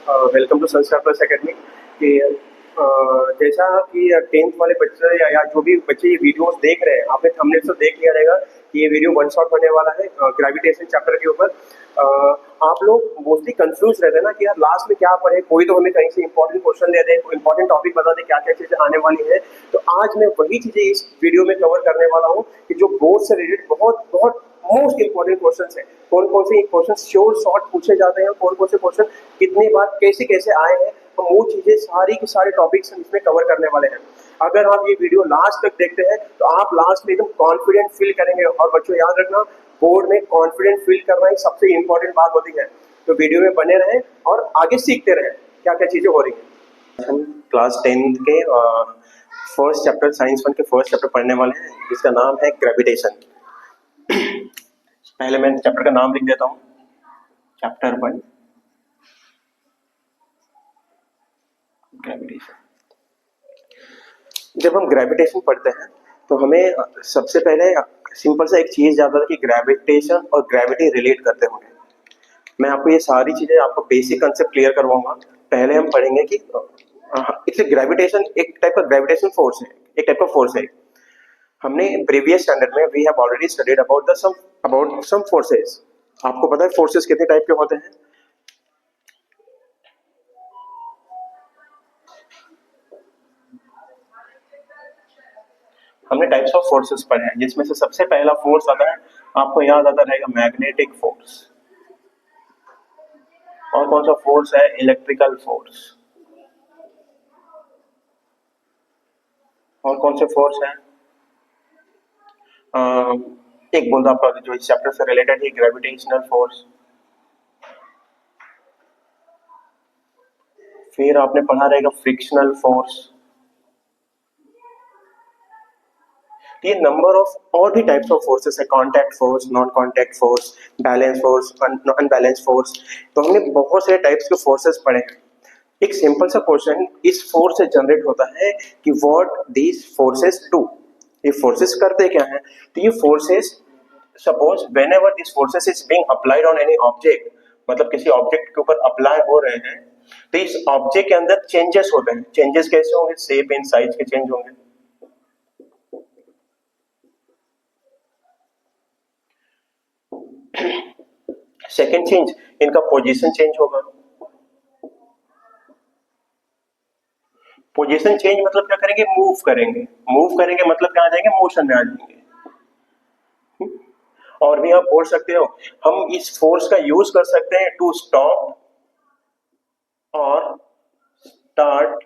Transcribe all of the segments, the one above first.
Welcome to संस्कार plus academy. कि जैसा कि 10th वाले बच्चे या जो भी बच्चे ये वीडियोस देख रहे हैं, आपने थंबनेल से देख लिया रहेगा कि ये वीडियो वन शॉट होने वाला है ग्रेविटेशन चैप्टर के ऊपर। आप लोग मोस्टली कंफ्यूज रहते हैं ना कि यार लास्ट में क्या पढ़े, कोई तो हमें कहीं से इंपॉर्टेंट क्वेश्चन दे दे, इंपॉर्टेंट टॉपिक बता दे क्या क्या चीजें आने वाली है। तो आज मैं वही चीजें इस वीडियो में कवर करने वाला हूँ कि जो बोर्ड से रिलेटेड बहुत बहुत मोस्ट इंपॉर्टेंट क्वेश्चन है। कौन कौन से क्वेश्चन श्योर शॉर्ट पूछे जाते हैं, कौन कौन से क्वेश्चन कितनी बार कैसे कैसे आए हैं, तो वो चीजें सारी की सारे टॉपिक्स हम इसमें कवर करने वाले हैं। अगर आप ये वीडियो लास्ट तक देखते हैं तो आप लास्ट में एकदम कॉन्फिडेंट फील करेंगे। और बच्चों याद रखना, बोर्ड में कॉन्फिडेंट फील करना ही सबसे इंपॉर्टेंट बात होती है। तो वीडियो में बने रहें और आगे सीखते रहें क्या क्या चीजें हो रही हैं। हम क्लास 10 के फर्स्ट चैप्टर साइंस 1 के फर्स्ट चैप्टर पढ़ने वाले हैं, जिसका नाम है ग्रेविटेशन। पहले मैं चैप्टर का नाम लिख देता हूँ, चैप्टर 1 ग्रेविटेशन। जब हम ग्रेविटेशन पढ़ते हैं तो हमें सबसे पहले सिंपल सा एक चीज याद आता है कि ग्रेविटेशन और ग्रेविटी रिलेट करते होंगे। मैं आपको ये सारी चीजें आपको बेसिक कंसेप्ट क्लियर करवाऊंगा। पहले हम पढ़ेंगे कि इससे ग्रेविटेशन एक टाइप का ग्रेविटेशन फोर्स है, एक टाइप का फोर्स है। हमने प्रीवियस स्टैंडर्ड में we have already studied about some forces. आपको पता है फोर्सेस कितने टाइप के होते हैं? हमने टाइप्स ऑफ फोर्सेस पढ़े हैं, जिसमें से सबसे पहला फोर्स आता है, आपको याद आता रहेगा, मैग्नेटिक फोर्स। और कौन सा फोर्स है? Electrical force. और कौन से फोर्स है? एक बोल दो आपका जो इस चैप्टर से रिलेटेड है, ग्रेविटेशनल फोर्स। फिर आपने पढ़ा रहेगा फ्रिक्शनल फोर्स। ये नंबर ऑफ और भी टाइप्स ऑफ फोर्सेस है, contact force, non contact force, balance force, unbalance force. तो हमने बहुत सारे टाइप्स के फोर्सेस पढ़े हैं। एक सिंपल सा क्वेश्चन इस फोर्स से जनरेट होता है कि व्हाट दीज फोर्सेस डू। ये फोर्सेस करते क्या हैं? तो ये forces, suppose whenever this forces is being applied on any object, मतलब किसी ऑब्जेक्ट के ऊपर अप्लाई हो रहे हैं, तो इस ऑब्जेक्ट के अंदर चेंजेस होते हैं। चेंजेस कैसे होंगे? शेप एंड साइज के चेंज होंगे। सेकेंड चेंज, इनका पोजीशन चेंज होगा। पोजीशन चेंज मतलब क्या करेंगे? मूव करेंगे। मूव करेंगे मतलब क्या आ जाएंगे? मोशन में आ जाएंगे। और भी आप बोल सकते हो, हम इस फोर्स का यूज कर सकते हैं टू स्टॉप और स्टार्ट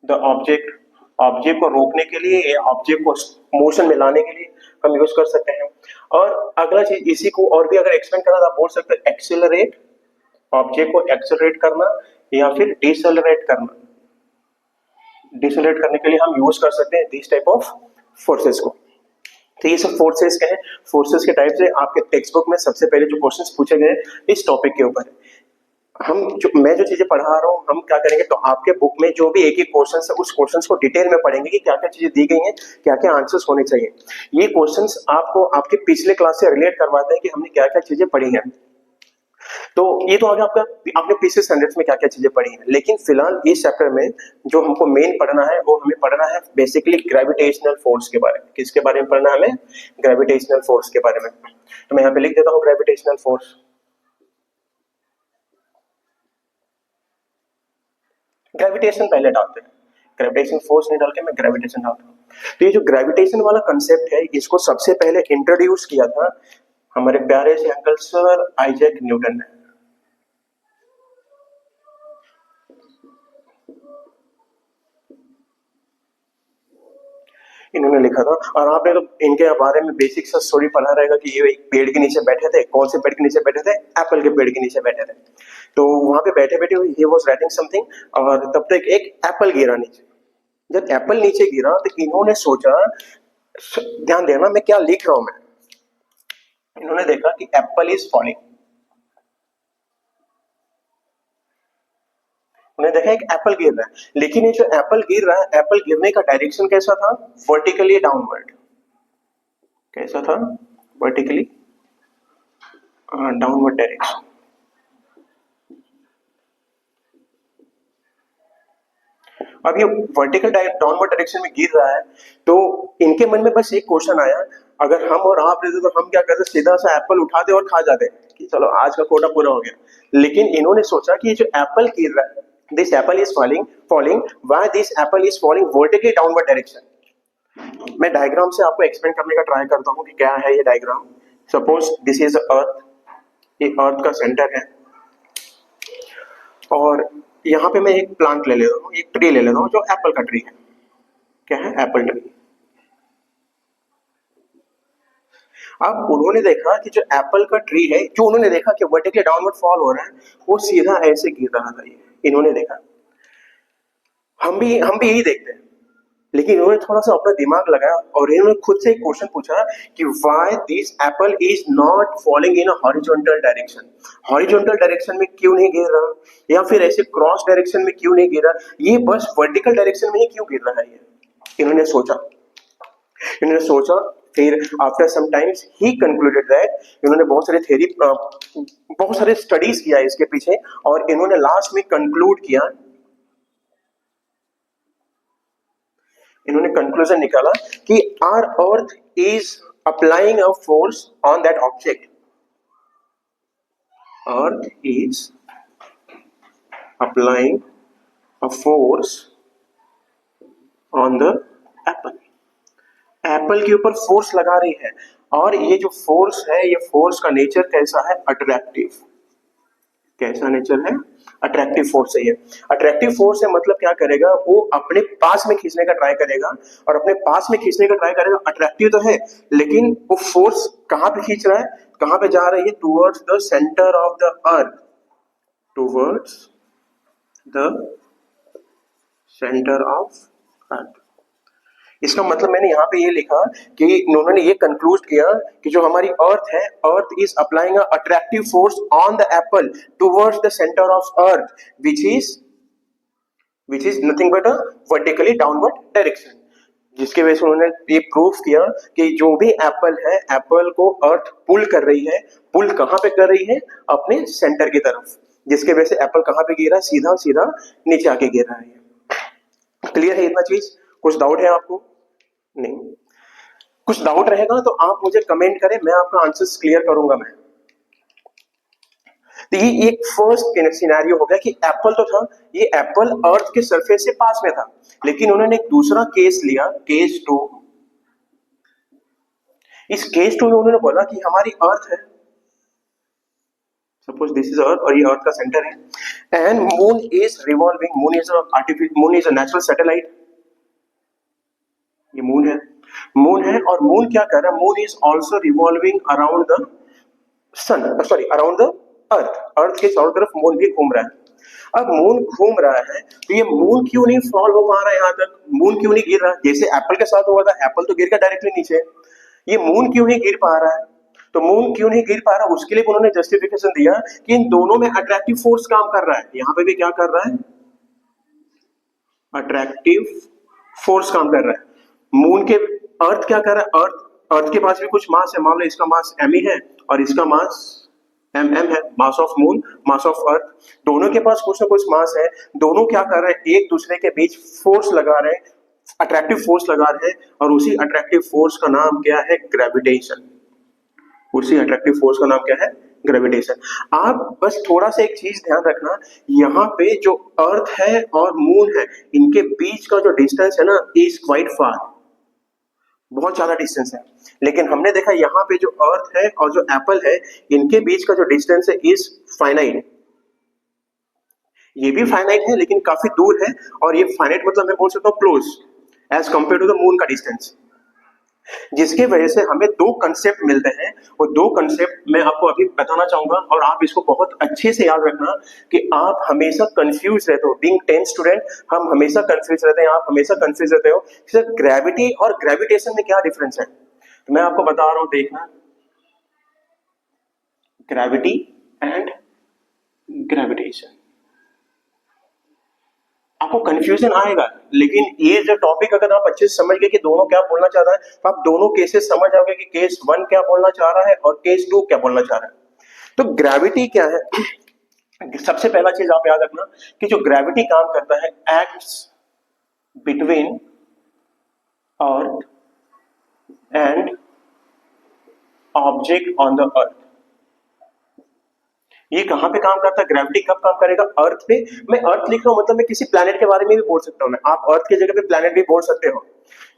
द ऑब्जेक्ट। ऑब्जेक्ट को रोकने के लिए या ऑब्जेक्ट को मोशन में लाने के लिए हम यूज कर सकते हैं। और अगला चीज, इसी को और भी अगर एक्सपेंड करना तो आप बोल सकते हैं एक्सेलरेट, ऑब्जेक्ट को एक्सेलरेट करना या फिर डिसेलरेट करना। डिसेलरेट करने के लिए हम यूज कर सकते हैं दिस टाइप ऑफ फोर्सेस को। तो ये सब फोर्सेस के हैं। फोर्सेस के टाइप से आपके टेक्स्ट बुक में सबसे पहले जो क्वेश्चंस पूछे गए इस टॉपिक के ऊपर है। मैं जो चीजें पढ़ा रहा हूँ, हम क्या करेंगे, तो आपके बुक में जो भी एक एक क्वेश्चन है उस क्वेश्चंस को डिटेल में पढ़ेंगे कि क्या क्या चीजें दी गई हैं, क्या क्या आंसर्स होने चाहिए। ये क्वेश्चंस आपको आपके पिछले क्लास से रिलेट करवाते हैं कि हमने क्या क्या चीजें पढ़ी हैं। तो ये तो आगे आपका आपने पिछले स्टैंडर्ड्स में क्या क्या चीजें पढ़ी हैं, लेकिन फिलहाल इस चैप्टर में जो हमको मेन पढ़ना है वो हमें पढ़ना है बेसिकली ग्रेविटेशनल फोर्स के बारे में। किसके बारे में पढ़ना है हमें? ग्रेविटेशनल फोर्स के बारे में। तो मैं यहाँ पे लिख देता हूँ ग्रेविटेशनल फोर्स। ग्रेविटेशन पहले डालते हैं, ग्रेविटेशन फोर्स नहीं डाल के मैं ग्रेविटेशन डालता हूँ। तो ये जो ग्रेविटेशन वाला कंसेप्ट है, इसको सबसे पहले इंट्रोड्यूस किया था हमारे प्यारे से अंकल सर आइजैक न्यूटन ने। इन्होंने लिखा था। और आपने तो इनके बारे में बेसिक सा स्टोरी पढ़ा रहेगा कि ये एक पेड़ के नीचे बैठे थे। कौन से पेड़ के नीचे बैठे थे? एप्पल के पेड़ के नीचे बैठे थे। तो वहां पे बैठे बैठे ही वाज राइटिंग समथिंग, और तब तक एक एप्पल गिरा नीचे। जब एप्पल नीचे गिरा तो इन्होंने सोचा, ध्यान देना मैं क्या लिख रहा हूं मैं। इन्होंने देखा कि एप्पल इज फॉलिंग। उन्हें देखा एक एप्पल गिर रहा है, लेकिन ये जो एप्पल गिर रहा है, एप्पल गिरने का डायरेक्शन कैसा था? Vertically downward. कैसा था? Vertically downward direction. अब ये वर्टिकल डाउनवर्ड डायरेक्शन में गिर रहा है, तो इनके मन में बस एक क्वेश्चन आया, अगर हम और आप रहते तो हम क्या करते, सीधा सा एप्पल उठाते और खा जाते कि चलो आज का कोटा पूरा हो गया। लेकिन इन्होंने सोचा कि ये जो एप्पल गिर रहा है, this Apple is falling why this Apple is falling vertically downward direction. मैं डायग्राम से आपको एक्सप्लेन करने का ट्राई करता हूँ कि क्या है ये diagram. Suppose this is earth, ये अर्थ का सेंटर है, और यहाँ पे मैं एक प्लांट ले लेता हूँ, एक ट्री ले लेता हूँ जो एप्पल का ट्री है। क्या है? Apple tree. अब उन्होंने देखा कि जो एप्पल का ट्री है, जो उन्होंने देखा कि वर्टिकली डाउनवर्ड फॉल हो रहा है, वो सीधा ऐसे गिर रहा था। ये इन्होंने देखा, हम भी यही देखते हैं, लेकिन इन्होंने थोड़ा सा अपना दिमाग लगाया और इन्होंने खुद से एक क्वेश्चन पूछा कि why this Apple is not falling in a horizontal direction. Horizontal direction में क्यों नहीं गिर रहा, या फिर ऐसे क्रॉस डायरेक्शन में क्यों नहीं गिर रहा, ये बस वर्टिकल डायरेक्शन में ही क्यों गिर रहा है। ये इन्होंने सोचा, फिर आफ्टर सम टाइम्स ही कंक्लूडेड दैट, इन्होंने बहुत सारे स्टडीज किया इसके पीछे, और इन्होंने लास्ट में कंक्लूड किया, इन्होंने कंक्लूजन निकाला कि our earth is applying a force on that object. Earth is applying a force on the apple. Apple के ऊपर फोर्स लगा रही है, और ये जो फोर्स है, ये फोर्स का नेचर कैसा है? अट्रैक्टिव। कैसा नेचर है? अट्रैक्टिव फोर्स है ये। अट्रैक्टिव फोर्स है मतलब क्या करेगा, वो अपने पास में खींचने का ट्राई करेगा, और अपने पास में खींचने का ट्राई करेगा। अट्रैक्टिव तो है, लेकिन वो फोर्स कहां पे खींच रहा है, कहां पे जा रही है? Towards the centre of the earth, towards the centre of earth. इसका मतलब मैंने यहाँ पे ये लिखा कि उन्होंने ये कंक्लूड किया कि जो हमारी अर्थ है, अर्थ is applying a attractive force on the Apple towards the centre of earth, which is nothing but a vertically downward direction। जिसके वजह से उन्होंने ये प्रूफ किया कि जो भी एप्पल है, एप्पल को अर्थ पुल कर रही है। पुल कहाँ पे कर रही है? अपने सेंटर की तरफ, जिसके वजह से एप्पल कहाँ पे गिर रहा है? सीधा सीधा नीचे आके गिर रहा है। क्लियर है इतना चीज? कुछ डाउट है आपको? नहीं। कुछ डाउट रहेगा तो आप मुझे कमेंट करें, मैं आपका आंसर्स क्लियर करूंगा। मैं तो ये एक फर्स्ट सिनेरियो हो गया कि एप्पल तो था, ये एप्पल अर्थ के सरफेस से पास में था, लेकिन उन्होंने एक दूसरा केस लिया, केस 2। इस केस 2 में उन्होंने बोला कि हमारी अर्थ है, सपोज दिस इज अर्थ, और ये अर्थ का सेंटर है, and moon is revolving. Moon is a natural satellite. ये मून है, और मून क्या कर रहा है? Moon is also revolving around the sun, sorry around the earth. Earth के चारों तरफ मून भी घूम रहा है। अब मून घूम रहा है, तो ये मून क्यों नहीं फॉल हो पा रहा है? यहाँ तक मून क्यों नहीं गिर रहा? जैसे एप्पल के साथ हुआ था, एप्पल तो गिर कर डायरेक्टली नीचे, ये मून क्यों नहीं गिर पा रहा है? तो मून क्यों नहीं गिर पा रहा, उसके लिए उन्होंने जस्टिफिकेशन दिया कि इन दोनों में अट्रैक्टिव फोर्स काम कर रहा है। यहाँ पे भी क्या कर रहा है? अट्रैक्टिव फोर्स काम कर रहा है। मून के अर्थ क्या कर रहा है? अर्थ के पास भी कुछ मास है, मान लो इसका मास m ही है और इसका मास mm है, mass of moon, mass of earth. दोनों के पास कुछ ना कुछ मास है, दोनों क्या कर रहे हैं? एक दूसरे के बीच फोर्स लगा रहे हैं, अट्रैक्टिव फोर्स लगा रहे हैं, और उसी अट्रैक्टिव फोर्स का नाम क्या है? ग्रेविटेशन। उसी अट्रैक्टिव फोर्स का नाम क्या है? ग्रेविटेशन। आप बस थोड़ा सा एक चीज ध्यान रखना, यहाँ पे जो अर्थ है और मून है, इनके बीच का जो डिस्टेंस है ना, इज क्वाइट फार, बहुत ज्यादा डिस्टेंस है। लेकिन हमने देखा यहाँ पे जो अर्थ है और जो एप्पल है, इनके बीच का जो डिस्टेंस है इज फाइनाइट। ये भी फाइनाइट है, लेकिन काफी दूर है, और ये फाइनाइट मतलब मैं बोल सकता हूँ close as compare to the moon का डिस्टेंस। जिसके वजह से हमें दो कंसेप्ट मिलते हैं, और दो कंसेप्ट मैं आपको अभी बताना चाहूंगा, और आप इसको बहुत अच्छे से याद रखना कि आप हमेशा कंफ्यूज रहते हो। बीइंग 10 स्टूडेंट, हम हमेशा कंफ्यूज रहते हैं, आप हमेशा कंफ्यूज रहते हो सर ग्रेविटी और ग्रेविटेशन में क्या डिफरेंस है। तो मैं आपको बता रहा हूं, देखना, ग्रेविटी एंड ग्रेविटेशन। आपको कंफ्यूजन आएगा, लेकिन ये जो टॉपिक अगर आप अच्छे से समझ गए कि दोनों क्या बोलना चाह रहा है, तो आप दोनों केसेस समझ जाओगे कि केस 1 क्या बोलना चाह रहा है और केस 2 क्या बोलना चाह रहा है। तो ग्रेविटी क्या है? सबसे पहला चीज आप याद रखना कि जो ग्रेविटी काम करता है, acts between earth and object on the earth. ये कहां पे काम करता है? ग्रेविटी कब काम करेगा? अर्थ पे। मैं अर्थ लिख रहा हूं मतलब मैं किसी प्लैनेट के बारे में भी बोल सकता हूं, मैं आप अर्थ की जगह पे प्लैनेट भी बोल सकते हो।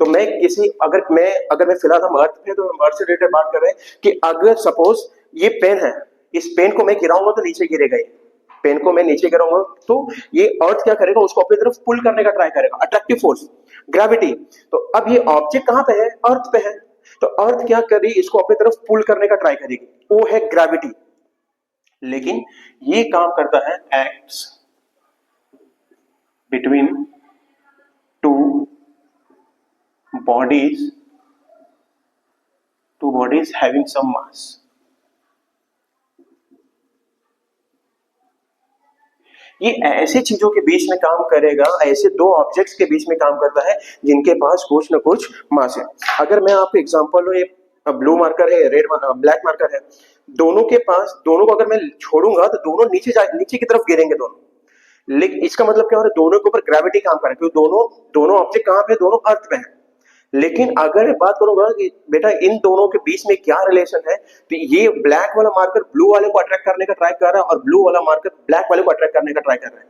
तो मैं किसी अगर मैं फिलहाल हम अर्थ पे, तो हम अर्थ से रिलेटेड बात कर रहे हैं कि अगर सपोज ये पेन है, इस पेन को मैं गिराऊंगा तो नीचे गिरेगा, ये पेन को मैं नीचे गिराऊंगा तो ये अर्थ क्या करेगा? उसको अपनी तरफ पुल करने का ट्राई करेगा, अट्रैक्टिव फोर्स, ग्रेविटी। तो अब ये ऑब्जेक्ट कहां पे है? अर्थ पे है। तो अर्थ क्या करी? इसको अपनी तरफ पुल करने का ट्राई करेगी, वो है ग्रेविटी। लेकिन ये काम करता है acts between two bodies having some mass. ये ऐसे चीजों के बीच में काम करेगा, ऐसे दो ऑब्जेक्ट्स के बीच में काम करता है जिनके पास कुछ न कुछ मास है। अगर मैं आपको एग्जांपल दूं, ये ब्लू मार्कर है, ब्लैक मार्कर है, दोनों को अगर मैं छोड़ूंगा तो दोनों नीचे की तरफ गिरेंगे दोनों। लेकिन इसका मतलब क्या हो रहा है? दोनों के ऊपर ग्रेविटी काम कर रहा है, क्योंकि दोनों ऑब्जेक्ट कहां पे? दोनों अर्थ पे है। लेकिन अगर मैं बात करूंगा कि बेटा इन दोनों के बीच में क्या रिलेशन है, तो ये ब्लैक वाला मार्कर ब्लू वाले को अट्रैक्ट करने का ट्राई कर रहा है और ब्लू वाला मार्कर ब्लैक वाले को अट्रैक्ट करने का ट्राई कर रहा है।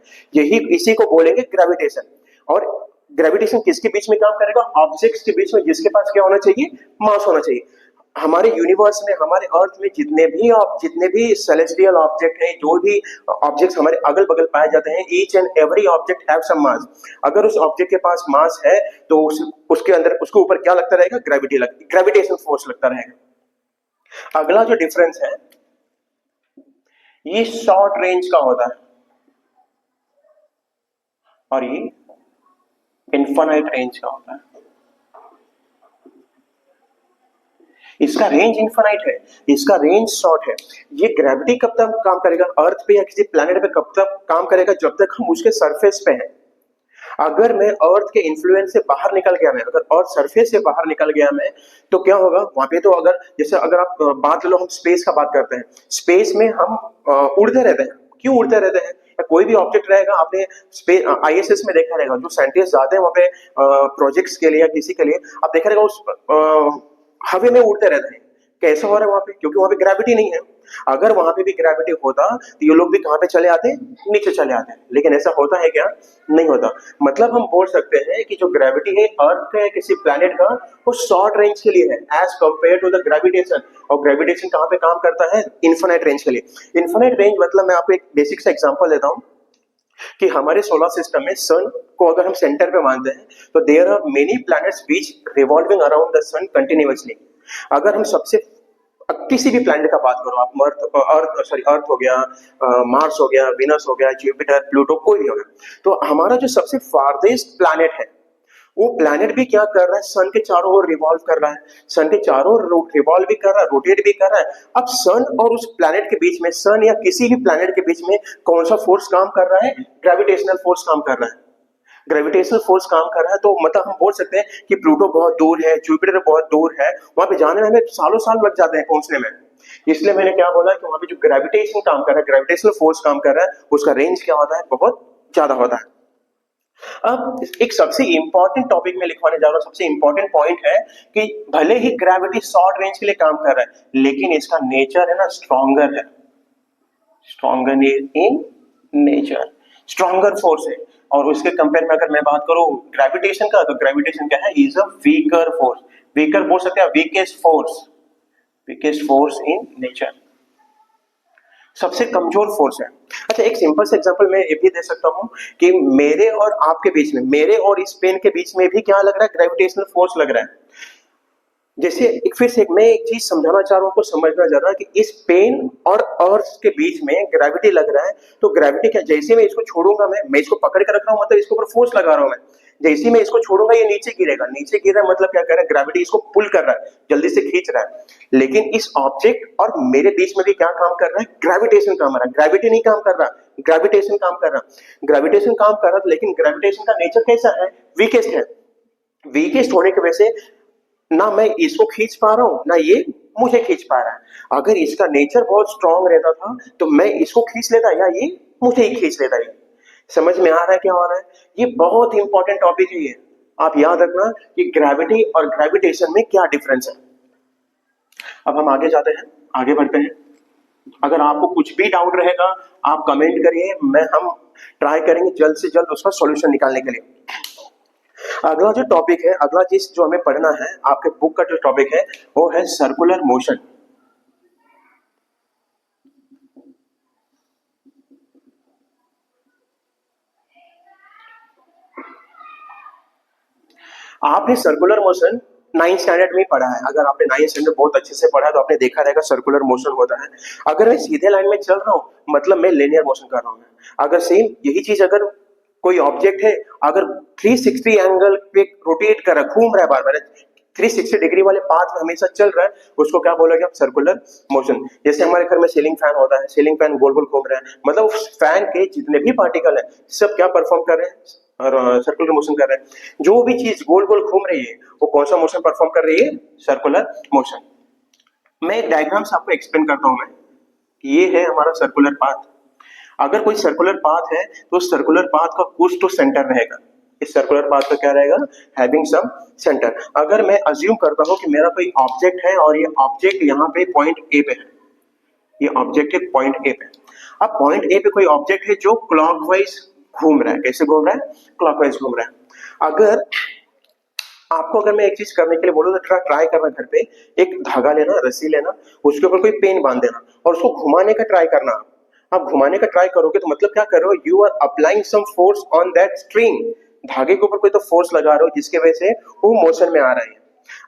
इसी को बोलेंगे ग्रेविटेशन। और ग्रेविटेशन किसके बीच में काम करेगा? ऑब्जेक्ट्स के बीच में, जिसके पास क्या होना चाहिए? मास होना चाहिए। हमारे यूनिवर्स में, हमारे अर्थ में जितने भी सेलेस्टियल ऑब्जेक्ट हैं, जो भी ऑब्जेक्ट्स हमारे अगल बगल पाए जाते हैं, each and every object have some mass. अगर उस ऑब्जेक्ट के पास मास है तो उसके अंदर, उसके ऊपर क्या लगता रहेगा? ग्रेविटेशन फोर्स लगता रहेगा। अगला जो डिफरेंस है, ये शॉर्ट रेंज का होता है और ये इनफाइनाइट रेंज का होता है। इसका रेंज इनफाइनाइट है, इसका रेंज शॉर्ट है। ये ग्रेविटी कब तक काम करेगा अर्थ पे या किसी प्लैनेट पे? कब तक काम करेगा? जब तक हम उसके सरफेस पे हैं। अगर मैं अर्थ के इन्फ्लुएंस से बाहर निकल गया, मैं अगर अर्थ सरफेस से बाहर निकल गया मैं, तो क्या होगा वहां पे? तो अगर आप बात लो, हम स्पेस का बात करते हैं, स्पेस में हम उड़ते रहते हैं। क्यों उड़ते रहते हैं? या कोई भी ऑब्जेक्ट रहेगा, आपने स्पेस आईएसएस में देखा रहेगा, जो साइंटिस्ट जाते हैं वहां पे प्रोजेक्ट्स के लिए या किसी के लिए, आप देखा रहेगा उस हवा में उड़ते रहते हैं। कैसे हो रहा है वहां पे? क्योंकि वहां पे ग्रेविटी नहीं है। अगर वहां पे भी ग्रेविटी होता तो ये लोग भी कहां पे चले आते? नीचे चले आते हैं। लेकिन ऐसा होता है क्या? नहीं होता। मतलब हम बोल सकते हैं कि जो ग्रेविटी है अर्थ का या किसी प्लैनेट का, वो शॉर्ट रेंज के लिए है as compare to the gravitation. और ग्रेविटेशन कहां पे काम करता है? इनफिनिट रेंज के लिए। इनफिनिट रेंज मतलब, मैं आपको एक बेसिक सा एग्जांपल देता हूं कि हमारे सोलर सिस्टम में सन को अगर हम सेंटर पे मानते हैं, तो there are many planets which revolving around the sun continuously. अगर हम सबसे किसी भी प्लैनेट का बात करो आप, अर्थ हो गया, मार्स हो गया, विनस हो गया, जुपिटर, प्लूटो, कोई भी हो गया, तो हमारा जो सबसे फारदेस्ट प्लैनेट है, वो प्लैनेट भी क्या कर रहा है? सन के चारों ओर रिवॉल्व कर रहा है। सन के चारों ओर रिवॉल्व भी कर रहा है, रोटेट भी कर रहा है। अब सन और उस प्लैनेट के बीच में, सन या किसी भी प्लैनेट के बीच में कौन सा फोर्स काम कर रहा है? ग्रेविटेशनल फोर्स काम कर रहा है। ग्रेविटेशनल फोर्स काम कर रहा है, तो मतलब हम बोल सकते हैं कि प्लूटो बहुत दूर है, जुपिटर बहुत दूर है, वहां पे जाने में हमें सालों साल लग जाते हैं पहुंचने में। इसलिए मैंने क्या बोला कि वहां पे जो ग्रेविटेशन काम कर रहा है, ग्रेविटेशनल फोर्स काम कर रहा है, उसका रेंज क्या होता है? बहुत ज्यादा होता है। अब एक सबसे इंपॉर्टेंट टॉपिक में लिखवाने जा रहा हूं, सबसे इंपॉर्टेंट पॉइंट है कि भले ही ग्रेविटी शॉर्ट रेंज के लिए काम कर रहा है, लेकिन इसका नेचर है ना, स्ट्रॉन्गर है। Stronger in nature, stronger force है। और उसके कंपेयर में अगर मैं बात करूं ग्रेविटेशन का, तो ग्रेविटेशन क्या है? Is a weaker force. Weaker बोल सकते हैं, वीकेस्ट फोर्स इन नेचर, सबसे कमजोर फोर्स है। अच्छा, एक सिंपल से एग्जांपल मैं ये भी दे सकता हूं कि मेरे और आपके बीच में, मेरे और इस पेन के बीच में भी क्या लग रहा है? ग्रेविटेशनल फोर्स लग रहा है। जैसे मैं एक चीज समझाना चाह रहा हूं, आपको समझना चाह रहा है कि इस पेन और अर्थ के बीच में ग्रेविटी लग रहा है। तो ग्रेविटी क्या, जैसे मैं इसको छोड़ूंगा, मैं इसको पकड़ कर रख रहा हूं, मतलब इसके ऊपर फोर्स लगा रहा हूं मैं। जैसे मैं इसको छोड़ूंगा ये नीचे गिरेगा, नीचे गिर रहा है मतलब क्या कर रहा है? ग्रेविटी इसको पुल कर रहा है, जल्दी से खींच रहा है। लेकिन इस ऑब्जेक्ट और मेरे बीच में भी क्या काम कर रहा है? ग्रेविटेशन काम कर रहा है। ग्रेविटी नहीं काम कर रहा, ग्रेविटेशन काम कर रहा। ग्रेविटेशन काम कर रहा, लेकिन ग्रेविटेशन का नेचर कैसा है? वीकेस्ट है। वीकेस्ट होने की वजह से ना मैं इसको खींच पा रहा हूं, ना ये मुझे खींच पा रहा है। अगर इसका नेचर बहुत स्ट्रांग रहता था तो मैं इसको खींच लेता या ये मुझे ही खींच लेता। समझ में आ रहा है क्या हो रहा है? ये बहुत इंपॉर्टेंट टॉपिक है ये। आप याद रखना कि ग्रेविटी और ग्रेविटेशन में क्या डिफरेंस है। अब हम आगे जाते हैं, आगे बढ़ते हैं। अगर आपको कुछ भी डाउट रहेगा आप कमेंट करिए, हम ट्राई करेंगे जल्द से जल्द उसका सॉल्यूशन निकालने के लिए। अगला जो टॉपिक है, अगला चीज जो हमें पढ़ना है, आपके बुक का जो टॉपिक है वो है सर्कुलर मोशन। आपने सर्कुलर मोशन 9th स्टैंडर्ड में पढ़ा है। अगर आपने 9th स्टैंडर्ड बहुत अच्छे से पढ़ा है तो आपने देखा रहेगा सर्कुलर मोशन होता है। अगर मैं सीधे लाइन में चल रहा हूं मतलब मैं लिनियर मोशन कर रहा हूं। अगर सेम यही चीज अगर कोई ऑब्जेक्ट है, अगर 360 एंगल पे रोटेट कर रहा है, घूम रहा है, बार बार 360 डिग्री वाले पाथ में हमेशा चल रहा है, उसको क्या बोलोगे आप? Circular motion. जैसे हमारे घर में सीलिंग फैन होता है, सीलिंग फैन गोल गोल घूम रहा है, मतलब उस फैन के जितने भी पार्टिकल है सब क्या परफॉर्म कर रहे हैं? और सर्कुलर मोशन कर रहे हैं। जो भी चीज गोल गोल घूम रही है वो कौन सा मोशन परफॉर्म कर रही है? Circular motion. मैं एक डायग्राम से आपको एक्सप्लेन करता हूं। मैं ये है हमारा सर्कुलर पाथ। अगर कोई सर्कुलर पाथ है तो सर्कुलर पाथ का कुछ तो सेंटर रहेगा। इस सर्कुलर पाथ का क्या रहेगा? Having some centre. अगर मैं अज्यूम करता हूं कि मेरा कोई ऑब्जेक्ट है और ये ऑब्जेक्ट यहाँ पे पॉइंट ए पे है, ये ऑब्जेक्ट है पॉइंट ए पे। अब पॉइंट ए पे कोई ऑब्जेक्ट है जो क्लॉकवाइज घूम रहा है। कैसे घूम रहा है? क्लॉकवाइज घूम रहा है। अगर आपको अगर मैं एक चीज करने के लिए बोलूं तो ट्राई करना, घर पे एक धागा लेना, रस्सी लेना, उसके ऊपर कोई पेन बांध देना और उसको घुमाने का ट्राई करना। आप घुमाने का ट्राई करोगे तो मतलब क्या कर रहे हो? You are applying some force on that string. धागे के ऊपर कोई तो फोर्स लगा रहे हो जिसके वजह से वो मोशन में आ रहा है।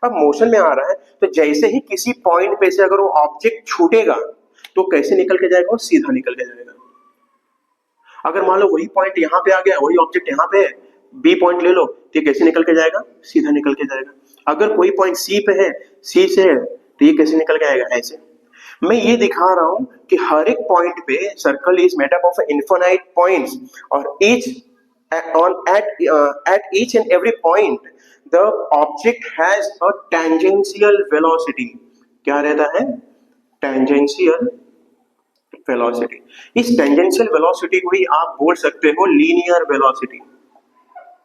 अब मोशन में आ रहा है तो जैसे ही किसी पॉइंट पे से अगर वो ऑब्जेक्ट छूटेगा तो कैसे निकल के जाएगा? वो सीधा निकल के जाएगा। अगर मान लो वही पॉइंट यहाँ पे आ गया, वही ऑब्जेक्ट यहाँ पे है, बी पॉइंट ले लो, तो ये कैसे निकल के जाएगा? सीधा निकल के जाएगा। अगर कोई पॉइंट सी पे है, सी से है, तो ये कैसे निकल के आएगा? ऐसे। मैं ये दिखा रहा हूं कि हर एक पॉइंट पे circle is made up of infinite points और each at each and every point the object has a tangential velocity। क्या रहता है? tangential velocity. इस टेंजेंशियल वेलोसिटी को ही आप बोल सकते हो लीनियर वेलोसिटी।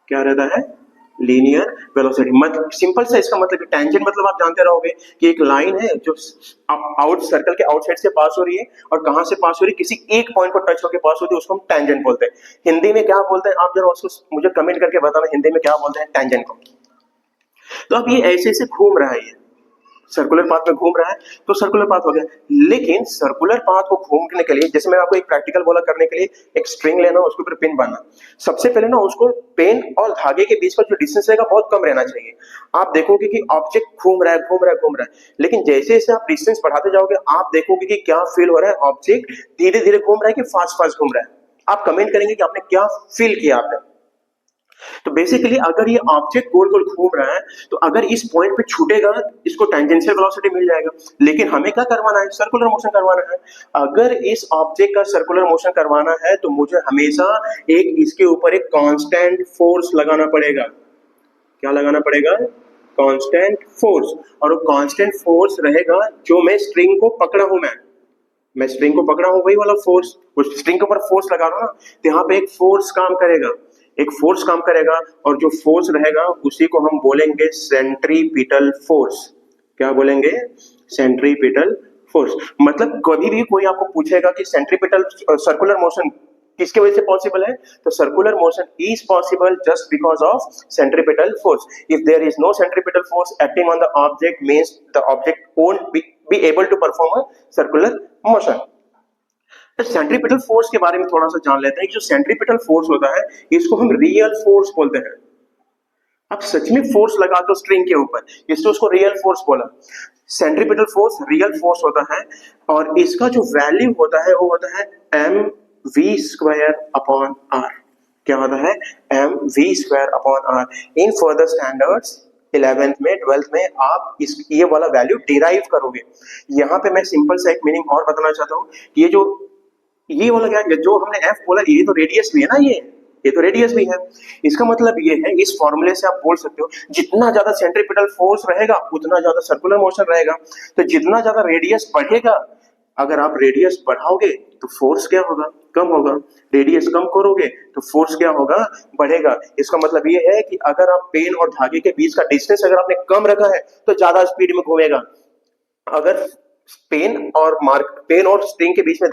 क्या रहता है? Linear velocity. मतलब सिंपल सा इसका मतलब टेंजेंट मतलब आप जानते रहोगे कि एक लाइन है जो आउट सर्कल के आउटसाइड से पास हो रही है और कहां से पास हो रही है? किसी एक पॉइंट को टच होकर पास होती है, उसको हम टेंजेंट बोलते हैं। हिंदी में क्या बोलते हैं? आप जरा उसको मुझे कमेंट करके बताना, हिंदी में क्या बोलते हैं टेंजेंट को। तो अब ये ऐसे ऐसे घूम रहा है, ये सर्कुलर पाथ में घूम रहा है तो सर्कुलर पाथ हो गया। लेकिन सर्कुलर पाथ को घूमने के लिए, जैसे मैं आपको एक प्रैक्टिकल बोला करने के लिए, एक स्ट्रिंग लेना, उसके ऊपर पिन बांधना। सबसे पहले ना उसको पेन और धागे के बीच का जो डिस्टेंस रहेगा बहुत कम रहना चाहिए। आप देखोगे कि ऑब्जेक्ट घूम रहा है, घूम रहा है, घूम रहा है, लेकिन जैसे जैसे आप डिस्टेंस बढ़ाते जाओगे आप देखोगे कि क्या फील हो रहा है? ऑब्जेक्ट धीरे धीरे घूम रहा है कि फास्ट फास्ट घूम रहा है? आप कमेंट करेंगे कि आपने क्या फील किया आपने। तो बेसिकली अगर ये ऑब्जेक्ट गोल गोल घूम रहा है तो अगर इस पॉइंट पे छूटेगा इसको टेंजेंशियल वेलोसिटी मिल जाएगा। लेकिन हमें क्या करवाना है? सर्कुलर मोशन करवाना है। अगर इस ऑब्जेक्ट का सर्कुलर मोशन करवाना है तो मुझे हमेशा एक इसके ऊपर एक कांस्टेंट फोर्स लगाना पड़ेगा। क्या लगाना पड़ेगा? Constant force. और वो कांस्टेंट फोर्स रहेगा जो मैं स्ट्रिंग को पकड़ा हूं, मैं स्ट्रिंग को पकड़ा हूं वही वाला फोर्स। उस स्ट्रिंग के ऊपर फोर्स लगा रहा हूं ना, तो यहाँ पे एक फोर्स काम करेगा, एक फोर्स काम करेगा और जो फोर्स रहेगा उसी को हम बोलेंगे सेंट्रीपिटल फोर्स। क्या बोलेंगे? Centripetal force. मतलब कभी भी कोई आपको पूछेगा कि सेंट्रीपिटल सर्कुलर मोशन किसके वजह से पॉसिबल है, तो circular motion is possible just because of centripetal force. If there is no centripetal force acting on the object means the object won't be able to perform a circular motion. तो centripetal force के बारे में थोड़ा सा जान लेते हैं कि जो सेंट्रीपिटल फोर्स होता है इसको हम रियल फोर्स बोलते हैं। अब सच में फोर्स लगा दो स्ट्रिंग के ऊपर, इसलिए उसको रियल फोर्स बोला। सेंट्रीपिटल फोर्स रियल फोर्स होता है और इसका जो वैल्यू होता है वो होता है mv² अपॉन r। क्या होता है? mv² upon r। In further standards 11th में 12th में आप इस ये वाला वैल्यू डिराइव करोगे। यहाँ पे मैं सिंपल सा एक मीनिंग और बताना चाहता हूँ। ये वाला क्या, जो हमने f बोला ये तो रेडियस भी है ना, ये तो रेडियस भी है। इसका मतलब ये है, इस फॉर्मूले से आप बोल सकते हो जितना ज्यादा सेंट्रीपिटल फोर्स रहेगा उतना ज्यादा सर्कुलर मोशन रहेगा। तो जितना ज्यादा रेडियस बढ़ेगा अगर आप रेडियस बढ़ाओगे तो फोर्स क्या होगा, कम होगा। रेडियस कम करोगे तो फोर्स क्या होगा, बढ़ेगा। इसका मतलब ये है कि अगर आप पेन और धागे के बीच का डिस्टेंस अगर आपने कम रखा है तो ज्यादा स्पीड में घूमेगा। अगर पेन और स्ट्रिंग के बीच में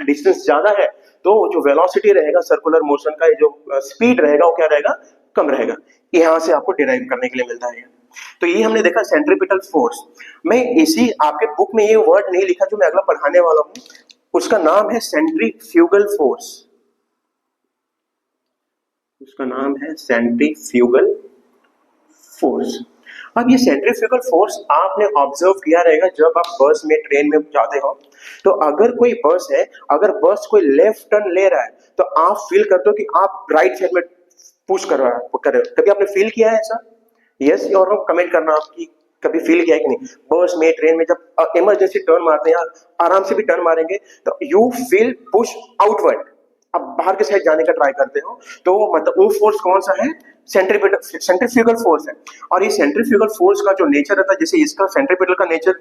डिस्टेंस ज्यादा है तो जो वेलोसिटी रहेगा सर्कुलर मोशन का, जो स्पीड रहेगा वो क्या रहेगा, कम रहेगा। यहां से आपको डिराइव करने के लिए मिलता है। तो ये हमने देखा सेंट्रीपिटल फोर्स। मैं इसी आपके बुक में ये वर्ड नहीं लिखा जो मैं अगला पढ़ाने वाला हूं, उसका नाम है सेंट्रीफ्यूगल फोर्स। उसका नाम है सेंट्रीफ्यूगल फोर्स। अब ये सेंट्रीफ्यूगल फोर्स आपने ऑब्जर्व किया रहेगा जब आप बस में ट्रेन में जाते हो, तो अगर कोई बस है, अगर बस कोई लेफ्ट टर्न ले रहा है तो आप फील करते हो कि आप राइट साइड में पुश कर रहा है। कभी आपने फील किया है ऐसा? यस और नो कमेंट करना आपकी कभी फील किया है कि नहीं। बस में ट्रेन में जब इमरजेंसी टर्न मारते हैं, आराम से भी टर्न मारेंगे तो यू फील पुश आउटवर्ड, अब बाहर के साइड जाने का ट्राई करते हो, तो मतलब वो फोर्स कौन सा है, सेंट्रीफ्यूगल फोर्स है। और ये सेंट्रीफ्यूगल फोर्स का जो नेचर रहता है, जैसे इसका सेंट्रीपिटल का नेचर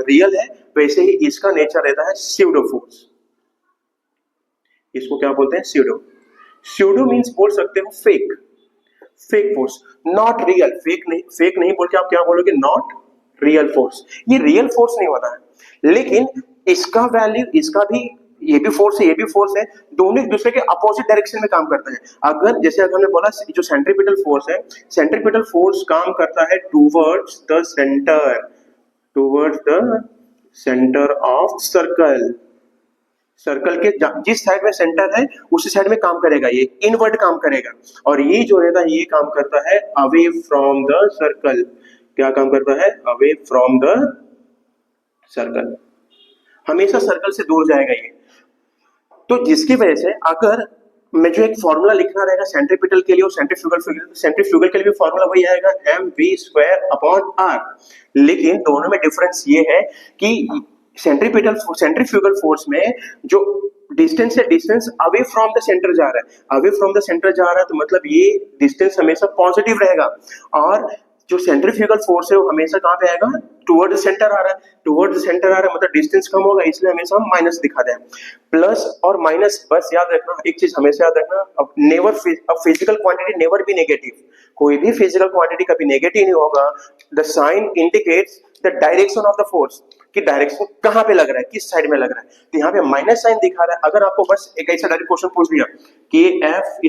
रियल है, वैसे ही इसका नेचर रहता है स्यूडो फोर्स। इसको क्या बोलते हैं, स्यूडो। स्यूडो मीन्स बोल सकते हो fake, fake force, not real. Fake नहीं बोल के आप क्या बोलोगे, नॉट रियल फोर्स। ये रियल फोर्स नहीं होता है, लेकिन इसका वैल्यू, इसका भी, ये भी फोर्स है, ये भी फोर्स है, दोनों एक दूसरे के अपोजिट डायरेक्शन में काम करते हैं। अगर जैसे अगर हमने बोला जो सेंट्रीपिटल फोर्स है, सेंट्रीपिटल फोर्स काम करता है towards the centre, towards the centre of circle. Circle के जिस साइड में सेंटर है उसी साइड में काम करेगा, ये इनवर्ड काम करेगा। और ये जो रहता है ये काम करता है अवे फ्रॉम द सर्कल। क्या काम करता है, अवे फ्रॉम द सर्कल, हमेशा सर्कल से दूर जाएगा ये। तो जिसकी वजह से अगर मैं जो एक फॉर्मूला लिखना रहेगा सेंट्रीपिटल के लिए और सेंट्रीफ्यूगल के लिए भी फॉर्मूला वही आएगा, mv²/r। लेकिन दोनों में डिफरेंस ये है कि सेंट्रीफ्यूगल फोर्स में जो डिस्टेंस है, distance away from the centre जा रहा है, अवे फ्रॉम द सेंटर जा रहा है, तो मतलब ये डिस्टेंस हमेशा पॉजिटिव रहेगा। और जो सेंट्रीफ्यूगल फोर्स है वो हमेशा कहां पे आएगा, टुवर्ड सेंटर आ रहा है, टुवर्ड सेंटर आ रहा है, मतलब डिस्टेंस कम होगा, इसलिए हमेशा हम माइनस दिखा दें। प्लस और माइनस बस याद रखना, एक चीज हमेशा याद रखना, अब नेवर, अब physical quantity never be negative. कोई भी फिजिकल क्वांटिटी कभी नेगेटिव नहीं होगा। The sign indicates the direction of the force, कि डायरेक्शन कहां पे लग रहा है, किस साइड में लग रहा है। तो यहाँ पे माइनस साइन दिखा रहा है। अगर आपको बस एक ऐसा डायरेक्ट क्वेश्चन पूछ दिया कि F =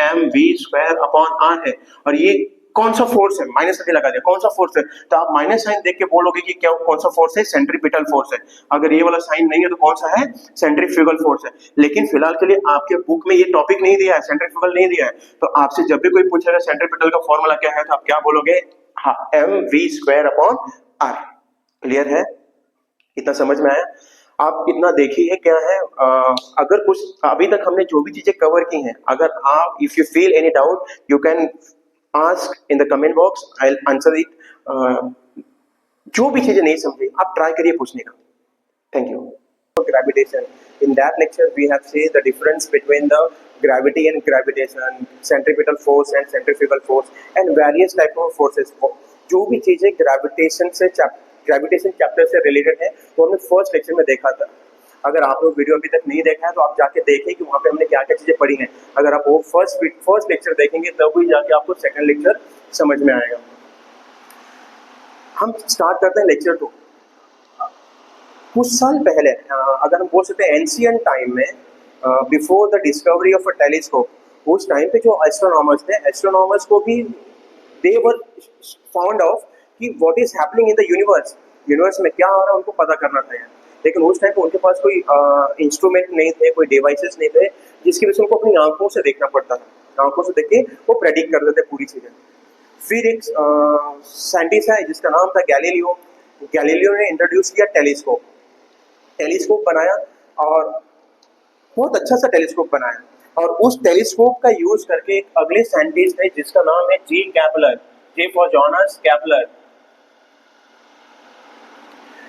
mv²/r है और ये कौन सा फोर्स है, माइनस साइन लगा दिया, कौन सा फोर्स है, तो आप माइनस साइन देख के बोलोगे कि क्या कौन सा फोर्स है, सेंट्रीपिटल फोर्स है। अगर ये वाला साइन नहीं है तो कौन सा है, सेंट्रीफ्यूगल फोर्स है। लेकिन फिलहाल के लिए आपके बुक में ये टॉपिक नहीं दिया है, सेंट्रीफ्यूगल नहीं दिया है, तो आपसे जब भी कोई पूछेगा सेंट्रीपिटल का फॉर्मूला क्या है, तो आप क्या बोलोगे, हाँ, mv²/r। क्लियर है, इतना समझ में आया? आप इतना देखिए क्या है, अगर कुछ अभी तक हमने जो भी चीजें कवर की हैं, अगर आप if you feel any doubt you can ask in the comment box, I will answer it. जो भी चीजें नहीं समझी आप ट्राई करिए पूछने का। Thank you. Gravitation. In that lecture, we have seen the difference between the gravity and gravitation, centripetal force and centrifugal force, and various type of forces. जो भी चीजें ग्रेविटेशन चैप्टर से रिलेटेड है वो हमने फर्स्ट लेक्चर में देखा था। अगर आप लोग वीडियो अभी तक नहीं देखा है तो आप जाके देखें कि वहाँ पे हमने क्या क्या चीजें पढ़ी हैं। अगर आप वो फर्स्ट लेक्चर देखेंगे तब भी जाके आपको सेकंड लेक्चर समझ में आएगा। हम स्टार्ट करते हैं लेक्चर 2। कुछ साल पहले, अगर हम बोल सकते हैं एंशियंट टाइम में, before the discovery of a telescope, उस टाइम पे जो एस्ट्रोनॉमर्स थे, एस्ट्रोनॉमर्स को भी दे वर फाउंड ऑफ कि what is happening in the universe, universe में क्या हो रहा है उनको पता करना था। लेकिन उस टाइम पे उनके पास कोई इंस्ट्रूमेंट नहीं थे, कोई डिवाइसेस नहीं थे, जिसकी वजह से उनको अपनी आंखों से देखना पड़ता था। आंखों से देख के वो प्रेडिक्ट कर देते पूरी चीजें। फिर एक साइंटिस्ट है जिसका नाम था गैलीलियो। गैलीलियो ने इंट्रोड्यूस किया टेलीस्कोप बनाया और बहुत अच्छा सा टेलीस्कोप बनाया। और उस टेलीस्कोप का यूज करके एक अगले साइंटिस्ट है जिसका नाम है जी कैपलर, जे फॉर जॉनस कैपलर।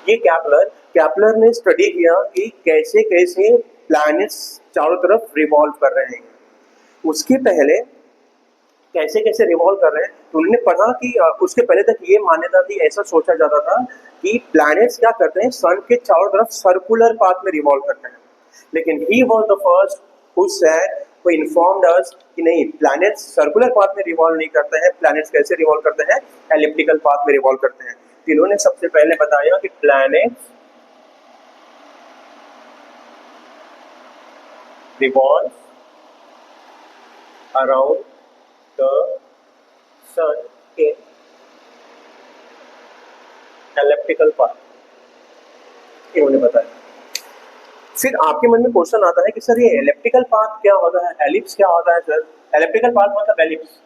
ये कैपलर ने स्टडी किया कि कैसे कैसे प्लैनेट्स चारों तरफ रिवॉल्व कर रहे हैं। उसके पहले कैसे कैसे रिवॉल्व कर रहे हैं। तो उन्होंने पढ़ा कि उसके पहले तक ये मान्यता थी, ऐसा सोचा जाता था कि प्लैनेट्स क्या करते हैं, सन के चारों तरफ सर्कुलर पाथ में रिवॉल्व करते हैं। लेकिन he was the first who said, who informed us कि नहीं, प्लैनेट्स सर्कुलर पाथ में रिवॉल्व नहीं करते हैं। प्लैनेट्स कैसे रिवॉल्व करते हैं, एलिप्टिकल पाथ में रिवॉल्व करते हैं। तो इन्होंने सबसे पहले बताया कि planets revolve around the sun in elliptical path, इन्होंने बताया। फिर आपके मन में क्वेश्चन आता है कि सर ये एलिप्टिकल पाथ क्या होता है, एलिप्स क्या होता है सर? एलिप्टिकल पाथ मतलब एलिप्स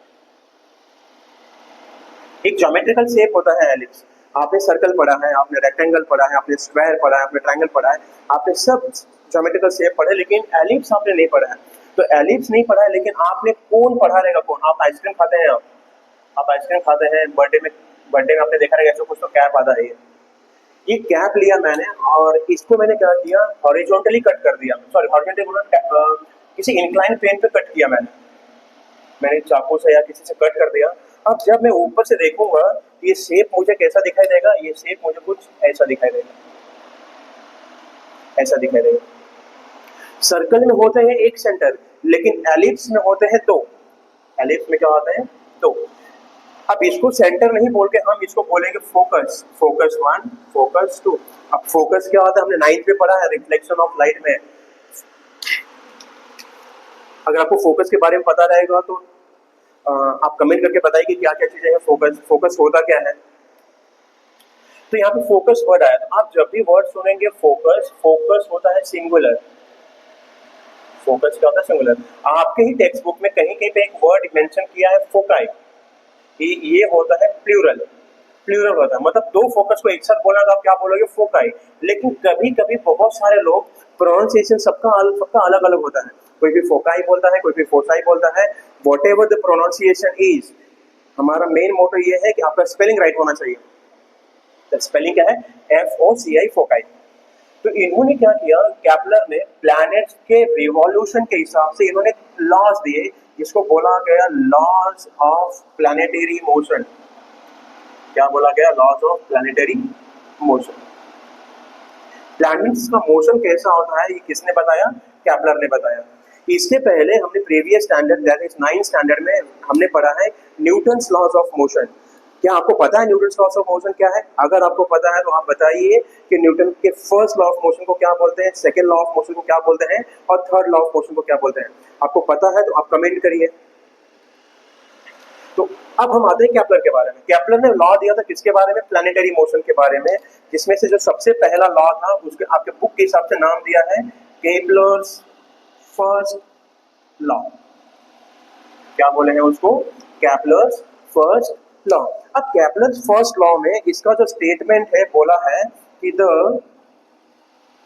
एक ज्योमेट्रिकल शेप होता है। एलिप्स, आपने सर्कल पढ़ा है, आपने रेक्टेंगल पढ़ा है, आपने स्क्वायर पढ़ा है, आपने ट्रायंगल पढ़ा है, आपने सब ज्योमेट्रिकल शेप पढ़े, लेकिन एलिप्स आपने नहीं पढ़ा है। तो एलिप्स नहीं पढ़ा है, लेकिन आपने कोन पढ़ा रहेगा। कोन, आप आइसक्रीम खाते हैं, आप आइसक्रीम खाते हैं, बर्थडे में आपने देखा रहेगा ऐसा कुछ तो कैप आता है। ये कैप लिया मैंने और इसको मैंने क्या किया, हॉरिजॉन्टली कट कर दिया। सॉरी, हॉरिजॉन्टली किसी इंक्लाइन प्लेन पे कट किया मैंने चाकू से या किसी से कट कर दिया। अब जब मैं ऊपर से देखूंगा ये शेप मुझे कैसा दिखाई देगा, ये शेप मुझे कुछ ऐसा दिखाई देगा, ऐसा दिखाई देगा। सर्कल में होते हैं एक सेंटर, लेकिन एलिप्स में होते हैं दो। एलिप्स में क्या होते हैं, दो। अब इसको सेंटर नहीं बोल के हम इसको बोलेंगे फोकस, फोकस 1, फोकस 2। अब फोकस क्या होता है, हमने 9th में पढ़ा है, रिफ्लेक्शन ऑफ लाइट में। अगर आपको फोकस के बारे में पता रहेगा तो आप कमेंट करके बताइए कि क्या क्या चीजें हैं फोकस, फोकस होता क्या है। तो यहाँ पे फोकस वर्ड आया, तो आप जब भी वर्ड सुनेंगे फोकस, फोकस होता है सिंगुलर। फोकस क्या होता है, सिंगुलर। आपके ही टेक्स्ट बुक में कहीं कहीं पे एक वर्ड मेंशन किया है फोकाई, ये होता है प्लूरल। प्लूरल होता है मतलब दो फोकस को एक साथ बोलना तो आप क्या बोलोगे, फोकाई। लेकिन कभी कभी बहुत सारे लोग प्रोनाउंसिएशन सबका अलग अलग होता है। कोई भी फोकाई बोलता है, कोई भी फोसाई बोलता है। What ever the pronunciation is, हमारा मेन मोटो ये है कि आपका स्पेलिंग राइट होना चाहिए। तो स्पेलिंग क्या है, FOCI, फोकाई। तो इन्होंने क्या किया, कैपलर ने प्लैनेट्स के रिवॉल्यूशन के हिसाब से इन्होंने लॉज दिए, जिसको बोला गया लॉज ऑफ प्लैनेटरी मोशन। क्या बोला गया, laws of planetary motion. Planets का मोशन कैसा होता है ये किसने बताया, कैपलर ने बताया। इसके पहले हमने previous standard, that is 9th standard में हमने पढ़ा है न्यूटन्स लॉज ऑफ मोशन। क्या आपको पता है न्यूटन्स लॉज ऑफ मोशन क्या है? अगर आपको पता है तो आप बताइए कि न्यूटन के फर्स्ट लॉ ऑफ मोशन को क्या बोलते हैं, सेकंड लॉ ऑफ मोशन को क्या बोलते हैं, और थर्ड लॉ ऑफ मोशन को क्या बोलते हैं। आपको पता है तो आप कमेंट करिए। तो अब हम आते हैं कैपलर के बारे में। कैपलर ने लॉ दिया था किसके बारे में, प्लैनेटरी मोशन के बारे में, जिसमें से जो सबसे पहला लॉ था उसके आपके बुक के हिसाब से नाम दिया है केपलर्स फर्स्ट लॉ। क्या बोले हैं उसको, कैपलर्स फर्स्ट लॉ। अब कैपलर्स फर्स्ट लॉ में इसका जो स्टेटमेंट है बोला है कि the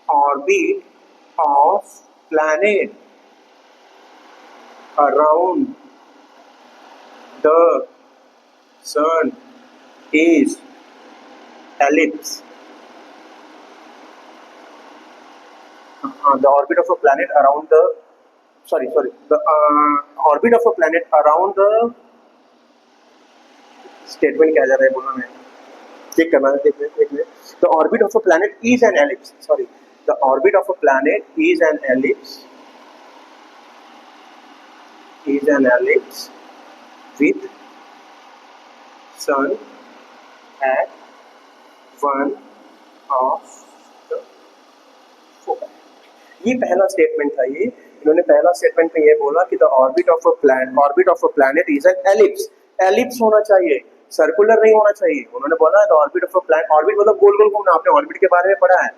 orbit of planet around the sun is ellipse. The orbit of a planet around the the orbit of a planet around the statement क्या जा रहा है बोलना, मैं चेक करना है, देखने। The orbit of a planet is an ellipse. The orbit of a planet is an ellipse. Is an ellipse with sun at one of the foci. ये पहला स्टेटमेंट था। ये इन्होंने पहला स्टेटमेंट में ये बोला कि the orbit of a planet is an ellipse. Ellipse होना चाहिए, सर्कुलर नहीं होना चाहिए। उन्होंने बोला the orbit of a planet, orbit मतलब गोल गोल घूमना, आपने ऑर्बिट के बारे में पढ़ा है।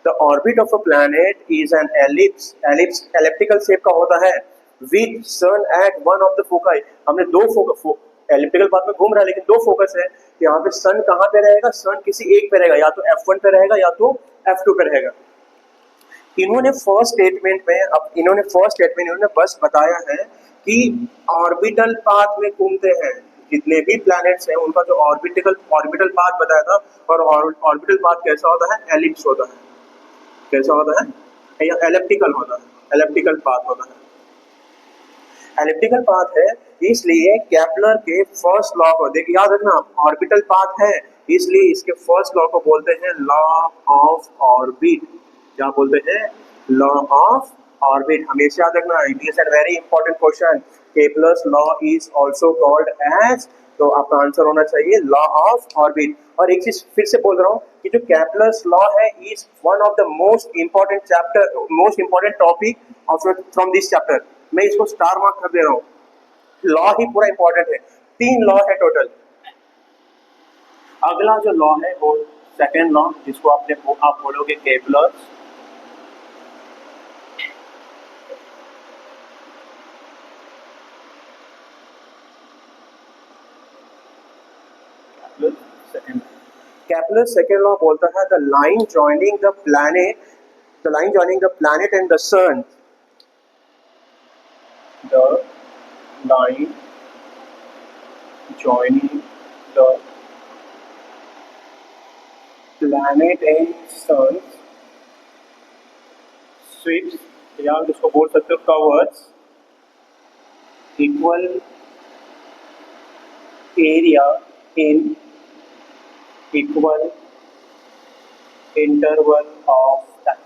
The orbit of a planet is an ellipse. Ellipse elliptical shape का होता है, with sun at one of the foci. हमने दो एलिप्टिकल पाथ में घूम रहा है, लेकिन दो फोकस है। यहाँ पे सन कहाँ पे रहेगा, सन किसी एक पे रहेगा, या तो F1 पे रहेगा या तो F2 पे रहेगा। इन्होंने फर्स्ट स्टेटमेंट इन्होंने बस बताया है कि ऑर्बिटल पाथ में घूमते हैं। जितने भी प्लैनेट्स हैं उनका जो ऑर्बिटल पाथ बताया था, और ऑर्बिटल पाथ कैसा होता है, एलिप्स होता है। कैसा होता है, या एलिप्टिकल होता है, एलिप्टिकल पाथ होता है। एलिप्टिकल पाथ है, इसलिए केपलर के फर्स्ट लॉ को देखिए, याद रखना ऑर्बिटल पाथ है, इसलिए इसके फर्स्ट लॉ को बोलते हैं लॉ ऑफ ऑर्बिट। क्या बोलते हैं? Law of orbit. हमेशा याद रखना, it is a very important question. Kepler's law is also called as, तो आपका आंसर होना चाहिए लॉ ऑफ ऑर्बिट। और एक चीज फिर से बोल रहा हूँ कि जो केपलर्स लॉ है is one of the most important chapter, most important topic of from this chapter. मैं इसको स्टार मार्क कर दे रहा हूँ, लॉ ही पूरा इंपॉर्टेंट है, 3 लॉ है टोटल। अगला जो लॉ है वो सेकेंड लॉ, जिसको आप बोलोगे Kepler's second. Kepler second law बोलता है the line joining the planet, the line joining the planet and the sun, the line joining the planet and sun sweeps, या इसको बोल सकते हो covers equal area in equal interval of time.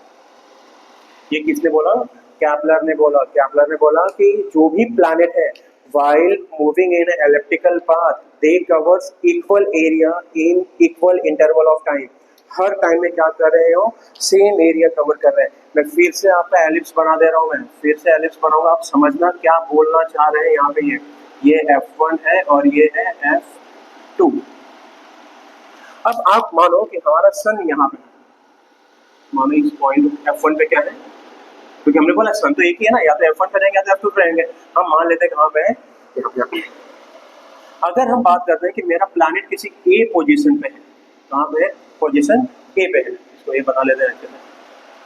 ये किसने बोला? केपलर ने बोला। केपलर ने बोला कि जो भी प्लैनेट है while moving in an elliptical path they covers equal area in equal interval of time। Her time में क्या कर रहे हो? सेम एरिया कवर कर रहे हैं। मैं फिर से आपका एलिप्स बना दे रहा हूँ, मैं फिर से एलिप्स बनाऊंगा, आप समझना क्या बोलना चाह रहे हैं यहाँ पे। ये F1 है और ये है F2। अब आप मानो कि हमारा सन यहाँ पे, मानो इस पॉइंट F1 पे क्या है, क्योंकि हमने बोला सन तो एक ही है ना, या तो F1 पे रहेंगे या तो F2 पे रहेंगे। हम मान लेते हैं कहाँ पे है, यहाँ पे। अगर हम बात करते हैं कि मेरा प्लैनेट किसी ए पोजीशन पे है, कहाँ पे है? पोजीशन ए पे है, इसको ए बना लेते हैं,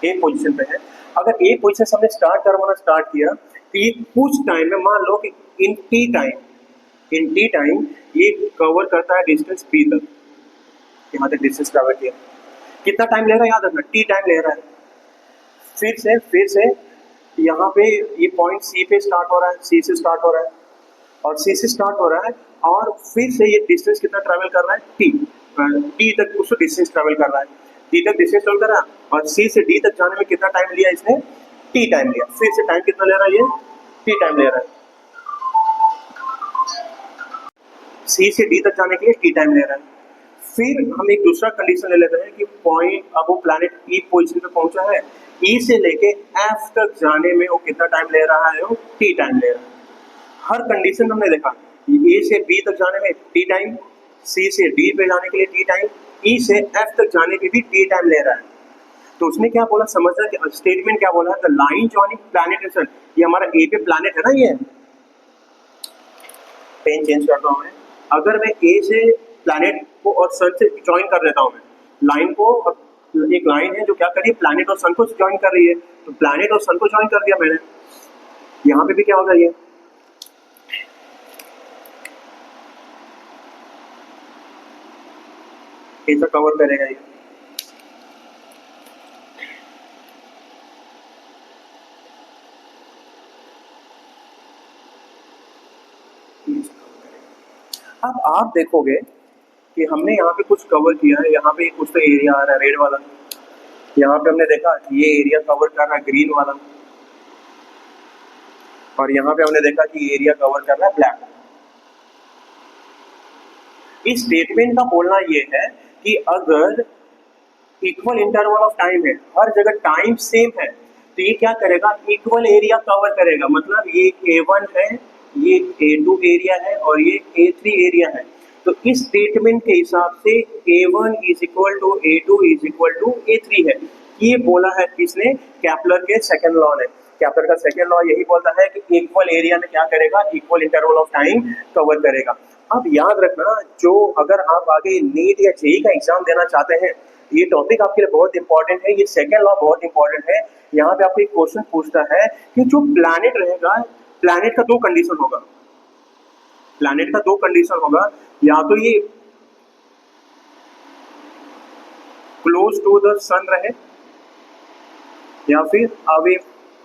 ए पोजीशन पे है। अगर ए पोजीशन से हमने स्टार्ट करवाना स्टार्ट किया तो ये कुछ टाइम में, मान लो कि इन टी टाइम ये कवर करता है डिस्टेंस बी तक, यहाँ तक डिस्टेंस कवर किया। कितना टाइम ले रहा है याद रखना, टी टाइम ले रहा है। फिर से यहाँ पे ये पॉइंट सी पे स्टार्ट हो रहा है, सी से स्टार्ट हो रहा है और सी से स्टार्ट हो रहा है, और फिर से ये डिस्टेंस कितना ट्रैवल कर रहा है? टी तक उसको डिस्टेंस ट्रैवल कर रहा है, टी तक डिस्टेंस ट्रैवल कर रहा है, और सी से डी तक जाने में कितना टाइम लिया इसने? टी टाइम लिया। फिर से टाइम कितना ले रहा है? ये टी टाइम ले रहा है। सी से डी तक जाने के लिए टी टाइम ले रहा है। फिर हम एक दूसरा कंडीशन ले लेते हैं कि पॉइंट, अब वो प्लैनेट ई पोजीशन पे पहुंचा है, ई से लेके एफ तक जाने में वो कितना टाइम ले रहा है? वो टी टाइम ले रहा है। हर कंडीशन हमने देखा, ए से बी तक जाने में टी टाइम, सी से डी पे जाने के लिए टी टाइम, ई से एफ तक जाने के भी टी टाइम ले रहा है। तो उसने क्या बोला, समझना कि स्टेटमेंट क्या बोला? The line joining planet and sun, ये हमारा ए पे प्लैनेट है ना, ये पेन चेंज करता हूँ मैं। अगर मैं ए से प्लैनेट को और सन से ज्वाइन कर देता हूँ, मैं लाइन को, एक लाइन है जो क्या कर रही है? प्लैनेट और सन को ज्वाइन कर रही है, तो प्लैनेट और सन को ज्वाइन कर दिया मैंने। यहाँ पे भी क्या होगा? ये ऐसा कवर करेगा ये। अब आप देखोगे कि हमने यहाँ पे कुछ कवर किया है, यहाँ पे कुछ तो एरिया आ रहा है रेड वाला, यहाँ पे हमने देखा ये एरिया कवर कर रहा है ग्रीन वाला, और यहाँ पे हमने देखा कि एरिया कवर कर रहा है ब्लैक। इस स्टेटमेंट का बोलना ये है कि अगर इक्वल इंटरवल ऑफ टाइम है, हर जगह टाइम सेम है, तो ये क्या करेगा? इक्वल एरिया कवर करेगा। मतलब ये A1 है, ये A2 एरिया है और ये A3 एरिया है। तो इस स्टेटमेंट के हिसाब से A1 is equal to A2 is equal to A3 है। ये बोला है किसने? केपलर के सेकंड लॉ ने। केपलर का सेकंड लॉ यही बोलता है कि इक्वल एरिया में क्या करेगा? Equal interval of time cover करेगा। अब याद रखना, जो अगर आप आगे नीट या जेईई का एग्जाम देना चाहते हैं, ये टॉपिक आपके लिए बहुत इंपॉर्टेंट है, ये सेकंड लॉ बहुत इंपॉर्टेंट है। यहाँ पे आपको एक क्वेश्चन पूछता है कि जो प्लैनेट रहेगा, प्लैनेट का दो कंडीशन होगा, प्लैनेट का दो कंडीशन होगा, या तो ये क्लोज टू द सन रहे या फिर अवे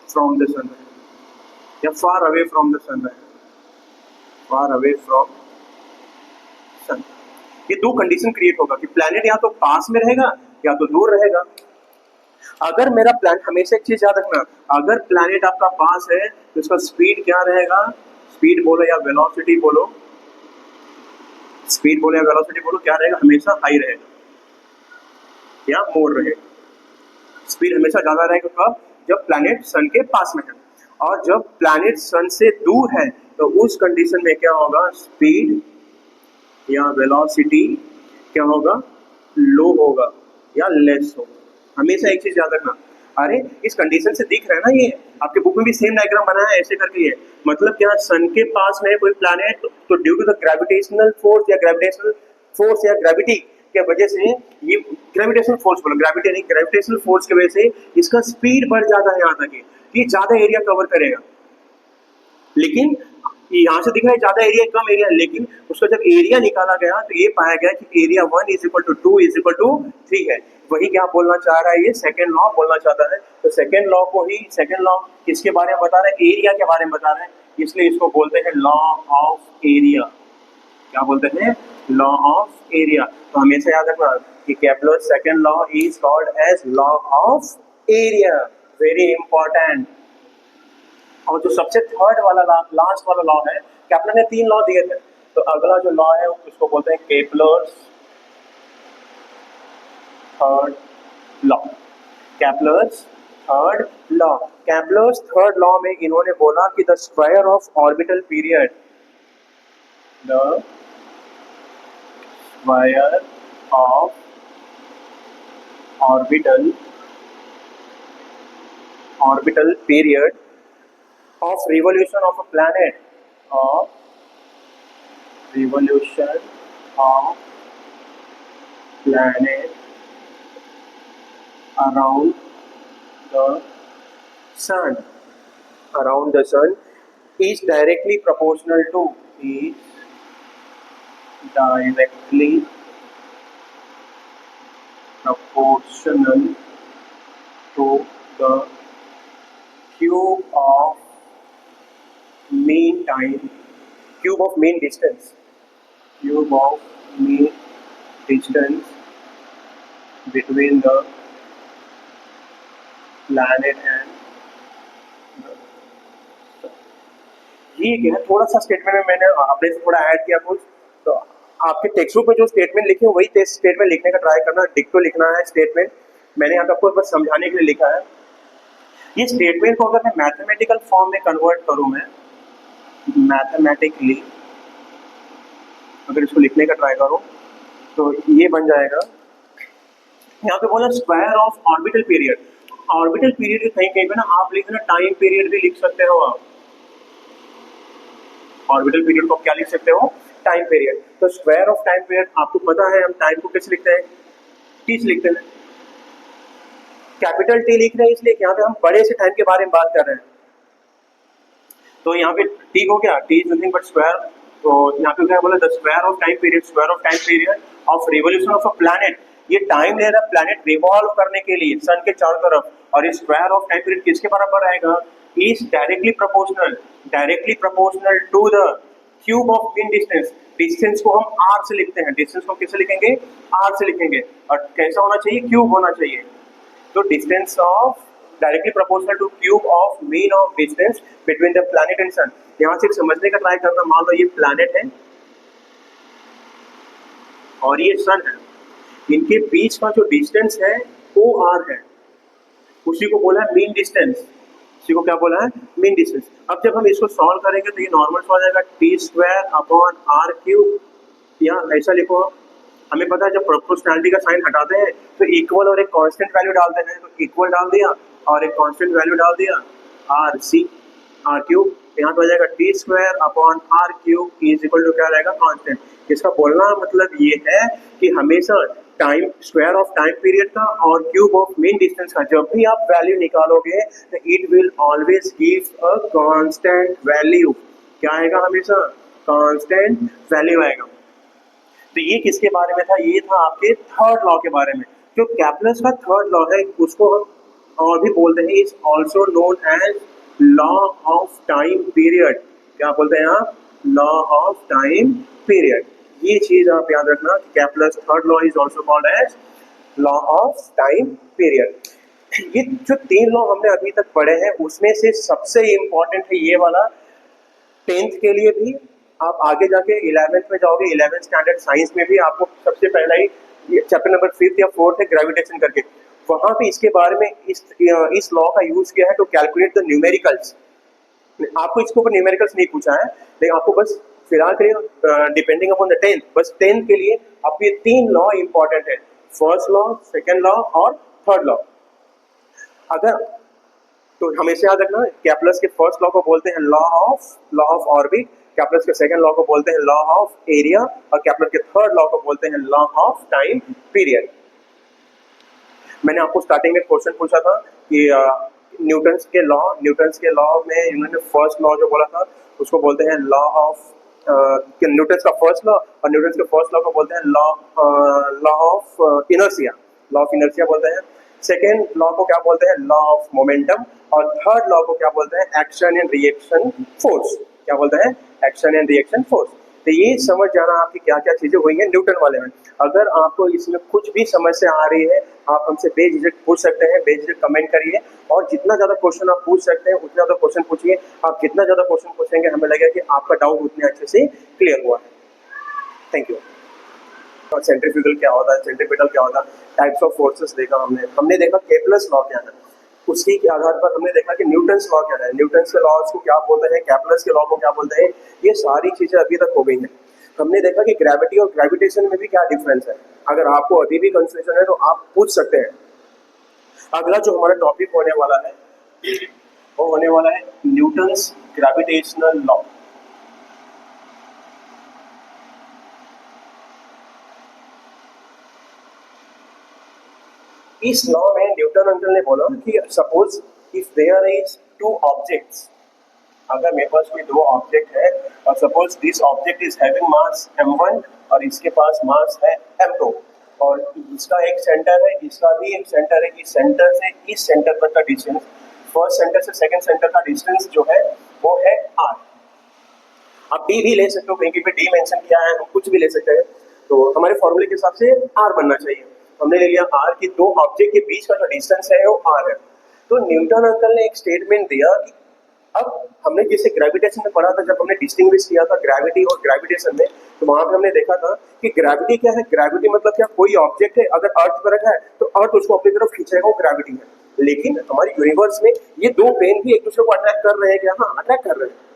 फ्रॉम द सन रहे। या फार अवे फ्रॉम द सन रहेगा, फार अवे फ्रॉम सन। ये दो कंडीशन क्रिएट होगा कि प्लैनेट या तो पास में रहेगा या तो दूर रहेगा। अगर मेरा प्लैनेट, हमेशा एक चीज याद रखना, अगर प्लैनेट आपका पास है तो उसका स्पीड क्या रहेगा, स्पीड बोलो या वेलोसिटी बोलो, स्पीड बोलो या वेलोसिटी बोलो, क्या रहेगा, हमेशा हाई रहेगा या मोर रहेगा। स्पीड हमेशा ज्यादा रहेगा कब, जब प्लैनेट सन के पास में है, और जब प्लैनेट सन से दूर है तो उस कंडीशन में क्या होगा, स्पीड या वेलोसिटी क्या होगा, लो होगा या लेस होगा। हमेशा एक चीज याद रखना, अरे इस कंडीशन से दिख रहा है ना, ये आपके बुक में भी सेम डायग्राम बना है ऐसे करके, ये मतलब क्या, सन के पास में कोई प्लैनेट तो due to the gravitational force या ग्रेविटेशनल फोर्स या ग्रेविटी के वजह से, ये ग्रेविटेशनल फोर्स बोलो, ग्रेविटी नहीं, ग्रेविटेशनल फोर्स की वजह से इसका स्पीड बढ़ जाता है यहाँ तक कि ये ज्यादा एरिया कवर करेगा। लेकिन यहाँ से दिख रहा है ज्यादा एरिया कम एरिया, लेकिन उसका जब एरिया निकाला गया तो ये पाया गया कि area 1 is equal to 2 is equal to 3 है। वही क्या बोलना चाह रहा है, ये सेकेंड लॉ बोलना चाहता है। तो सेकेंड लॉ को ही, सेकेंड लॉ किसके बारे में बता रहे हैं, एरिया के बारे में बता रहे हैं, इसलिए इसको बोलते हैं लॉ ऑफ एरिया। क्या बोलते हैं, लॉ ऑफ एरिया। तो हमेशा याद रखना कि Kepler second law is called as law of area, very important. और जो सबसे थर्ड वाला लास्ट वाला लॉ है, केपलर ने 3 लॉ दिए थे, तो अगला जो लॉ है उसको बोलते हैं Kepler's third law. Kepler's third law, Kepler's third law में इन्होंने बोला कि the square of orbital period, the square of orbital period of revolution of a planet, of revolution of planet around the sun, around the sun is directly proportional to, is directly proportional to the cube of mean time, cube of mean distance, cube of mean distance between the planet and the sun। ये क्या है, थोड़ा सा statement में मैंने अपने से थोड़ा ऐड किया कुछ, तो आपके टेक्स्ट बुक में जो स्टेटमेंट लिखे हैं वही स्टेटमेंट लिखने का ट्राई करना, डिक्टो लिखना है स्टेटमेंट। मैंने यहाँ पे आपको बस समझाने के लिए लिखा है। ये स्टेटमेंट को अगर मैं मैथमेटिकल फॉर्म में कन्वर्ट करूँ, मैं मैथमेटिकली अगर इसको लिखने का ट्राई करो तो ये बन जाएगा, यहाँ पे बोला square of orbital period. Orbital period के कहीं कहीं पे ना आप लिख ना टाइम पीरियड भी लिख सकते हो आप, ऑर्बिटल पीरियड को क्या लिख सकते हो, टाइम पीरियड। तो स्क्वायर ऑफ टाइम पीरियड, आपको पता है हम टाइम को कैसे लिखते हैं, टी से लिखते हैं, कैपिटल टी लिख रहे हैं इसलिए यहाँ पे हम बड़े से टाइम के बारे में बात कर रहे हैं। तो यहाँ पे टी हो गया, T is nothing but square. तो यहाँ पे क्या बोला, the square of time period, square of time period of revolution of a planet. ये टाइम ले रहा है प्लैनेट रिवॉल्व करने के लिए सन के चारों तरफ, और ये स्क्वायर ऑफ टाइम पीरियड किसके बराबर आएगा, is directly proportional to the cube of mean distance. Distance को हम आर से लिखते हैं, डिस्टेंस को किससे लिखेंगे, आर से लिखेंगे, और कैसा होना चाहिए, क्यूब होना चाहिए। तो distance of directly proportional to cube of mean of distance between the planet and sun. यहां से समझने का ट्राई करना, मान लो ये प्लैनेट है और ये सन है, इनके बीच का जो डिस्टेंस है वो आर है, उसी को बोला है मीन डिस्टेंस, उसी को क्या बोला है, मीन डिस्टेंस। अब जब हम इसको सॉल्व करेंगे तो ये नॉर्मल सॉल्व जाएगा, T square upon R cube, या ऐसा लिखो, हमें पता है जब प्रोपोर्शनैलिटी का साइन हटाते हैं तो इक्वल और एक कांस्टेंट वैल्यू डालते हैं, तो इक्वल डाल दिया और एक कांस्टेंट वैल्यू डाल दिया, आर सी आर क्यूब, यहाँ पे हो जाएगा T square upon R cube is equal to क्या रहेगा, कांस्टेंट। इसका बोलना मतलब ये है कि हमेशा time, square of time period का और क्यूब ऑफ मीन डिस्टेंस का जब भी आप वैल्यू निकालोगे तो it will always give a constant value. क्या आएगा, हमेशा कांस्टेंट वैल्यू आएगा। तो ये किसके बारे में था, ये था आपके थर्ड लॉ के बारे में। जो कैपलर्स का थर्ड लॉ है उसको हम और भी बोलते हैं, is also known as law of time period, क्या बोलते हैं आप, लॉ ऑफ टाइम पीरियड। ये चीज आप याद रखना, Kepler's third law is also called as law of time period. ये जो तीन लॉ हमने अभी तक पढ़े हैं उसमें से सबसे इंपॉर्टेंट है ये वाला, 10th के लिए भी, आप आगे जाके 11th में जाओगे, 11th स्टैंडर्ड साइंस में भी आपको सबसे पहला ही चैप्टर नंबर 5th या 4th है ग्रेविटेशन करके, वहां पे इसके बारे में इस लॉ का यूज किया है टू कैलकुलेट द न्यूमेरिकल्स। आपको इसके ऊपर न्यूमेरिकल्स नहीं पूछा है, लेकिन आपको बस फिलहाल के लिए डिपेंडिंग अपॉन द 10th, बस 10th के लिए आपको ये तीन लॉ इंपॉर्टेंट है, फर्स्ट लॉ, सेकेंड लॉ और थर्ड लॉ। अगर तो हमेशा याद रखना, कैपलर्स के फर्स्ट लॉ को बोलते हैं लॉ ऑफ ऑर्बिट, कैपलर्स के सेकंड लॉ को बोलते हैं लॉ ऑफ एरिया, और कैपलर के थर्ड लॉ को बोलते हैं लॉ ऑफ टाइम पीरियड। मैंने आपको स्टार्टिंग में क्वेश्चन पूछा था कि न्यूटन्स के लॉ में इन्होंने फर्स्ट लॉ जो बोला था उसको बोलते हैं लॉ ऑफ न्यूटन्स का फर्स्ट लॉ, और न्यूटन्स के फर्स्ट लॉ को बोलते हैं लॉ ऑफ इनर्शिया बोलते हैं। सेकेंड लॉ को क्या बोलते हैं, लॉ ऑफ मोमेंटम, और थर्ड लॉ को क्या बोलते हैं, एक्शन एंड रिएक्शन फोर्स। क्या बोलते हैं, एक्शन एंड रिएक्शन फोर्स। तो ये समझ जाना आपकी क्या क्या चीजें हुई हैं न्यूटन वाले में। अगर आपको इसमें कुछ भी समस्या आ रही है आप हमसे बेझिझक पूछ सकते हैं, बेझिझक कमेंट करिए, और जितना ज्यादा क्वेश्चन आप पूछ सकते हैं उतना ज्यादा क्वेश्चन पूछिए। आप जितना ज्यादा क्वेश्चन पूछेंगे हमें लगेगा कि आपका डाउट उतने अच्छे से क्लियर हुआ है। Thank you. और सेंट्रीफ्यूगल क्या होता है, सेंट्रीपिटल क्या होता है, टाइप्स ऑफ फोर्सेस देखा हमने देखा कैपलर्स लॉ क्या है, उसके आधार पर हमने देखा कि न्यूटन्स लॉ क्या है, न्यूटन्स के लॉज को क्या बोलते हैं, कैपलर्स के लॉ को क्या बोलते हैं। ये सारी चीजें अभी तक हो गई हैं। हमने देखा कि ग्रेविटी और ग्रेविटेशन में भी क्या डिफरेंस है। अगर आपको अभी भी कंफ्यूजन है तो आप पूछ सकते हैं। अगला जो हमारा टॉपिक होने वाला है वो होने वाला है न्यूटन्स ग्रेविटेशनल लॉ। इस लॉ में न्यूटन अंकल ने बोला कि suppose if there is two objects, अगर मेरे पास कोई दो ऑब्जेक्ट है और suppose this object is having mass m1 और इसके पास मास है m2, और इसका एक सेंटर है, इसका भी एक सेंटर है, इस सेंटर से इस सेंटर तक का डिस्टेंस, फर्स्ट सेंटर से सेकंड सेंटर का डिस्टेंस जो है वो है r। आप d भी ले सकते हो, कहीं पे d मेंशन किया है, हम कुछ भी ले सकते हैं। तो हमारे फॉर्मूले के हिसाब से r बनना चाहिए। हमने ले लिया r की दो ऑब्जेक्ट के बीच का जो डिस्टेंस है वो r है। तो न्यूटन अंकल ने एक स्टेटमेंट दिया कि अब हमने जैसे ग्रेविटेशन में पढ़ा था, जब हमने डिस्टिंग्विश किया था ग्रेविटी और ग्रेविटेशन में, तो वहां पे हमने देखा था कि ग्रेविटी क्या है, ग्रेविटी मतलब क्या, कोई ऑब्जेक्ट है अगर अर्थ पर रखा है तो अर्थ उसको अपनी तरफ खींचेगा, वो ग्रेविटी है। लेकिन हमारे यूनिवर्स में ये दो पेन भी एक दूसरे को अट्रैक्ट कर रहे हैं क्या, हाँ अट्रैक्ट कर रहे हैं।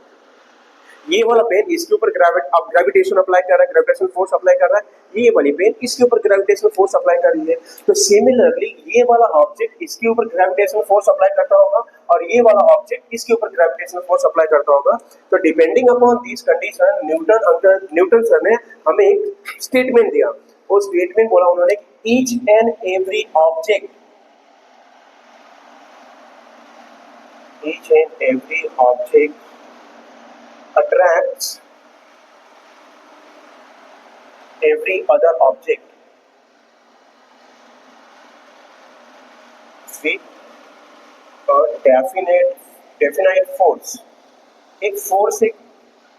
ये वाला पेन इसके ऊपर ग्रेविटेशन अप्लाई कर रहा है, ग्रेविटेशन फोर्स अप्लाई कर रहा है, ये वाली पेन इसके ऊपर ग्रेविटेशन फोर्स अप्लाई कर रही है। तो सिमिलरली ये वाला ऑब्जेक्ट इसके ऊपर ग्रेविटेशन फोर्स अप्लाई करता होगा और ये वाला ऑब्जेक्ट इसके ऊपर ग्रेविटेशन फोर्स अप्लाई करता होगा। तो depending upon this condition Newton sir ने हमें एक स्टेटमेंट दिया। वो स्टेटमेंट बोला उन्होंने, each and every object, each and every object attracts every other object with a definite force। एक फोर्स, एक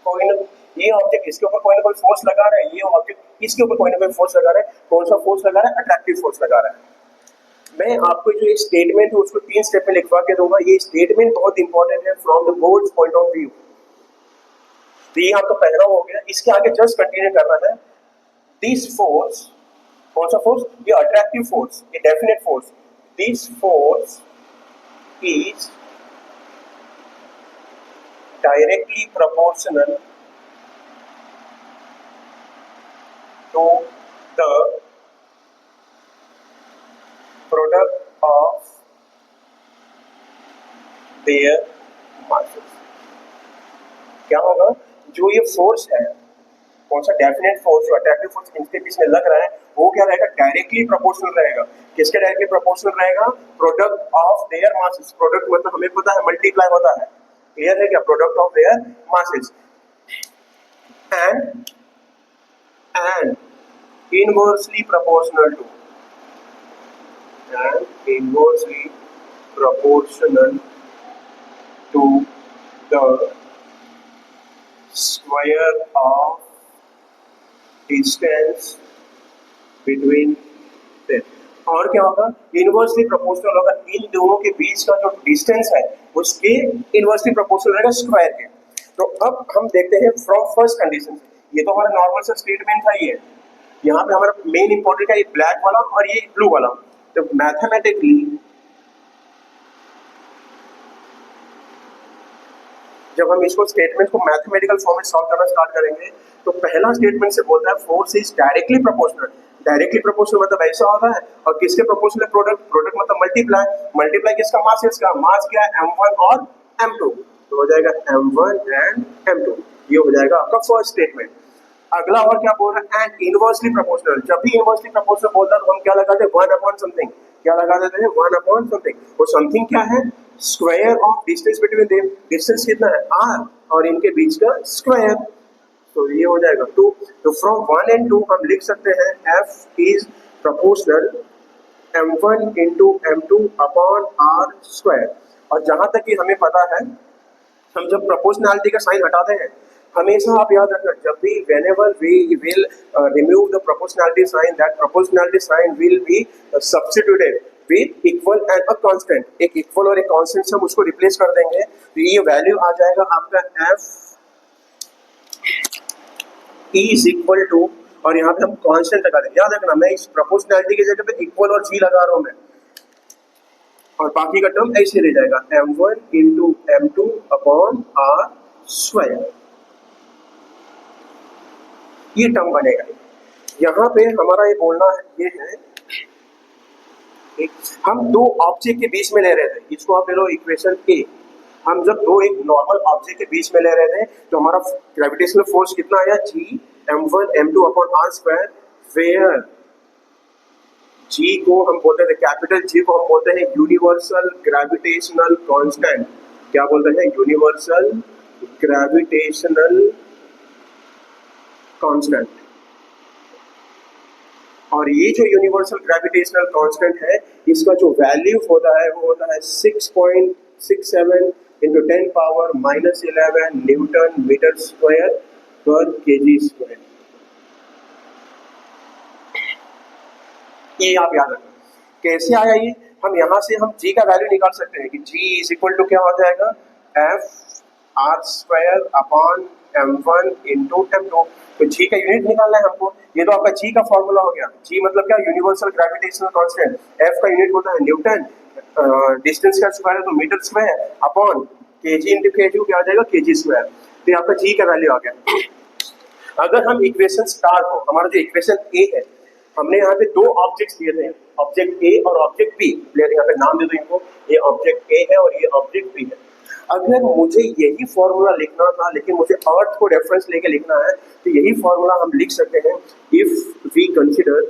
कोई ना, ये ऑब्जेक्ट इसके ऊपर कोई ना कोई फोर्स लगा रहा है, ये ऑब्जेक्ट इसके ऊपर कोई ना कोई फोर्स लगा रहा है। कौन सा फोर्स लगा रहा है, अट्रैक्टिव फोर्स लगा रहा है। मैं आपको जो एक स्टेटमेंट है उसको 3 स्टेप में लिखवा के दूंगा। ये स्टेटमेंट बहुत इंपॉर्टेंट है from the boards point of view. तो ये आपका पहला हो गया। इसके आगे जस्ट कंटिन्यू करना है। दिस फोर्स, कौन सा फोर्स, ये अट्रैक्टिव फोर्स, ये definite force. This force is directly proportional to the product of their masses. क्या होगा, जो ये फोर्स है, कौन सा डेफिनेट फोर्स, जो अट्रैक्टिव फोर्स इनके बीच में लग रहा है, वो क्या रहेगा, डायरेक्टली प्रोपोर्शनल रहेगा। किसके डायरेक्टली प्रोपोर्शनल रहेगा, product of their masses. Product मतलब हमें पता है मल्टीप्लाई होता है, क्लियर है क्या, product of their masses. And inversely proportional to, and inversely proportional to the square of distance between them। और क्या होगा, इनवर्सली प्रोपोर्शनल होगा, इन दोनों के बीच का जो डिस्टेंस है उसके इनवर्सली प्रोपोर्शनल रहेगा स्क्वायर के। तो अब हम देखते हैं फ्रॉम फर्स्ट कंडीशन, ये तो हमारा नॉर्मल सा स्टेटमेंट था, ये यहाँ पे हमारा मेन इंपॉर्टेंट है ये ब्लैक वाला और ये ब्लू वाला। तो मैथमेटिकली जब हम इसको स्टेटमेंट को मैथमेटिकल फॉर्म में सॉल्व करना स्टार्ट करेंगे तो पहला स्टेटमेंट से बोलता है force is directly proportional. Directly proportional मतलब ऐसा होता है, और किसके प्रोपोर्शनल, प्रोडक्ट, प्रोडक्ट मतलब मल्टीप्लाई, मल्टीप्लाई किसका, मास है, इसका मास क्या है, m1 और m2, तो हो जाएगा m1 एंड m2। ये हो जाएगा आपका फर्स्ट स्टेटमेंट। अगला और क्या बोल रहा है, एंड इनवर्सली प्रोपोर्शनल। जब भी इनवर्सली प्रोपोर्शनल बोलता है तो हम क्या लगाते हैं, 1 अपॉन समथिंग। क्या लगा देते हैं, 1 अपॉन समथिंग। वो समथिंग क्या है, square of distance between them. Distance कितना है, r, और इनके बीच का स्क्वायर, तो ये हो जाएगा 2। तो फ्रॉम 1 and 2 हम लिख सकते हैं f is proportional m1 into m2 upon r square. और जहां तक कि हमें पता है, हम जब प्रोपोर्शनैलिटी का साइन हटाते हैं, हमेशा आप याद रखना, जब भी whenever we will remove the proportionality sign, that proportionality sign will be substituted with equal and a constant। एक इक्वल और एक कांस्टेंट से हम उसको रिप्लेस कर देंगे, तो ये वैल्यू आ जाएगा आपका f इज इक्वल टू, और यहाँ पे हम कांस्टेंट लगा देंगे। याद रखना, मैं इस प्रोपोर्शनैलिटी की जगह पे इक्वल और g लगा रहा हूँ मैं, और बाकी का टर्म ऐसे ले जाएगा m1 into m2 upon r square, ये टर्म बनेगा। यहाँ पे हमारा ये बोलना है, ये है हम दो ऑब्जेक्ट के बीच में ले रहे थे, इसको आप ले लो इक्वेशन ए। हम जब दो एक नॉर्मल ऑब्जेक्ट के बीच में ले रहे थे तो हमारा ग्रेविटेशनल फोर्स कितना आया, g m1 m2 upon r square, where g को हम बोलते थे, कैपिटल G को हम बोलते हैं यूनिवर्सल ग्रेविटेशनल कांस्टेंट। क्या बोलते हैं, यूनिवर्सल ग्रेविटेशनल कांस्टेंट। और ये जो यूनिवर्सल ग्रेविटेशनल कांस्टेंट है, इसका जो वैल्यू होता है वो होता है 6.67 into 10 power -11 newton metre square पर केजी स्क्वायर। ये आप याद रखना। कैसे आया ये, हम यहाँ से हम g का वैल्यू निकाल सकते हैं कि g इज इक्वल टू क्या हो जाएगा, f r square upon m1 into m2। तो g का यूनिट निकालना है हमको, ये तो आपका g का फॉर्मूला हो गया। g मतलब क्या, यूनिवर्सल ग्रेविटेशनल कांस्टेंट। f का यूनिट होता है न्यूटन, डिस्टेंस का स्क्वायर है तो metre square, upon kg into kg क्या आ जाएगा, kg स्क्वायर। तो यहाँ पर g का वैल्यू आ गया। अगर हम इक्वेशन स्टार को, हमारा जो इक्वेशन ए है, हमने यहाँ पे दो ऑब्जेक्ट्स दिए थे, ऑब्जेक्ट ए और ऑब्जेक्ट बी। यहाँ पे नाम दे दो इनको, ये ऑब्जेक्ट ए है और ये ऑब्जेक्ट बी है। अगर मुझे यही फॉर्मूला लिखना था, लेकिन मुझे अर्थ को रेफरेंस लेके लिखना है, तो यही फॉर्मूला हम लिख सकते हैं। इफ वी कंसिडर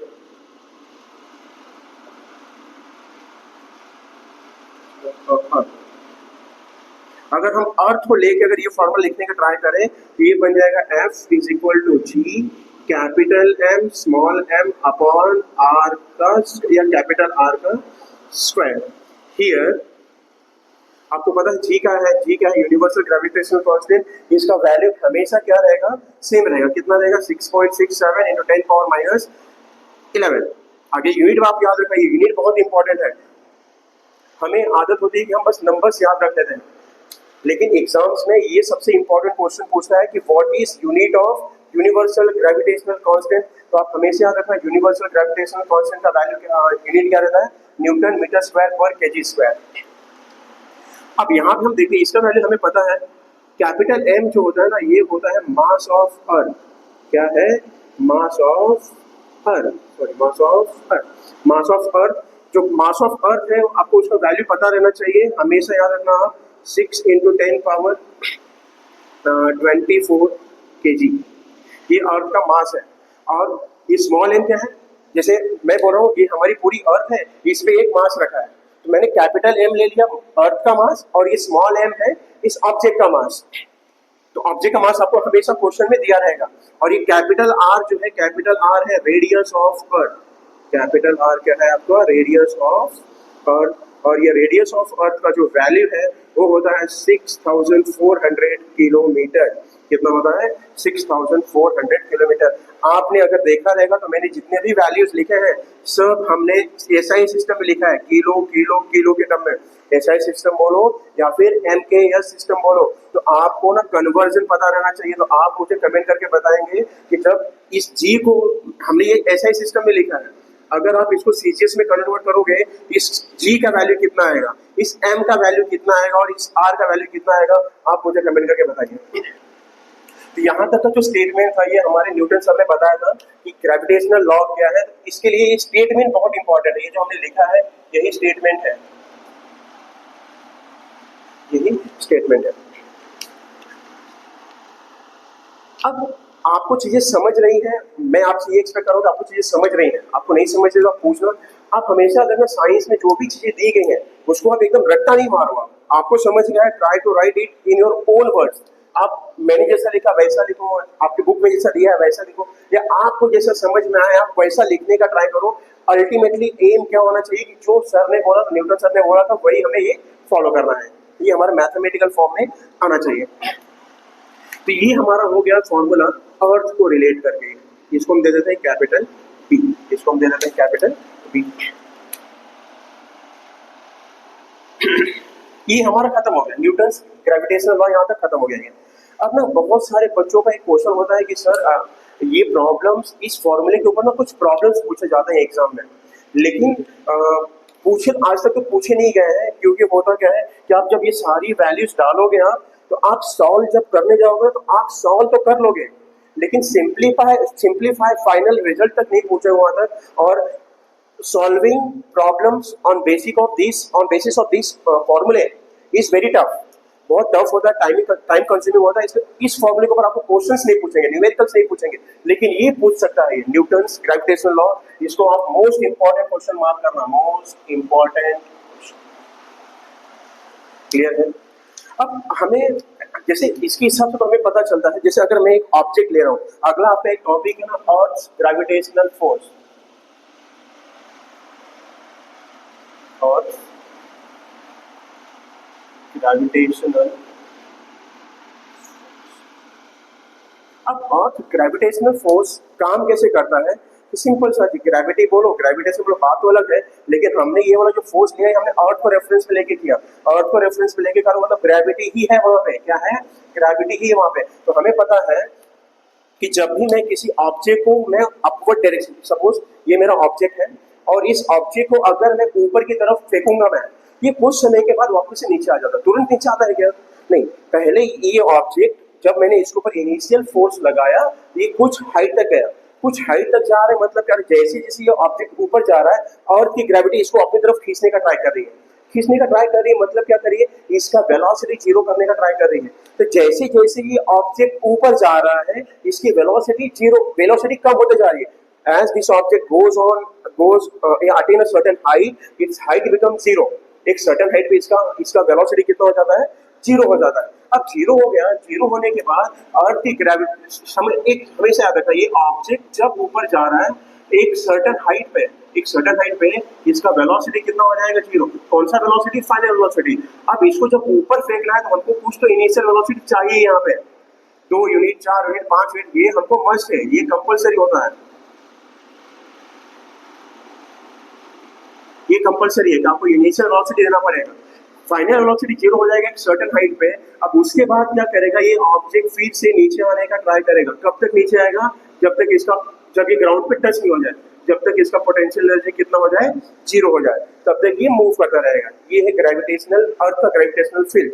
अगर हम अर्थ को लेके अगर ये फॉर्मूला लिखने का ट्राई करें तो ये बन जाएगा f is equal to G capital M small m upon r का या कैपिटल R का स्क्वायर। हियर आपको पता है g का है, g क्या है, यूनिवर्सल ग्रेविटेशनल कांस्टेंट। इसका वैल्यू हमेशा क्या रहेगा, सेम रहेगा। कितना रहेगा, 6.67 इंटू 10 पावर -11। आगे यूनिट आप याद रखना, ये यूनिट बहुत इंपॉर्टेंट है। हमें आदत होती है कि हम बस नंबर्स याद रख लेते हैं, लेकिन एग्जाम्स में ये सबसे इंपॉर्टेंट क्वेश्चन पूछता है कि what is unit of universal gravitational constant. तो आप हमेशा याद रखना, यूनिवर्सल ग्रेविटेशनल कांस्टेंट का वैल्यू यूनिट क्या रहता है, न्यूटन मीटर स्क्वायर पर केजी स्क्वायर। अब यहाँ पे हम देखिए, इसका वैल्यू हमें पता है, कैपिटल M जो होता है ना, ये होता है मास ऑफ अर्थ। क्या है, mass of earth, sorry mass of earth. Mass of earth, जो मास ऑफ अर्थ है आपको उसका वैल्यू पता रहना चाहिए, हमेशा याद रखना आप। 6 इंटू 10 पावर 24 kg, ये अर्थ का मास है। और ये स्मॉल m क्या है, जैसे मैं बोल रहा हूँ ये हमारी पूरी अर्थ है, इस पे एक मास रखा है, तो मैंने कैपिटल M ले लिया अर्थ का मास, और ये स्मॉल m है इस ऑब्जेक्ट का मास। तो ऑब्जेक्ट का मास आपको हमेशा क्वेश्चन में दिया रहेगा। और ये कैपिटल R जो है, कैपिटल R है radius of earth. Capital R क्या है आपका, रेडियस ऑफ अर्थ। और ये रेडियस ऑफ अर्थ का जो वैल्यू है वो होता है 6400 किलोमीटर। कितना होता है? 6400 किलोमीटर। आपने अगर देखा रहेगा तो मैंने जितने भी वैल्यूज लिखे हैं सब हमने एसआई सिस्टम में लिखा है, किलो किलो किलो के टर्म में। एसआई सिस्टम बोलो या फिर एमकेएस सिस्टम बोलो, तो आपको ना कन्वर्जन पता रहना चाहिए। तो आप मुझे कमेंट करके बताएंगे कि जब इस जी को हमने ये एसआई सिस्टम में लिखा है, अगर आप इसको सीजीएस में कन्वर्ट करोगे, इस जी का वैल्यू कितना आएगा, इस एम का वैल्यू कितना आएगा और इस आर का वैल्यू कितना आएगा, आप मुझे कमेंट करके बताइए। तो यहाँ तक का जो स्टेटमेंट था ये हमारे न्यूटन सर ने बताया था कि ग्रेविटेशनल लॉ क्या है। इसके लिए ये स्टेटमेंट बहुत इंपॉर्टेंट है। ये जो हमने लिखा है यही स्टेटमेंट है, यही स्टेटमेंट है। अब आपको चीजें समझ रही हैं, मैं आपसे ये एक्सपेक्ट करूँगा आपको चीजें समझ रही हैं। आपको नहीं समझ रही तो आप पूछना। आप हमेशा अगर मैं साइंस में जो भी चीजें दी गई हैं उसको आप एकदम रट्टा नहीं मारो। आपको समझ गया है, try to write it in your own words. आप मैंने जैसा लिखा वैसा लिखो, आपकी बुक में जैसा दिया है वैसा लिखो, या आपको जैसा समझ में आया आप वैसा लिखने का ट्राई करो। अल्टीमेटली एम क्या होना चाहिए कि जो सर ने बोला, न्यूटन सर ने बोला था, वही हमें ये फॉलो करना है। ये हमारे मैथमेटिकल फॉर्म में आना चाहिए। तो ये हमारा हो गया फॉर्मूला अर्थ को रिलेट करके। इसको हम दे देते हैं कैपिटल बी, इसको हम दे देते हैं कैपिटल बी। ये हमारा खत्म हो गया, न्यूटन्स ग्रेविटेशनल लॉ यहाँ तक खत्म हो गया है। अब ना बहुत सारे बच्चों का एक क्वेश्चन होता है कि सर ये प्रॉब्लम्स, इस फॉर्मूले के ऊपर ना कुछ प्रॉब्लम्स पूछे जाते हैं एग्जाम में, लेकिन पूछे आज तक तो पूछे नहीं गए हैं। क्योंकि होता क्या है कि आप जब ये सारी वैल्यूज डालोगे आप, तो आप सॉल्व जब करने जाओगे तो आप सॉल्व तो कर लोगे, लेकिन सिंप्लीफाई फाइनल रिजल्ट तक नहीं पहुंचे हुआ था। और solving problems on basis of this formula is very tough, बहुत टफ होता है, टाइम कंज्यूमिंग होता है। इस फॉर्मूले के ऊपर आपको क्वेश्चंस नहीं पूछेंगे, न्यूमेरिकल्स नहीं पूछेंगे, लेकिन ये पूछ सकता है न्यूटन्स ग्रेविटेशनल लॉ। इसको आप मोस्ट इंपॉर्टेंट क्वेश्चन मार्क करना, मोस्ट इंपॉर्टेंट क्वेश्चन। क्लियर है? अब हमें जैसे इसके हिसाब से तो हमें पता चलता है, जैसे अगर मैं एक ऑब्जेक्ट ले रहा हूँ, अगला आपका एक टॉपिक है ना अर्थ ग्रेविटेशनल फोर्स, और ग्रेविटेशनल। अब अर्थ ग्रेविटेशनल फोर्स काम कैसे करता है? तो सिंपल सा, ग्रेविटी बोलो, ग्रेविटेशन बोलो, बात तो अलग है, लेकिन हमने ये वाला जो फोर्स लिया है हमने अर्थ को रेफरेंस में लेके किया। अर्थ को रेफरेंस में लेके करो मतलब ग्रेविटी ही है वहां पे। क्या है? ग्रेविटी ही है वहां पे। तो हमें पता है कि जब भी मैं किसी ऑब्जेक्ट को मैं अपवर्ड डायरेक्शन, सपोज ये मेरा ऑब्जेक्ट है और इस ऑब्जेक्ट को अगर मैं ऊपर की तरफ फेंकूंगा, मैं ये कुछ समय के बाद वापस से नीचे आ जाता है। तुरंत नीचे आता है क्या? नहीं, पहले ये ऑब्जेक्ट जब मैंने इसके ऊपर इनिशियल फोर्स लगाया, ये कुछ हाइट तक गया, कुछ हाइट तक जा रहा है, मतलब क्या, जैसे जैसे ये ऑब्जेक्ट ऊपर जा रहा है अर्थ की ग्रेविटी इसको अपनी तरफ खींचने का ट्राई कर रही है। खींचने का ट्राई कर रही है मतलब क्या कर रही है? इसका वेलोसिटी जीरो करने का ट्राई कर रही है। तो जैसे जैसे ये ऑब्जेक्ट ऊपर जा रहा है इसकी वेलोसिटी जीरो, वेलोसिटी कम होते जा रही है। As this object goes attain a certain height, its height becomes zero. एक certain height पे इसका वेलोसिटी कितना हो जाता है? जीरो हो जाता है। अब जीरो हो गया, जीरो होने के बाद अर्थ की ग्रेविटी एक हमेशा याद रखना, ये ऑब्जेक्ट जब ऊपर जा रहा है एक सर्टेन हाइट पे इसका वेलोसिटी कितना हो जाएगा? जीरो। कौन सा वेलोसिटी? Final velocity. अब इसको जब ऊपर फेंकना है तो हमको कुछ तो इनिशियल वेलोसिटी चाहिए। यहाँ पे 2 यूनिट, 4 यूनिट, 5 यूनिट, ये हमको मस्ट है, ये कंपल्सरी होता है, ये कंपल्सरी है कि आपको इनिशियल वेलोसिटी देना पड़ेगा। फाइनल वेलोसिटी जीरो हो जाएगा एक सर्टेन हाइट पे। अब उसके बाद क्या करेगा? ये ऑब्जेक्ट फिर से नीचे आने का ट्राई करेगा। कब तक नीचे आएगा? जब ये ग्राउंड पे टच नहीं हो जाए, जब तक इसका पोटेंशियल एनर्जी कितना हो जाए? जीरो हो जाए, तब तक ये मूव करता रहेगा। ये है ग्रेविटेशनल, अर्थ का ग्रेविटेशनल फील्ड,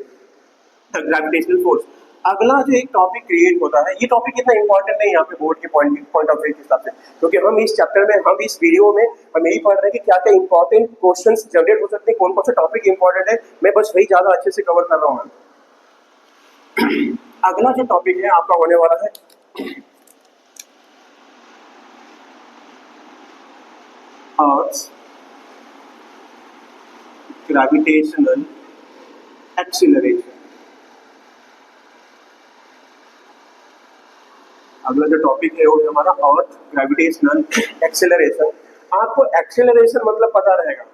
ग्रेविटेशनल फोर्स। अगला जो एक टॉपिक क्रिएट होता है, ये टॉपिक इतना इंपॉर्टेंट नहीं यहाँ पे बोर्ड के पॉइंट ऑफ व्यू के हिसाब से, क्योंकि हम इस चैप्टर में, हम इस वीडियो में हम यही पढ़ रहे हैं कि क्या क्या इंपॉर्टेंट क्वेश्चंस जनरेट हो सकते हैं, कौन कौन सा टॉपिक इंपॉर्टेंट है। मैं बस वही ज्यादा अच्छे से कवर कर रहा हूँ। अगला जो टॉपिक है आपका होने वाला है अर्थ ग्रेविटेशनल एक्सीलरेशन। अगला जो टॉपिक है वो है हमारा अर्थ ग्रेविटेशनल एक्सेलरेशन। आपको एक्सेलरेशन मतलब पता रहेगा,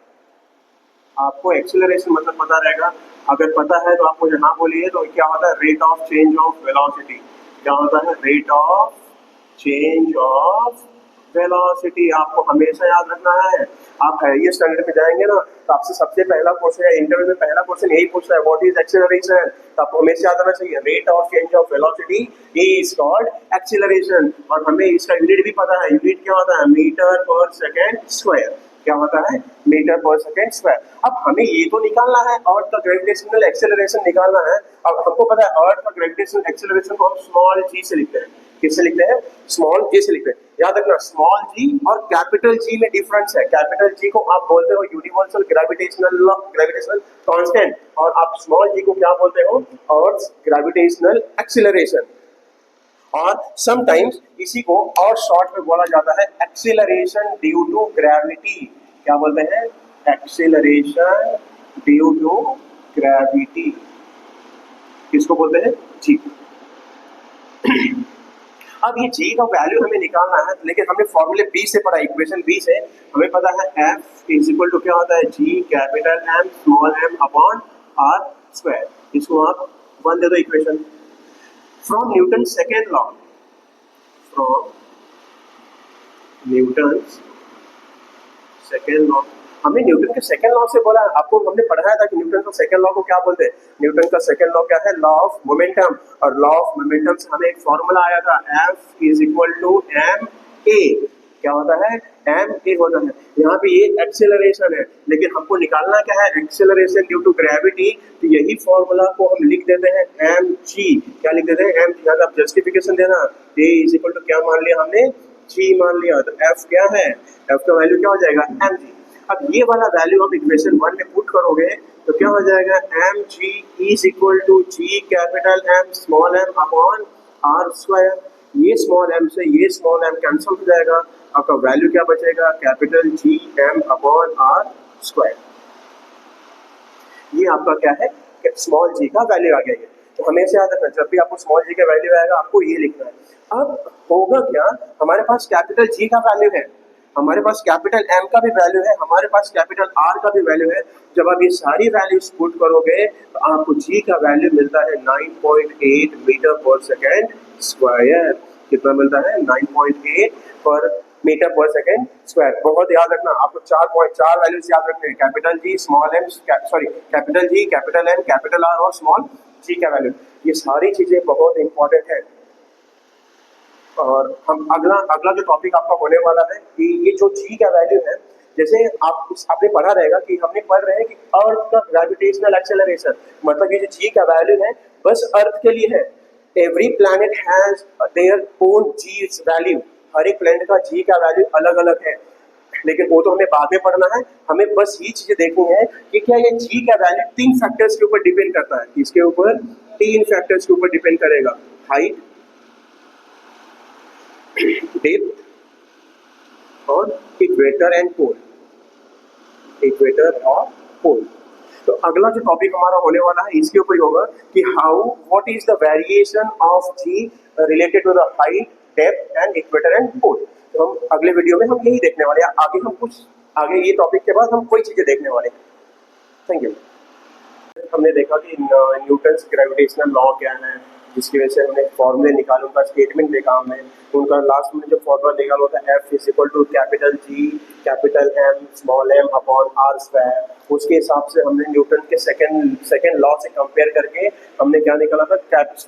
आपको एक्सेलरेशन मतलब पता रहेगा, अगर पता है तो आप मुझे हाँ बोलिए। तो क्या होता है rate of change of velocity, क्या होता है rate of change of velocity, आपको हमेशा याद रखना है। आप हाईएस्ट स्टैंडर्ड में जाएंगे ना तो आपसे सबसे पहला क्वेश्चन या इंटरव्यू में पहला क्वेश्चन यही पूछता है व्हाट इज एक्सेलरेशन, तो आपको हमेशा याद रखना चाहिए rate of change of velocity is called acceleration. और हमें इसका यूनिट भी पता है, यूनिट क्या होता है मीटर पर सेकेंड स्क्वायर, क्या होता है मीटर पर सेकेंड स्क्वायर। अब हमें ये तो निकालना है अर्थ का ग्रेविटेशनल एक्सेलरेशन निकालना है। अब हमको पता है अर्थ का ग्रेविटेशनल एक्सेलरेशन को हम स्मॉल जी से लिखते हैं, किससे लिखते हैं स्मॉल जी से लिखते हैं। याद रखना स्मॉल जी और कैपिटल जी में डिफरेंस है। कैपिटल जी को आप बोलते हो यूनिवर्सल ग्रेविटेशनल कांस्टेंट, और आप स्मॉल जी को क्या बोलते हो अर्थ ग्रेविटेशनल एक्सेलरेशन। और समटाइम्स इसी को और शॉर्ट में बोला जाता है एक्सेलरेशन ड्यू टू ग्रेविटी। क्या बोलते हैं एक्सेलरेशन ड्यू टू ग्रेविटी, किसको बोलते हैं जी। अब ये जी का वैल्यू हमें निकालना है, लेकिन हमने फॉर्मूले बी से पढ़ा, इक्वेशन बी से हमें पता है एफ इज इक्वल टू क्या होता है G capital M small M upon R square. इसको आप वन दे दो equation from Newton second law, from Newton second law. हमने न्यूटन के सेकेंड लॉ से बोला, आपको हमने पढ़ाया था कि न्यूटन का सेकेंड लॉ को क्या बोलते हैं। न्यूटन का सेकेंड लॉ क्या है लॉ ऑफ मोमेंटम, और लॉ ऑफ मोमेंटम से हमें एक फॉर्मूला आया था F is equal to M A. क्या होता है एम ए होता है। यहाँ पे ये एक्सेलरेशन है, लेकिन हमको निकालना क्या है एक्सेलरेशन ड्यू टू ग्रेविटी। तो यही फॉर्मूला को हम लिख देते हैं एम जी। क्या लिख देते हैं एम जी। आप जस्टिफिकेशन देना ए इज इक्वल टू क्या मान लिया हमने जी मान लिया, तो एफ क्या है एफ का वैल्यू क्या हो जाएगा एम जी। अब ये वाला वैल्यू आप इक्वेशन वन में पुट करोगे तो क्या हो जाएगा M G is equal to G capital M small M upon R square. ये स्मॉल एम से ये स्मॉल एम कैंसिल हो जाएगा, आपका वैल्यू क्या बचेगा capital G M upon R square. ये आपका क्या है स्मॉल जी का वैल्यू आ गया। तो हमेशा याद रखना जब भी आपको स्मॉल जी का वैल्यू आएगा आपको ये लिखना है। अब होगा क्या हमारे पास कैपिटल जी का वैल्यू है, हमारे पास कैपिटल एम का भी वैल्यू है, हमारे पास कैपिटल आर का भी वैल्यू है। जब आप ये सारी वैल्यूज पुट करोगे तो आपको जी का वैल्यू मिलता है 9.8 मीटर पर सेकेंड स्क्वायर। कितना मिलता है 9.8 पर मीटर पर सेकेंड स्क्वायर। बहुत याद रखना आपको 4.4 वैल्यूज याद रखने हैं capital G small M sorry capital G capital M capital R और स्मॉल जी का वैल्यू। ये सारी चीजें बहुत इंपॉर्टेंट है। और हम अगला जो टॉपिक आपका होने वाला है कि ये जो जी का वैल्यू है, जैसे आपने पढ़ा रहेगा कि हमने पढ़ रहे हैं कि अर्थ का ग्रेविटेशनल एक्सेलरेशन, मतलब ये जो जी का वैल्यू है बस अर्थ के लिए है। Every planet has their own G value, हर एक प्लैनेट का जी का वैल्यू अलग अलग है, लेकिन वो तो हमें बाद में पढ़ना है। हमें बस ये चीजें देखनी है कि क्या ये जी का वैल्यू 3 फैक्टर्स के ऊपर डिपेंड करता है। इसके ऊपर 3 फैक्टर्स के ऊपर डिपेंड करेगा, हाइट, डेप्थ और इक्वेटर एंड पोल, इक्वेटर और पोल। तो अगला जो टॉपिक हमारा होने वाला है इसके ऊपर ही होगा कि how what is the variation of G related to the height depth and equator and pole. तो हम अगले वीडियो में हम यही देखने वाले हैं। आगे हम कुछ आगे ये टॉपिक के बाद हम कोई चीजें देखने वाले हैं। Thank you. हमने देखा कि न्यूटन ग्रेविटेशनल लॉ क्या है, जिसकी वजह से हमने फॉर्मूले निकाले, उनका स्टेटमेंट देखा हमने, उनका लास्ट में जो फॉर्मूला निकाला होता है F is equal to capital G capital M small M upon R square. उसके हिसाब से हमने न्यूटन के सेकेंड लॉ से कंपेयर करके हमने क्या निकाला था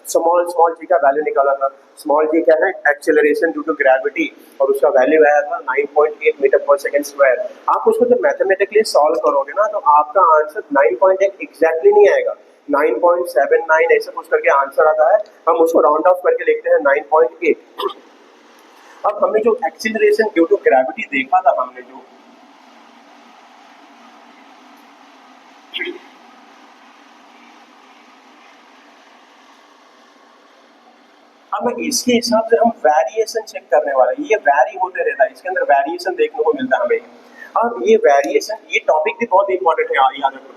स्मॉल जी का वैल्यू निकाला था। स्मॉल जी क्या है एक्सेलरेशन ड्यू टू ग्रेविटी, और उसका वैल्यू आया था 9.8 मीटर पर सेकेंड स्क्वायर। आप उसको जब मैथमेटिकली सॉल्व करोगे ना तो आपका आंसर 9.8 एग्जैक्टली नहीं आएगा, 9.79 ऐसा कुछ करके आंसर आता है। हम उसको राउंड ऑफ करके लिखते हैं 9.8। अब हमने जो एक्सीलरेशन ड्यू टू ग्रेविटी देखा था, हमने जो अब इसके हिसाब से हम वेरिएशन चेक करने वाले हैं। ये वैरी होते रहता है, इसके अंदर वेरिएशन देखने को मिलता है हमें। अब ये वेरिएशन, ये टॉपिक भी बहुत इंपॉर्टेंट है, याद रखो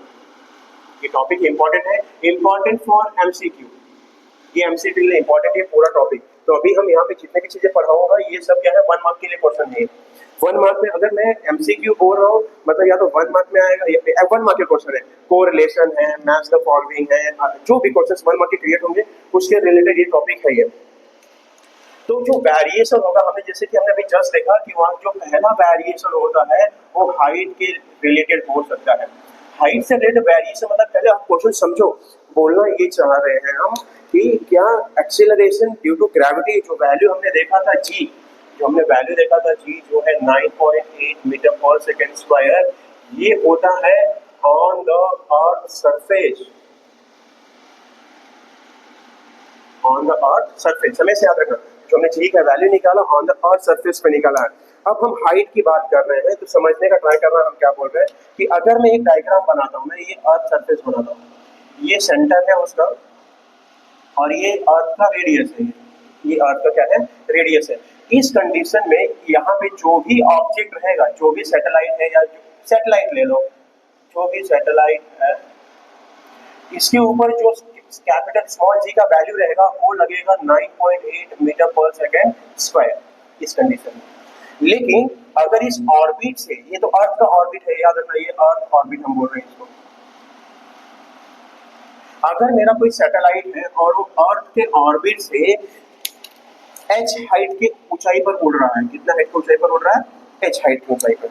ये टॉपिक इंपॉर्टेंट है, इंपॉर्टेंट फॉर एमसीक्यू। ये एमसीक्यू के लिए इंपॉर्टेंट है पूरा टॉपिक। तो अभी हम यहाँ पे जितने भी चीजें पढ़ाऊंगा ये सब क्या है 1 मार्क के लिए क्वेश्चन है। 1 मार्क में अगर मैं एमसीक्यू बोल रहा हूँ मतलब या तो 1 मार्क में आएगा या 1 मार्क के क्वेश्चन है, कोरिलेशन है, मैच द फॉलोइंग है, जो भी क्वेश्चन 1 मार्क के क्रिएट होंगे उसके रिलेटेड ये टॉपिक है ये। तो जो वेरिएशन होगा हमें जैसे कि हमने अभी जस्ट देखा कि वहाँ जो पहला वेरिएशन होता है वो हाइट के रिलेटेड हो सकता है। हाइट से रिलेटेड वेरिएशन मतलब पहले आप क्वेश्चन समझो, बोलना ये चाह रहे हैं हम कि क्या एक्सेलरेशन ड्यू टू ग्रेविटी जो वैल्यू हमने देखा था जी, जो हमने वैल्यू देखा था जी जो है 9.8 मीटर पर सेकेंड स्क्वायर, ये होता है on the earth surface, on the earth surface. हमें से याद रखना जो हमने जी का वैल्यू निकाला ऑन द अर्थ सरफेस पे निकाला है। अब हम हाइट की बात कर रहे हैं तो समझने का ट्राई करना हम क्या बोल रहे हैं कि अगर मैं एक डायग्राम बनाता हूँ, मैं ये अर्थ सरफेस बनाता हूँ, ये सेंटर है उसका और ये अर्थ का रेडियस है, ये अर्थ का क्या है रेडियस है। इस कंडीशन में यहाँ पे जो भी ऑब्जेक्ट रहेगा, जो भी सैटेलाइट है या सैटेलाइट ले लो, जो भी सैटेलाइट है इसके ऊपर जो कैपिटल स्मॉल जी का वैल्यू रहेगा वो लगेगा 9.8 मीटर पर सेकेंड स्क्वायर इस कंडीशन में। लेकिन अगर इस ऑर्बिट से, ये तो अर्थ का ऑर्बिट है याद रखना, ये अर्थ ऑर्बिट हम बोल रहे हैं इसको, अगर मेरा कोई सैटेलाइट है और वो अर्थ के ऑर्बिट से h हाइट की ऊंचाई पर उड़ रहा है, कितना हाइट की ऊंचाई पर उड़ रहा है, h हाइट की ऊंचाई पर,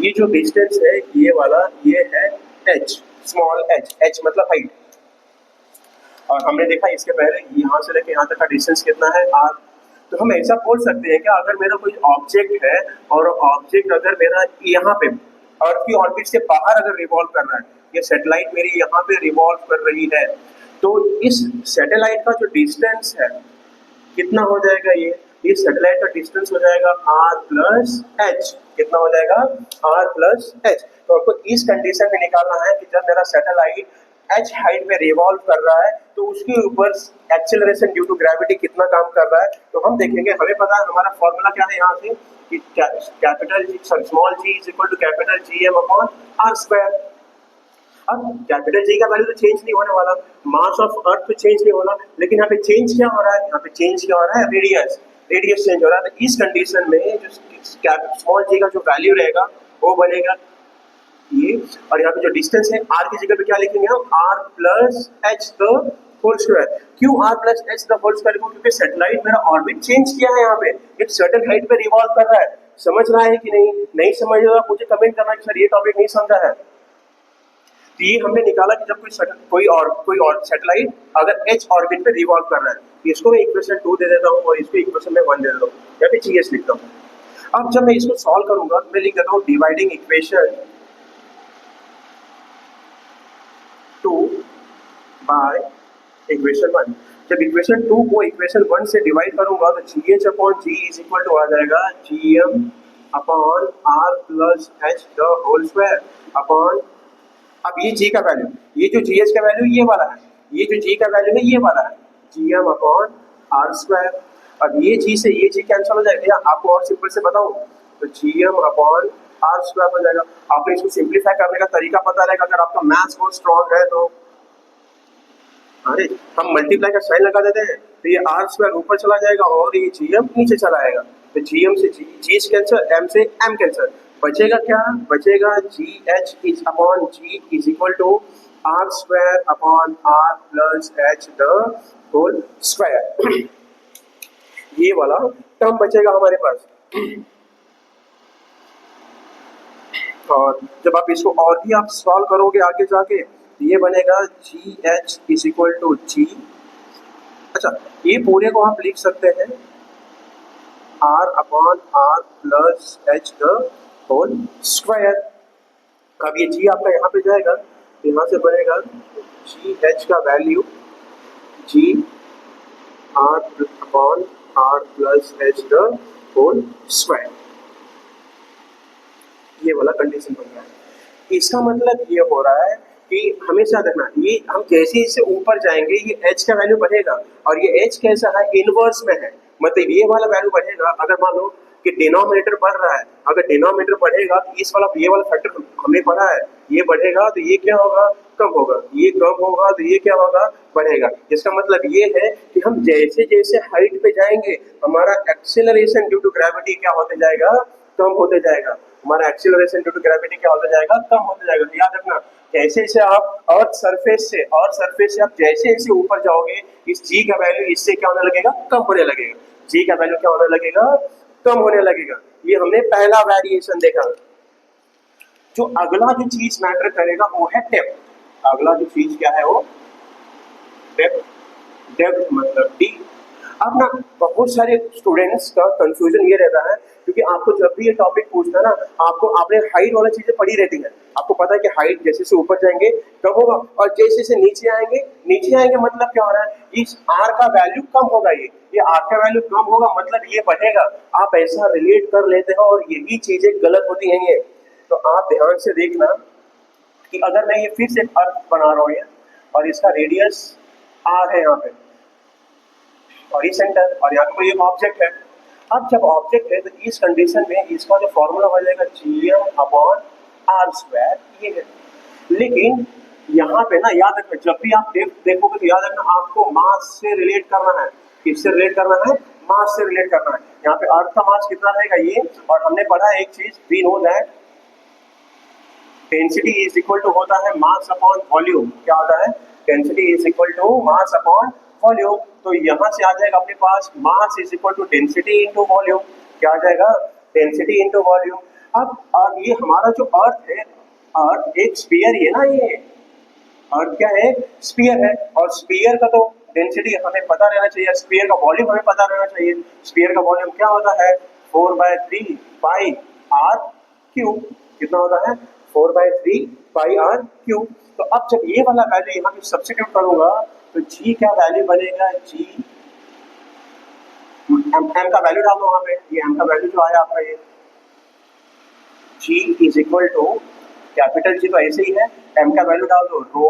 ये जो डिस्टेंस है ये वाला ये है h, स्मॉल h मतलब हाइट। और हमने देखा इसके पहले यहाँ से लेके यहाँ तक का डिस्टेंस कितना है r। तो हम ऐसा बोल सकते हैं कि अगर मेरा कोई ऑब्जेक्ट है और ऑब्जेक्ट अगर मेरा यहाँ पे अर्थ की ऑर्बिट से बाहर अगर रिवॉल्व कर रहा है, ये सैटेलाइट मेरी यहाँ पे रिवॉल्व कर रही है, तो इस सैटेलाइट का जो डिस्टेंस है कितना हो जाएगा, ये सैटेलाइट का डिस्टेंस हो जाएगा r प्लस एच। कितना हो जाएगा r प्लस एच। तो आपको इस कंडीशन में निकालना है कि जब मेरा सैटेलाइट h हाइट में रिवॉल्व कर रहा है तो उसके ऊपर एक्सेलरेशन ड्यू टू ग्रेविटी कितना काम कर रहा है। तो हम देखेंगे, हमें पता है हमारा फॉर्मूला क्या है यहाँ से कि capital G sorry small G is equal to capital G M upon R square. अब कैपिटल जी का वैल्यू तो चेंज नहीं होने वाला, मास ऑफ अर्थ तो चेंज नहीं होना, लेकिन यहाँ पे चेंज क्या हो रहा है, यहाँ पे चेंज क्या हो रहा है, रेडियस, रेडियस चेंज हो रहा है। तो इस कंडीशन में जो स्मॉल जी का जो वैल्यू रहेगा वो बनेगा ये, और यहाँ पे जो डिस्टेंस है r की जगह पे क्या लिखेंगे हम, r plus H the whole square. क्यों r plus H the whole square, क्योंकि सैटेलाइट मेरा ऑर्बिट चेंज किया है, यहाँ पे एक सर्टेन हाइट पे रिवॉल्व कर रहा है। समझ रहा है कि नहीं, नहीं समझ रहा मुझे कमेंट करना कि सर ये टॉपिक नहीं समझा है। तो ये हमने निकाला कि जब कोई और सैटेलाइट अगर h ऑर्बिट पे रिवॉल्व कर रहा है, तो इसको मैं इक्वेशन 2 दे देता हूँ और इसको इक्वेशन में 1 दे देता हूँ, या फिर GS लिखता हूँ। अब जब मैं इसको सॉल्व करूंगा मैं लिख देता हूँ डिवाइडिंग इक्वेशन 2 बाय इक्वेशन 1। जब इक्वेशन 2 को इक्वेशन 1 से डिवाइड करूंगा तो GH upon G is equal to आ जाएगा GM upon R plus H the whole square upon, अब ये G का वैल्यू, ये जो GH का वैल्यू ये वाला है, ये जो G का वैल्यू है ये वाला है GM अपॉन R स्क्वायर। अब ये G से ये G कैंसिल हो जाएगा, या आपको और सिंपल से बताऊं तो GM अपॉन R स्क्वायर हो जाएगा। आपने इसको सिंप्लीफाई करने का तरीका पता रहेगा, अगर आपका मैथ्स बहुत स्ट्रॉन्ग है तो अरे हम मल्टीप्लाई का साइन लगा देते हैं तो ये R स्क्वायर ऊपर चला जाएगा और ये GM नीचे चला आएगा। तो GM से G कैंसिल, M से M कैंसिल, बचेगा क्या, बचेगा GH is upon G is equal to R square upon R plus H the whole square. ये वाला टर्म बचेगा हमारे पास। और जब आप इसको और भी आप सॉल्व करोगे आगे जाके ये बनेगा GH is equal to G, अच्छा ये पूरे को आप लिख सकते हैं R upon R plus H the whole square. अब ये G आपका यहाँ पे जाएगा, यहाँ से बनेगा GH का value G R upon R plus H the whole square. ये वाला कंडीशन बन रहा है। इसका मतलब ये हो रहा है कि हमेशा देखना, ये हम जैसे इससे ऊपर जाएंगे ये h का वैल्यू बढ़ेगा, और ये h कैसा है, इनवर्स में है, मतलब ये वाला वैल्यू बढ़ेगा। अगर मान लो कि डिनोमिनेटर बढ़ रहा है, अगर डिनोमिनेटर बढ़ेगा तो इस वाला ये वाला फैक्टर हमने पढ़ा है, ये बढ़ेगा तो ये क्या होगा, कम होगा, ये कम होगा तो ये क्या होगा, बढ़ेगा। इसका मतलब ये है कि हम जैसे जैसे हाइट पे जाएंगे हमारा एक्सेलरेशन ड्यू टू ग्रेविटी क्या होते जाएगा, कम होते जाएगा। हमारा एक्सेलरेशन ड्यू टू ग्रेविटी क्या होता जाएगा, कम होता जाएगा। तो याद रखना जैसे जैसे आप अर्थ सरफेस से आप जैसे जैसे ऊपर जाओगे इस जी का वैल्यू इससे क्या होने लगेगा, कम होने लगेगा। जी का वैल्यू क्या होने लगेगा, कम होने लगेगा। ये हमने पहला वेरिएशन देखा। जो अगला जो चीज मैटर करेगा वो है डेप्थ। अगला जो चीज क्या है वो डेप्थ। डेप्थ मतलब डी। अब ना बहुत सारे स्टूडेंट्स का कंफ्यूजन ये रहता है, क्योंकि आपको जब भी ये टॉपिक पूछता है ना, आपने हाइट वाला चीजें पढ़ी रहती है, आपको पता है कि हाइट जैसे से ऊपर जाएंगे कम होगा और जैसे से नीचे आएंगे मतलब क्या हो रहा है, इस आर का वैल्यू कम होगा। ये आर का वैल्यू कम होगा मतलब ये बढ़ेगा। आप ऐसा रिलेट कर लेते हो और यही चीजें गलत होती हैं। ये तो आप ध्यान से देखना कि अगर मैं ये फिर से अर्थ बना रहा हूँ और इसका रेडियस आर है यहाँ पे और ये सेंटर और यहाँ पे कोई एक ऑब्जेक्ट है। अब जब ऑब्जेक्ट है तो इस कंडीशन में इसका जो फॉर्मूला हो जाएगा gm/r², ये है। लेकिन यहाँ पे ना याद रखना, जब भी आप देखोगे तो याद रखना आपको मास से रिलेट करना है। किससे रिलेट करना है, मास से रिलेट करना है। यहाँ पे अर्थ का मास कितना रहेगा ये, और हमने पढ़ा एक चीज, we know that density is equal to होता है मास अपॉन वॉल्यूम। क्या होता है, density is equal to mass upon volume. तो यहाँ से आ जाएगा अपने पास mass is equal to density into volume. क्या आ जाएगा, डेंसिटी इंटू वॉल्यूम। अब ये हमारा जो अर्थ है, अर्थ एक स्फीयर ही है ना, ये अर्थ क्या है, स्फीयर है। और स्फीयर का तो डेंसिटी हमें पता रहना चाहिए, स्फीयर का वॉल्यूम हमें पता रहना चाहिए। स्फीयर का वॉल्यूम क्या होता है, 4/3 पाई आर क्यूब। कितना होता है, 4/3 पाई आर क्यूब। तो अब जब ये वाला वैल्यू यहाँ पे सब्स्टिट्यूट करूंगा तो जी क्या वैल्यू बनेगा, जी एम का वैल्यू डाल दो वहां पे, ये एम का वैल्यू जो आया आपका ये G is equal to capital G तो ऐसे ही है, एम का वैल्यू डाल दो rho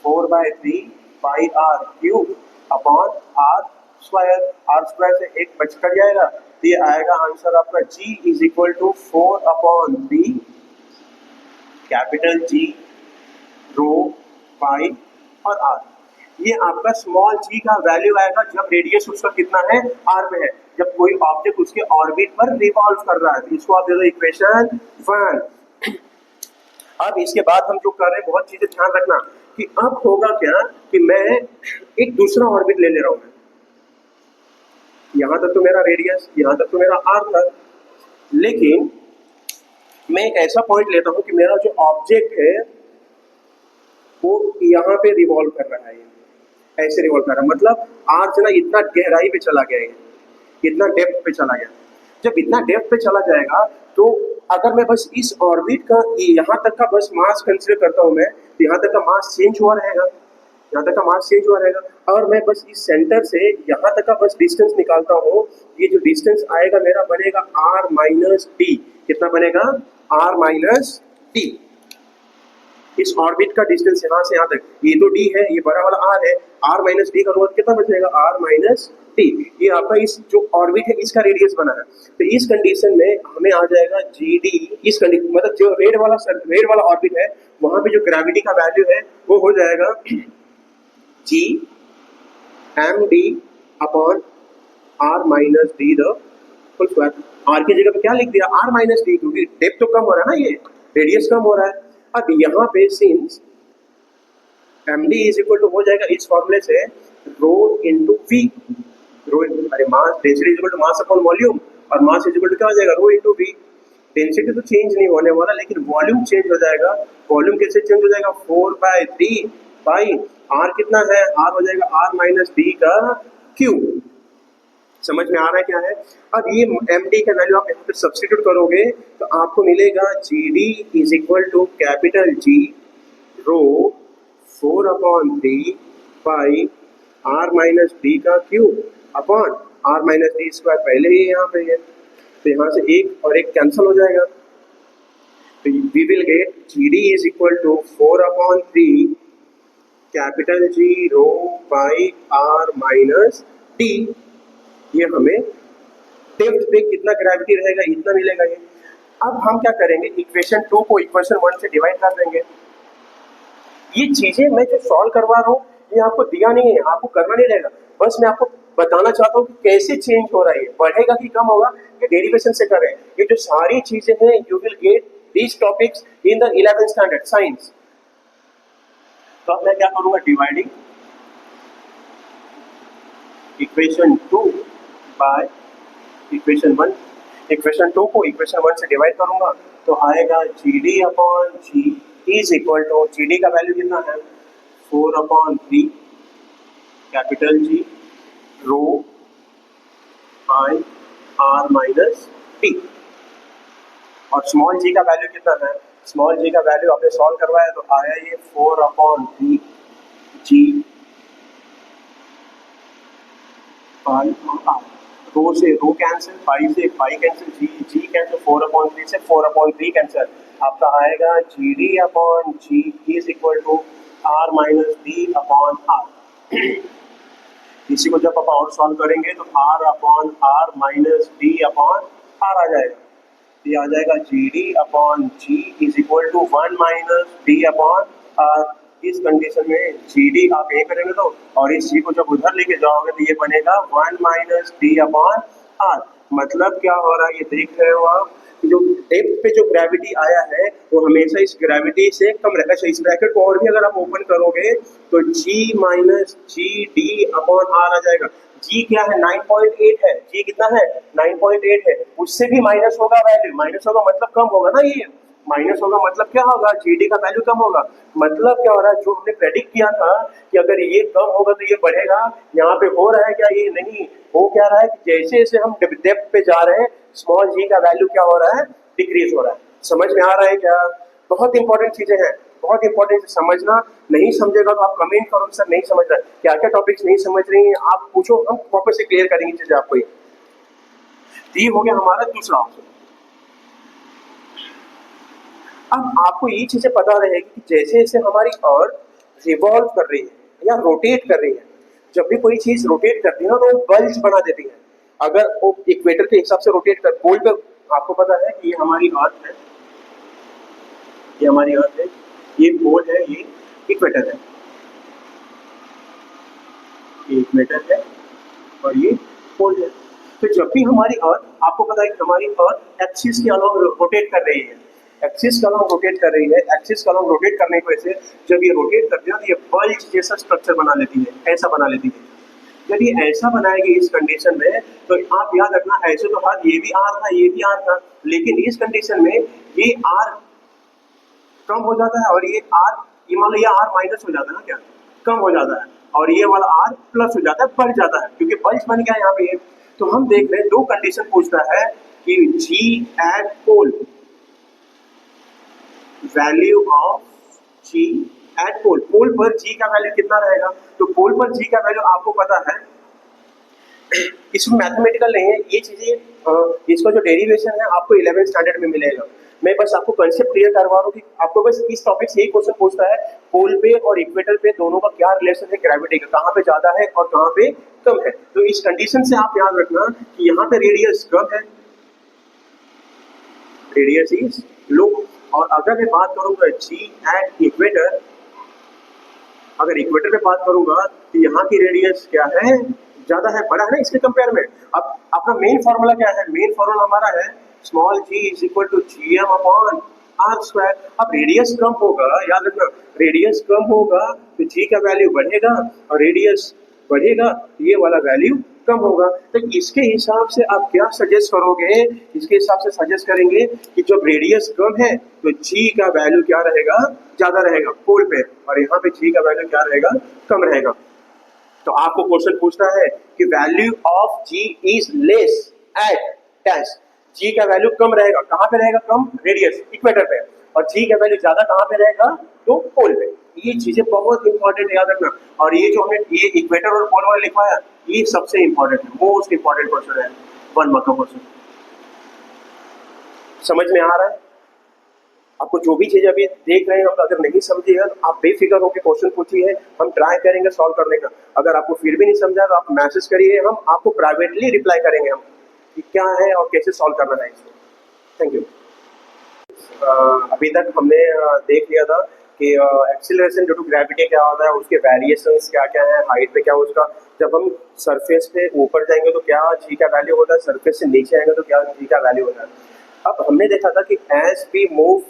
4/3 pi R cube upon R square. R square से एक बच कर जाएगा तो ये आएगा आंसर आपका G is equal to 4/3 capital G rho pi और आर। ये आपका स्मॉल जी का वैल्यू आएगा जब रेडियस उसका कितना है, आर में है, जब कोई ऑब्जेक्ट उसके ऑर्बिट पर रिवॉल्व कर रहा है। तो इसको आप दे दो इक्वेशन 1। अब इसके बाद हम जो कर रहे हैं बहुत चीजें ध्यान रखना कि अब होगा क्या कि मैं एक दूसरा ऑर्बिट ले रहा हूं। यहां तक तो मेरा रेडियस, यहां तक तो मेरा आर था, लेकिन मैं एक ऐसा पॉइंट लेता हूं कि मेरा जो ऑब्जेक्ट है वो यहाँ पे रिवॉल्व कर रहा है, ऐसे रिवॉल्व कर रहा है, मतलब आर जो ना इतना गहराई पे चला गया है, इतना डेप्थ पे चला गया। जब इतना डेप्थ पे चला जाएगा तो अगर मैं बस इस ऑर्बिट का यहाँ तक का बस मास कंसीडर करता हूँ मैं, तो यहाँ तक का मास चेंज हुआ रहेगा, यहाँ तक का मास चेंज हुआ रहेगा। और मैं बस इस सेंटर से यहाँ तक का बस डिस्टेंस निकालता हूँ, ये जो डिस्टेंस आएगा मेरा बनेगा r माइनस डी। कितना बनेगा, r माइनस डी। इस ऑर्बिट का डिस्टेंस यहाँ से यहाँ तक, ये तो d है, ये बड़ा वाला r है, r माइनस डी का रोड कितना बचेगा, r माइनस डी। ये आपका इस जो ऑर्बिट है इसका रेडियस बना है। तो इस कंडीशन में हमें आ जाएगा जी डी, इस कंडीशन मतलब जो रेड वाला ऑर्बिट है वहां पे जो ग्रेविटी का वैल्यू है वो हो जाएगा G M D upon R minus D the full square. R की जगह पे क्या लिख दिया, आर माइनस डी, क्योंकि डेप्थ तो कम हो रहा है ना, ये रेडियस कम हो रहा है। अब यहाँ पे since M D is equal to हो जाएगा इस फॉर्मूले से रो इंटू वी, रो अरे mass, density is equal to mass upon volume, और मास इज इक्वल टू क्या हो जाएगा, रो इंटू वी। डेंसिटी तो चेंज नहीं होने वाला लेकिन वॉल्यूम चेंज हो जाएगा। वॉल्यूम कैसे चेंज हो जाएगा, 4/3 बाई आर कितना है, आर हो जाएगा आर माइनस डी का क्यूब। समझ में आ रहा है क्या है। अब ये एम डी का वैल्यू आप यहाँ पे सब्स्टिट्यूट करोगे तो आपको मिलेगा G D is equal to capital G rho 4/3 by R minus D का cube upon R minus D square पहले ही यहाँ पे है, तो यहाँ से एक और एक कैंसिल हो जाएगा। तो we will get G D is equal to 4/3 capital G rho by R minus D. ये हमें डेप्थ पे कितना ग्रेविटी रहेगा, इतना मिलेगा ये। अब हम क्या करेंगे, इक्वेशन 2 को इक्वेशन 1 से डिवाइड कर देंगे। ये चीजें मैं जो सॉल्व करवा रहा हूँ ये आपको दिया नहीं है, आपको करना नहीं रहेगा, बस मैं आपको बताना चाहता हूँ कि कैसे चेंज हो रहा है, बढ़ेगा कि कम होगा, ये डेरिवेशन से कर रहे हैं। ये जो सारी चीजें हैं you will get these topics in the 11th standard science. तो अब मैं क्या करूंगा, dividing equation 2 by equation 1। Equation 2 को इक्वेशन 1 से डिवाइड करूंगा तो आएगा G D upon G is equal to, G D का वैल्यू कितना है 4/3 capital G rho by R minus T, और स्मॉल जी का वैल्यू कितना है, स्मॉल जी का वैल्यू आपने सॉल्व करवाया तो आया ये 4/3 जी बाई आर। रो से रो कैंसिल, पाई से पाई कैंसिल, जी जी कैंसिल, 4/3 से 4/3 कैंसिल, आपका आएगा G D upon G is equal to R minus D upon R. इसी को जब आप और सॉल्व करेंगे तो R upon R minus D upon R आ जाएगा, ये आ जाएगा G D upon G is equal to 1 minus D upon R. इस कंडीशन में जी डी आप ये करेंगे तो, और इस जी को जब उधर लेके जाओगे तो ये बनेगा 1 माइनस डी अपॉन आर। मतलब क्या हो रहा है ये देख रहे हो आप, जो डेप्थ पे जो ग्रेविटी आया है वो हमेशा इस ग्रेविटी से कम रहता है। इस ब्रैकेट को और भी अगर आप ओपन करोगे तो G minus G D upon R आ जाएगा। जी क्या है 9.8 है, जी कितना है 9.8 है, उससे भी माइनस होगा वैल्यू, माइनस होगा मतलब कम होगा ना, ये माइनस होगा मतलब क्या होगा, जीडी का वैल्यू कम होगा। मतलब क्या हो रहा है, जो हमने प्रेडिक्ट किया था कि अगर ये कम होगा तो ये बढ़ेगा, यहाँ पे हो रहा है क्या, ये नहीं हो क्या रहा है कि जैसे जैसे हम डेप्थ पे जा रहे हैं स्मॉल जी का वैल्यू क्या हो रहा है, डिक्रीज हो रहा है। समझ में आ रहा है क्या? बहुत इंपॉर्टेंट चीजें हैं, बहुत इंपॉर्टेंट समझना। नहीं समझेगा तो आप कमेंट करो सर नहीं समझ रहा, क्या क्या टॉपिक्स नहीं समझ रही हैं आप पूछो, हम वापस से क्लियर करेंगे चीजें आपको। ये हो गया हमारा दूसरा ऑप्शन। अब आपको ये चीजें पता रहेगी कि जैसे जैसे हमारी अर्थ रिवॉल्व कर रही है या रोटेट कर रही है, जब भी कोई चीज रोटेट करती है ना तो वो बल्ज बना देती है। अगर वो इक्वेटर के हिसाब से रोटेट कर, पोल पे आपको पता है कि ये हमारी अर्थ है, ये हमारी अर्थ है, ये पोल है, ये इक्वेटर है, ये इक्वेटर है और ये पोल है। तो जब भी हमारी अर्थ, आपको पता है कि हमारी अर्थ एक्सिस के अलॉन्ग रोटेट कर रही है, एक्सिस का अलॉन्ग रोटेट कर रही है, एक्सिस का अलॉन्ग रोटेट करने की वजह से जब ये रोटेट करती है तो ये बल्ज जैसा स्ट्रक्चर बना लेती है, ऐसा बना लेती है। जब ये ऐसा बनाएगी इस कंडीशन में तो आप याद रखना, ऐसे तो हर ये भी आर था, ये भी आर था, लेकिन इस कंडीशन में ये आर कम हो जाता है और ये आर, ये मान लो ये आर माइनस हो जाता है ना, क्या कम हो जाता है, और ये वाला आर प्लस हो जाता है, बढ़ जाता है, क्योंकि बल्ज बन गया यहाँ पे। तो हम देख रहे हैं दो कंडीशन पूछता है कि G at pole, value of G at pole, pole पर जी का वैल्यू कितना रहेगा, तो पोल पर जी का वैल्यू आपको पता है, इसमें मैथमेटिकल नहीं है ये चीजें, इसका जो डेरिवेशन है आपको 11th स्टैंडर्ड में मिलेगा। मैं बस आपको कंसेप्ट क्लियर करवा रहा हूँ कि आपको बस इस टॉपिक से यही क्वेश्चन पूछता है, पोल पे और इक्वेटर पे दोनों का क्या रिलेशन है ग्रेविटी का, कहाँ पे ज्यादा है और कहाँ पे कम है। तो इस कंडीशन से आप याद रखना कि यहाँ पे रेडियस कम है, रेडियस इज लो, और अगर मैं बात करूंगा जी एट इक्वेटर, अगर इक्वेटर पे बात करूंगा तो यहाँ की रेडियस क्या है, ज्यादा है, बड़ा है ना इसके कंपेयर में। अब अपना मेन फॉर्मूला क्या है, मेन फॉर्मूला हमारा है small G is equal to G M upon R square. अब रेडियस कम होगा, याद रखना रेडियस कम होगा तो जी का वैल्यू बढ़ेगा, और रेडियस बढ़ेगा ये वाला वैल्यू कम होगा। तो इसके हिसाब से आप क्या सजेस्ट करोगे, इसके हिसाब से सजेस्ट करेंगे कि जब रेडियस कम है तो जी का वैल्यू क्या रहेगा, ज्यादा रहेगा पोल पे, और यहाँ पे जी का वैल्यू क्या रहेगा, कम रहेगा। तो आपको क्वेश्चन पूछना है कि value of G is less at dash, G का वैल्यू कम रहेगा, कहाँ पे रहेगा कम, रेडियस इक्वेटर पे, और जी का वैल्यू ज्यादा कहाँ पे रहेगा, तो पोल पे। ये चीजें बहुत इंपॉर्टेंट याद रखना, और ये जो हमने ये इक्वेटर और पोल वाला लिखवाया ये सबसे इंपॉर्टेंट है, मोस्ट इंपॉर्टेंट क्वेश्चन है, 1 मार्क का क्वेश्चन। समझ में आ रहा है आपको? जो भी चीज अभी देख रहे हैं हम, अगर नहीं समझे हैं तो आप बेफिक्र होकर क्वेश्चन पूछिए, हम ट्राई करेंगे सॉल्व करने का। अगर आपको फिर भी नहीं समझा तो आप मैसेज करिए, हम आपको प्राइवेटली रिप्लाई करेंगे हम। कि क्या है और कैसे सॉल्व करना है इसको। Thank you. अभी तक हमने देख लिया था कि एक्सीलरेशन ड्यू टू ग्रेविटी क्या होता है, उसके वेरिएशंस क्या क्या है, हाइट पे क्या उसका, जब हम सरफेस पे ऊपर जाएंगे तो क्या जी का वैल्यू होता है, सरफेस से नीचे आएंगे तो क्या जी का वैल्यू होता है। अब हमने देखा था कि as we move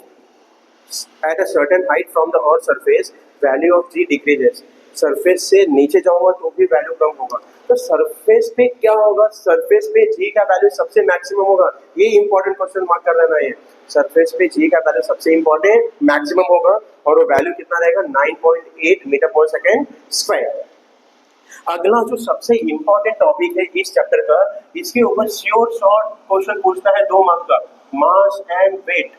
at a certain height from the earth surface, value of g decreases. Surface से नीचे जाऊंगा तो भी वैल्यू कम होगा। तो सरफेस पे क्या होगा, सरफेस पे जी का वैल्यू सबसे मैक्सिमम होगा। ये इंपॉर्टेंट क्वेश्चन मार्क कर लेना है। सरफेस पे जी का वैल्यू सबसे इंपॉर्टेंट मैक्सिमम होगा और वो वैल्यू कितना रहेगा, 9.8 मीटर पर सेकेंड स्क्वायर। अगला जो सबसे इंपॉर्टेंट टॉपिक है इस चैप्टर का, इसके ऊपर श्योर शॉर्ट क्वेश्चन पूछता है 2 मार्क्स का, मास एंड वेट।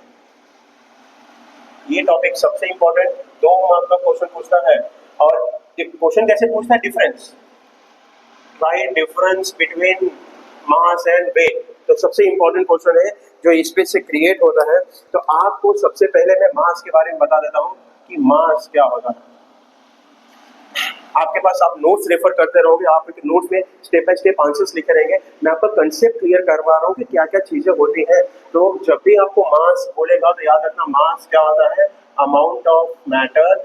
ये टॉपिक सबसे इंपॉर्टेंट 2 मार्क्स का क्वेश्चन पूछता है। और क्वेश्चन कैसे पूछता है, difference, right, difference between mass and weight. तो सबसे इंपॉर्टेंट क्वेश्चन है जो इस पे से क्रिएट होता है। तो आपको सबसे पहले मैं मास के बारे में बता देता हूँ कि मास क्या होता है। आपके पास आप नोट्स रेफर करते रहोगे, आप नोट्स में स्टेप बाय स्टेप आंसर्स लिखे रहेंगे। मैं आपका कंसेप्ट क्लियर करवा रहा हूँ कि क्या क्या चीजें होती हैं। तो जब भी आपको मास बोलेगा तो याद रखना, मास क्या होता है, amount of matter,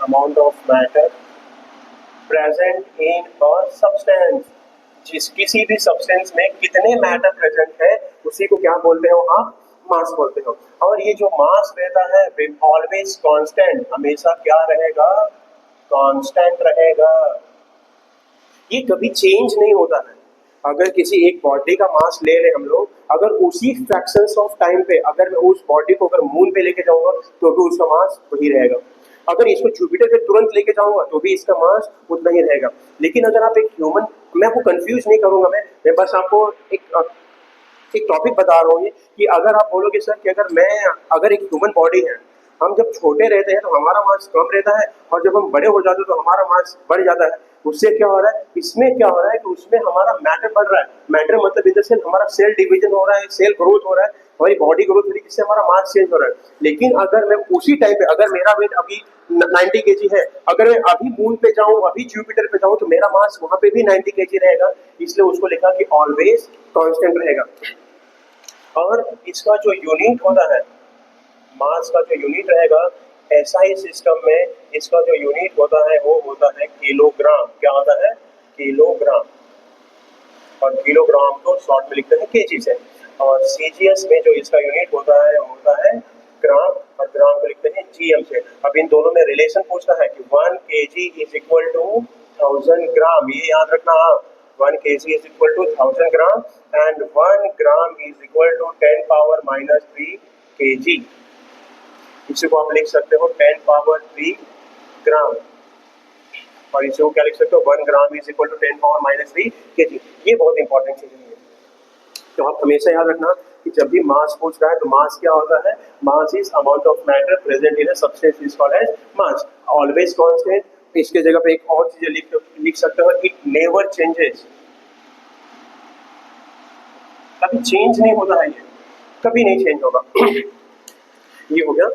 amount of matter present in a substance. जिस किसी भी सब्सटेंस में कितने मैटर प्रेजेंट है उसी को क्या बोलते हो आप, मास बोलते हो। और ये जो मास रहता है ऑलवेज कांस्टेंट, हमेशा क्या रहेगा, कांस्टेंट रहेगा। ये कभी चेंज नहीं होता है। अगर किसी एक बॉडी का मास ले रहे हम लोग, अगर उसी फ्रैक्शंस ऑफ टाइम पे अगर मैं उस बॉडी को अगर मून पे लेके जाऊंगा तो भी उसका मास वही रहेगा। अगर इसको जुपिटर पे तुरंत लेके जाऊंगा तो भी इसका मास उतना ही रहेगा। लेकिन अगर आप एक ह्यूमन, मैं आपको कंफ्यूज नहीं करूंगा, मैं बस आपको एक टॉपिक बता रहा हूँ कि अगर आप बोलोगे सर कि अगर एक ह्यूमन बॉडी है, हम जब छोटे रहते हैं तो हमारा मास कम रहता है और जब हम बड़े हो जाते हैं तो हमारा मास बढ़ जाता है। उससे क्या हो रहा है, इसमें क्या हो रहा है कि उसमें हमारा मैटर बढ़ रहा है। मैटर मतलब इन द सेंस हमारा सेल डिवीजन हो रहा है, सेल ग्रोथ हो रहा है, हमारी बॉडी ग्रोथ हो रही है, जिससे हमारा मास चेंज हो रहा है। लेकिन अगर मैं उसी टाइम पे, अगर मेरा वेट अभी 90 केजी है, अगर मैं अभी मून पे जाऊं, अभी जुपिटर पे जाऊं, तो मेरा मास वहां पे भी 90 केजी रहेगा। इसलिए उसको लिखा कि ऑलवेज कांस्टेंट रहेगा। और इसका जो यूनिट होता है, मास का जो यूनिट रहेगा, एसआई सिस्टम में इसका जो यूनिट होता है वो होता है किलोग्राम। क्या होता है, किलोग्राम। और किलोग्राम को शॉर्ट में लिखते हैं केजी से। और सीजीएस में जो इसका यूनिट होता है वो होता है ग्राम, और ग्राम को लिखते हैं जीएम से। अब इन दोनों में रिलेशन पूछता है कि 1 kg is equal to 1000 gram. ये याद रखना आप, 1 kg is equal to 1000 gram and 1 gram is equal to 10 power minus 3 kg। इसी को आप लिख सकते हो 10 पावर 3 ग्राम, और इसे क्या लिख सकते हो, 1 gram is equal to 10 power minus 3 kg। ये बहुत इंपॉर्टेंट चीज है। तो आप हमेशा याद रखना कि जब भी मास पूछ रहा है तो मास क्या होता है, mass is amount of matter present in a substance is called as mass, always constant. इसके जगह पे एक और चीज लिख सकते हो, इट नेवर चेंजेस, कभी चेंज नहीं होता है, ये कभी नहीं चेंज होगा। ये हो गया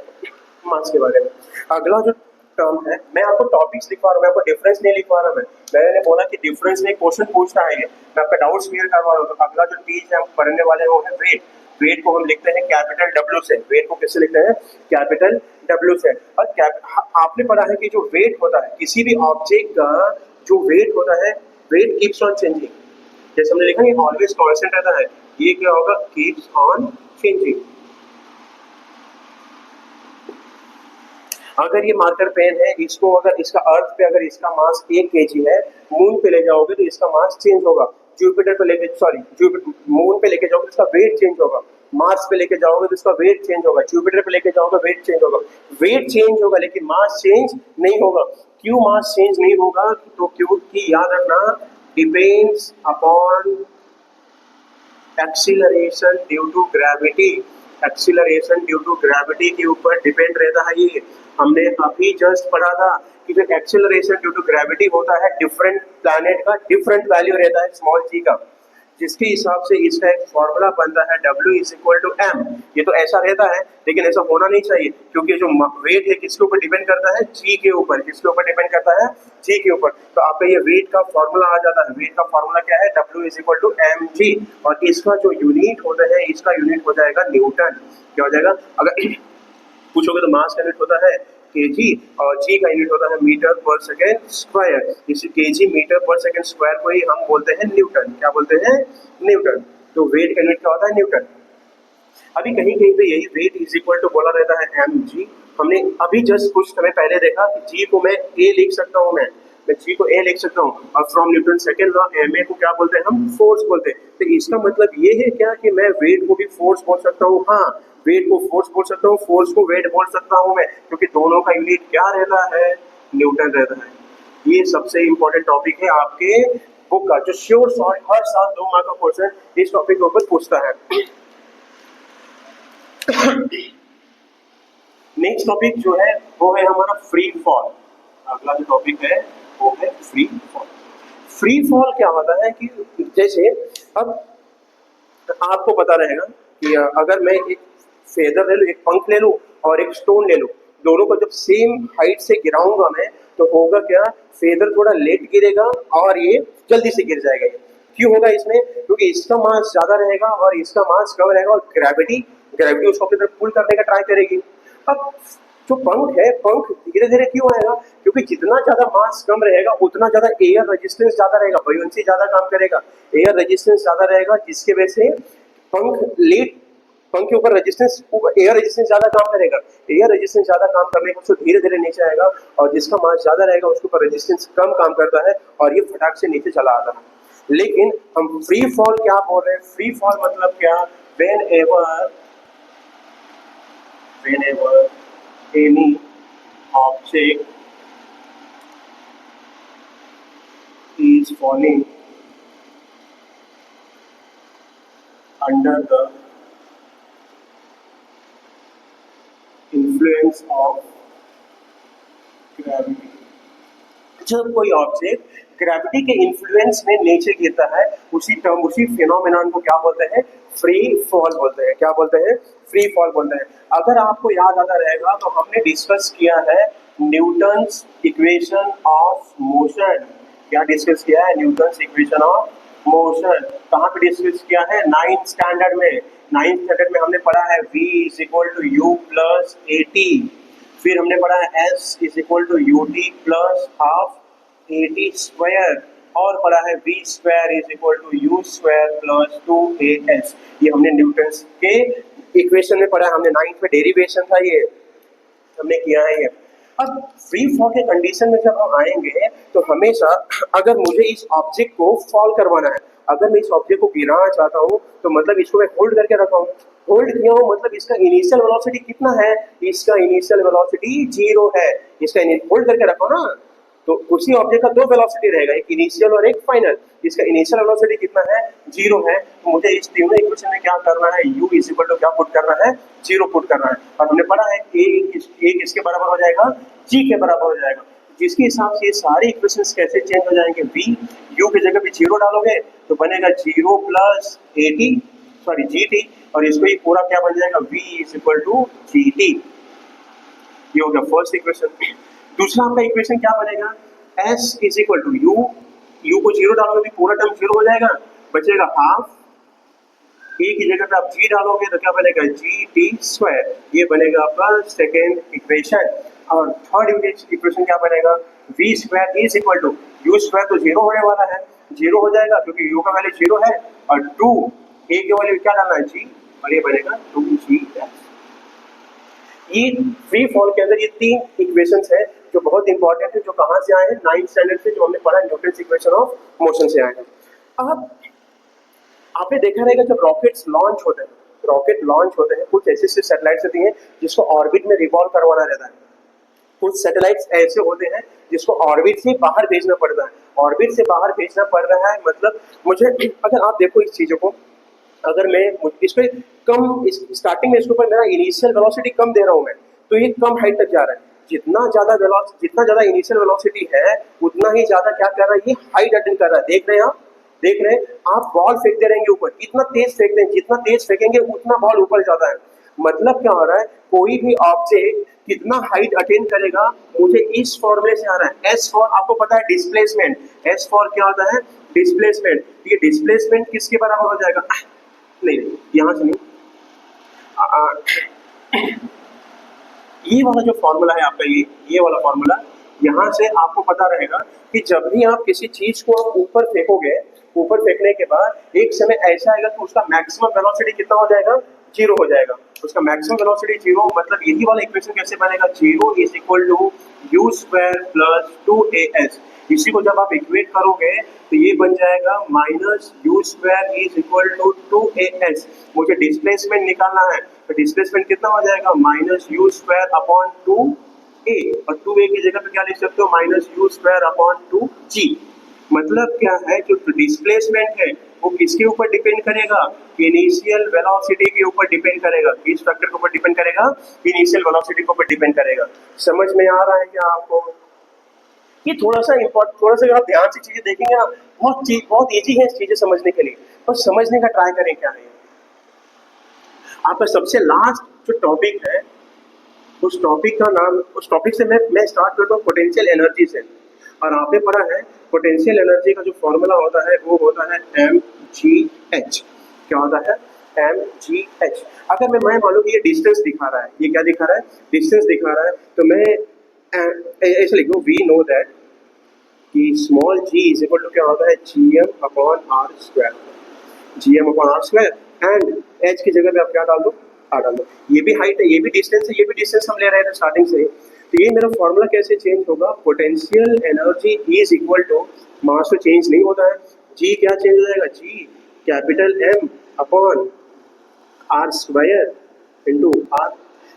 मास के बारे में। अगला जो टर्म है, मैं आपको टॉपिक्स लिखवा रहा हूँ, मैं आपको डिफरेंस नहीं लिखवा रहा। मैंने बोला कि डिफरेंस में क्वेश्चन पूछता है, ये मैं आपका डाउट्स क्लियर करवा रहा हूँ। तो अगला जो चीज है हम पढ़ने वाले वो है वेट। वेट को हम लिखते हैं कैपिटल डब्ल्यू से। वेट को किससे लिखते हैं, कैपिटल डब्ल्यू से। और आपने पढ़ा है कि जो वेट होता है किसी भी ऑब्जेक्ट का, जो वेट होता है, वेट कीप्स ऑन चेंजिंग। जैसे हमने लिखा ये ऑलवेज कांस्टेंट रहता है, ये क्या होगा, कीप्स ऑन चेंजिंग। अगर ये मार्कर पेन है, इसको अगर इसका अर्थ पे अगर इसका मास 1 kg है, मून पे ले जाओगे तो इसका मास चेंज होगा। जुपिटर पे लेके मून पे लेके जाओगे तो इसका वेट चेंज होगा। मार्स पे लेके जाओगे तो इसका वेट चेंज होगा। जुपिटर पे लेके जाओगे वेट चेंज होगा। वेट चेंज होगा लेकिन मास चेंज नहीं होगा। क्यों मास चेंज नहीं होगा, तो क्योंकि याद रखना, depends upon acceleration due to gravity. Acceleration due to gravity के ऊपर डिपेंड रहता है। ये हमने अभी जस्ट पढ़ा था कि जो एक्सीलरेशन ड्यू टू ग्रेविटी होता है, डिफरेंट प्लैनेट का डिफरेंट वैल्यू रहता है स्मॉल जी का। जिसके हिसाब से इसका एक फॉर्मूला बनता है W is equal to M. ये तो ऐसा रहता है, लेकिन ऐसा होना नहीं चाहिए, क्योंकि जो वेट है किसके ऊपर डिपेंड करता है, जी के ऊपर। किसके ऊपर डिपेंड करता है, जी के ऊपर। तो आपका ये वेट का फॉर्मूला आ जाता है। वेट का फॉर्मूला क्या है, W is equal to M G, और इसका जो यूनिट होता है, इसका यूनिट हो जाएगा न्यूटन। क्या हो जाएगा, अगर पूछोगे तो मास का यूनिट होता है केजी, और जी का यूनिट होता है मीटर पर सेकेंड स्क्वायर। इसी केजी मीटर पर सेकेंड स्क्वायर को ही हम बोलते हैं न्यूटन। क्या बोलते हैं, न्यूटन। तो वेट का यूनिट क्या होता है, न्यूटन। अभी कहीं कहीं पे यही वेट इज इक्वल टू बोला रहता है एम जी। हमने अभी जस्ट कुछ समय पहले देखा कि जी को मैं ए लिख सकता हूँ, मैं जी को ए लिख सकता हूँ, और from Newton second law M A को क्या बोलते हैं हम, फोर्स बोलते हैं। तो इसका मतलब ये है क्या कि मैं वेट को भी फोर्स बोल सकता हूँ। हाँ, वेट को फोर्स बोल सकता हूँ, फोर्स को वेट बोल सकता हूँ मैं, क्योंकि दोनों का यूनिट क्या रहता है, न्यूटन रहता है। ये सबसे इंपॉर्टेंट टॉपिक है आपके बुक का, जो श्योर हर साल 2 मार्क का क्वेश्चन इस टॉपिक के ऊपर पूछता है। नेक्स्ट टॉपिक जो है वो है हमारा फ्री फॉल। अगला जो टॉपिक है वो है फ्री फॉल। फ्री फॉल क्या होता है कि जैसे अब आपको पता रहेगा कि अगर मैं एक फेदर ले लूँ, एक पंख ले लूँ और एक स्टोन ले लूँ, दोनों को जब सेम हाइट से गिराऊंगा मैं, तो होगा क्या, फेदर थोड़ा लेट गिरेगा और ये जल्दी से गिर जाएगा। क्यों होगा इसमें, क्योंकि इसका मास ज्यादा रहेगा और इसका मास कम रहेगा, और ग्रेविटी उसको अपनी तरफ पुल करने का ट्राई करेगी। अब जो पंख है, पंख धीरे धीरे क्यों आएगा, क्योंकि जितना ज्यादा मास कम रहेगा उतना ज्यादा एयर रेजिस्टेंस ज्यादा रहेगा, बॉयंसी ज्यादा काम करेगा, एयर रेजिस्टेंस ज्यादा रहेगा, जिसके वजह से पंख के ऊपर रेजिस्टेंस, एयर रेजिस्टेंस ज्यादा काम करेगा। एयर रेजिस्टेंस ज्यादा काम करने को धीरे धीरे नीचे आएगा, और जिसका मास ज्यादा रहेगा उसके ऊपर रेजिस्टेंस कम काम करता है और ये फटाक से नीचे चला आता है। लेकिन हम फ्री फॉल क्या बोल रहे हैं, फ्री फॉल मतलब क्या, whenever any object is falling under the influence of gravity। जब कोई ऑब्जेक्ट ग्रेविटी के इन्फ्लुएंस में नीचे गिरता है, उसी फिनोमेनन को क्या बोलते हैं, फ्री फॉल बोलते हैं। क्या बोलते हैं, फ्री फॉल बोलते हैं। अगर आपको याद आता रहेगा तो हमने डिस्कस किया है न्यूटन्स इक्वेशन ऑफ मोशन। क्या डिस्कस किया है, न्यूटन्स इक्वेशन ऑफ मोशन। कहाँ पे डिस्कस किया है, 9th स्टैंडर्ड में। 9th स्टैंडर्ड में हमने पढ़ा है v is equal to U plus AT। फिर हमने पढ़ा है S is equal to UT plus half AT square, और पढ़ा है v square is equal to U square plus 2AS। ये हमने न्यूटन्स के इक्वेशन में पढ़ा है, हमने 9th में डेरिवेशन था ये हमने किया है ये। अब फ्री फॉल के कंडीशन में जब हम आएंगे तो हमेशा अगर मुझे इस ऑब्जेक्ट को फॉल करवाना है, अगर मैं इस ऑब्जेक्ट को गिराना चाहता हूँ, तो मतलब इसको मैं होल्ड करके रखा हूँ, होल्ड किया हूँ, मतलब इसका इनिशियल वेलोसिटी कितना है, इसका इनिशियल वेलोसिटी 0 है। इसका होल्ड करके रखो ना, तो उसी ऑब्जेक्ट का 2 वेलोसिटी रहेगा, एक इनिशियल और एक फाइनल। इसका इनिशियल वेलोसिटी कितना है, 0 है। तो मुझे इस तीनों इक्वेशन में क्या करना है, u इज इक्वल टू क्या पुट करना है, 0 पुट करना है। और हमने पढ़ा है a किसके बराबर हो जाएगा, g के बराबर हो जाएगा, जिसके हिसाब से ये सारे इक्वेशंस कैसे चेंज हो जाएंगे, v u की जगह पे 0 डालोगे तो बनेगा 0 प्लस gt, और इसको ही पूरा क्या बन जाएगा, v is equal to gt। ये हो गया फर्स्ट इक्वेशन। दूसरा आपका इक्वेशन क्या बनेगा, s is equal to u को 0 डालोगे भी पूरा टर्म 0 हो जाएगा, बचेगा हाफ, a की जगह पे आप g डालोगे तो क्या बनेगा, gt स्क्वायर। ये बनेगा आपका सेकेंड इक्वेशन। और थर्ड इक्वेशन क्या बनेगा, v square is equal to u square, तो 0 होने वाला है, 0 हो जाएगा क्योंकि u का वैल्यू 0 है, और 2 a के वैल्यू क्या डालना है, g, और ये बनेगा 2g। ये फ्री फॉल के अंदर ये 3 इक्वेशंस है जो बहुत इंपॉर्टेंट है, जो कहाँ से आए हैं, 9th स्टैंडर्ड से, जो हमने पढ़ा न्यूटन्स इक्वेशन ऑफ मोशन से आए हैं। अब आपने देखा रहेगा जब रॉकेट लॉन्च होते हैं, कुछ ऐसे सैटेलाइट्स होती हैं जिसको ऑर्बिट में रिवॉल्व करवाना रहता है। कुछ सैटेलाइट्स ऐसे होते हैं जिसको ऑर्बिट से बाहर भेजना पड़ता है। ऑर्बिट से बाहर भेजना पड़ रहा है मतलब मुझे, अगर आप देखो इस चीजों को, अगर मैं इस पे स्टार्टिंग में इसके ऊपर मेरा इनिशियल वेलोसिटी कम दे रहा हूं मैं, तो ये कम हाइट तक जा रहा है। जितना ज्यादा इनिशियल वेलोसिटी है, उतना ही ज्यादा क्या कर रहा है, ये हाइट अटेंड कर रहा है। देख रहे हैं आप, देख रहे हैं आप, बॉल फेंकते रहेंगे ऊपर, इतना तेज फेंकते हैं, जितना तेज फेंकेंगे उतना बॉल ऊपर जाता है। मतलब क्या हो रहा है, कोई भी ऑब्जेक्ट कितना हाइट अटेन करेगा, मुझे इस फॉर्मूले से आ रहा है। एस फॉर आपको पता है डिस्प्लेसमेंट, एस फॉर क्या होता है, डिस्प्लेसमेंट। ये डिस्प्लेसमेंट किसके बराबर हो जाएगा, नहीं यहां से नहीं, ये वाला जो फॉर्मूला है आपका, ये वाला फॉर्मूला, यहाँ से आपको पता रहेगा कि जब भी आप किसी चीज को आप ऊपर फेंकोगे, ऊपर फेंकने के बाद एक समय ऐसा आएगा कि उसका मैक्सिमम वेलोसिटी कितना हो जाएगा, जीरो हो जाएगा। उसका मैक्सिमम वेलोसिटी जीरो, मतलब यही वाला इक्वेशन कैसे बनेगा, zero is equal to U square plus 2as। इसी को जब आप इक्वेट करोगे तो ये बन जाएगा minus U square is equal to 2as। मुझे डिस्प्लेसमेंट निकालना है, तो डिस्प्लेसमेंट कितना हो जाएगा, minus U square upon 2a, और 2a की जगह पे क्या लिख सकते हो, minus U square upon 2g। मतलब क्या है, जो डिस्प्लेसमेंट है वो किसके ऊपर डिपेंड करेगा, इनिशियल वेलोसिटी के ऊपर डिपेंड करेगा। किस फैक्टर के ऊपर डिपेंड करेगा, इनिशियल वेलोसिटी के ऊपर डिपेंड करेगा। समझ में आ रहा है क्या आपको? ये थोड़ा सा इम्पोर्टेंट, थोड़ा सा अगर आप ध्यान से चीजें देखेंगे ना, बहुत इजी है चीजें समझने के लिए, और समझने का ट्राई करें क्या है। आपका सबसे लास्ट जो टॉपिक है, उस टॉपिक का नाम, उस टॉपिक से मैं स्टार्ट करता हूँ पोटेंशियल एनर्जी से। और आपने पढ़ा है पोटेंशियल एनर्जी का जो फॉर्मूला होता है वो होता है mgh। क्या होता है, mgh। अगर मैं मान लो कि ये डिस्टेंस दिखा रहा है, ये क्या दिखा रहा है, डिस्टेंस दिखा रहा है, तो मैं ऐसे लिख दूं, वी नो दैट कि small g is equal to क्या होता है, gm upon R square, gm upon R square. And h की जगह पे आप क्या डाल दो, आर डाल दो। ये भी हाइट है, ये भी डिस्टेंस है, ये भी डिस्टेंस हम ले रहे थे स्टार्टिंग से। तो ये मेरा फॉर्मूला कैसे चेंज होगा, potential energy is equal to, mass तो चेंज नहीं होता है, g क्या चेंज हो जाएगा, g capital M upon R square into R.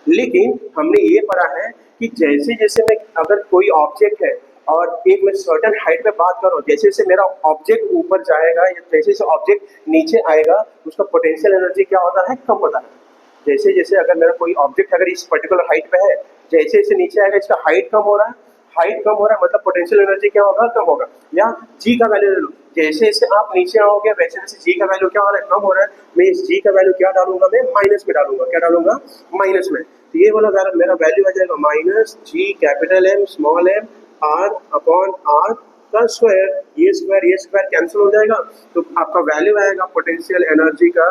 लेकिन हमने ये पढ़ा है कि जैसे जैसे मैं, अगर कोई ऑब्जेक्ट है और एक मैं सर्टेन हाइट पे बात कर रहा हूँ, जैसे जैसे मेरा ऑब्जेक्ट ऊपर जाएगा या जैसे जैसे ऑब्जेक्ट नीचे आएगा, उसका पोटेंशियल एनर्जी क्या होता है, कम होता है। जैसे जैसे अगर मेरा कोई ऑब्जेक्ट अगर इस पर्टिकुलर हाइट पे है, जैसे जैसे नीचे आएगा इसका हाइट कम हो रहा है, हाइट कम हो रहा है, मतलब पोटेंशियल एनर्जी क्या होगा, कम होगा। या जी का वैल्यू ले लो, जैसे जैसे आप नीचे आओगे वैसे वैसे जी का वैल्यू क्या हो रहा है, कम हो रहा है। मैं इस जी का वैल्यू क्या डालूंगा, मैं माइनस में डालूंगा, क्या डालूंगा, माइनस में। तो ये वाला मेरा वैल्यू आ जाएगा minus G capital M small M R upon R का स्क्वायर। ये स्क्वायर कैंसिल हो जाएगा, तो आपका वैल्यू आएगा पोटेंशियल एनर्जी का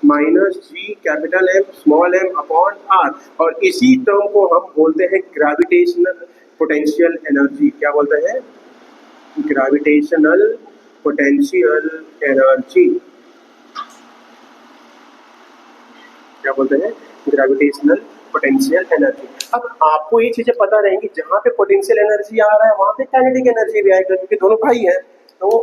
minus G capital M small M upon R. और इसी टर्म को हम बोलते हैं ग्रेविटेशनल पोटेंशियल एनर्जी। क्या बोलते हैं, ग्रेविटेशनल पोटेंशियल एनर्जी। क्या बोलते हैं, ग्रेविटेशनल पोटेंशियल एनर्जी। अब आपको ये चीजें पता रहेंगी, जहां पे पोटेंशियल एनर्जी आ रहा है वहां पे काइनेटिक एनर्जी भी आएगा, क्योंकि दोनों भाई हैं। तो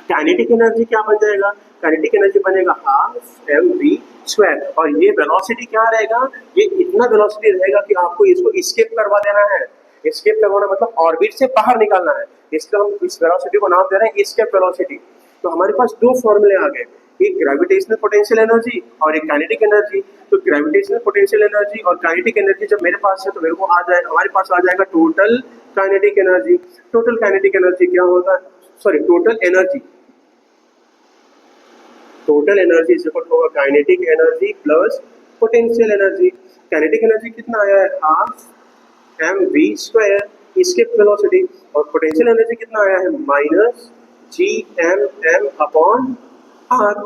काइनेटिक एनर्जी क्या बन जाएगा, काइनेटिक एनर्जी बनेगा हाफ एम वी स्क्वायर। और ये वेलोसिटी क्या रहेगा, ये इतना वेलोसिटी रहेगा कि आपको इसको एस्केप करवा देना है। एस्केप करवाना मतलब ऑर्बिट से बाहर निकालना है, इसलिए हम इस वेलोसिटी को नाम दे रहे हैं एस्केप वेलोसिटी। तो हमारे पास दो फॉर्मूले आ गए, एक ग्रेविटेशनल पोटेंशियल एनर्जी और एक काइनेटिक एनर्जी। तो ग्रेविटेशनल पोटेंशियल एनर्जी और काइनेटिक एनर्जी जब मेरे पास है तो मेरे को आ जाएगा, हमारे पास आ जाएगा total kinetic energy. Total kinetic energy क्या होता है, sorry total energy, total energy is equal to kinetic energy plus potential energy. Kinetic energy कितना आया है, हाफ एम वी स्क्वायर, इसके वेलोसिटी। और पोटेंशियल एनर्जी कितना आया है, minus G M M upon R.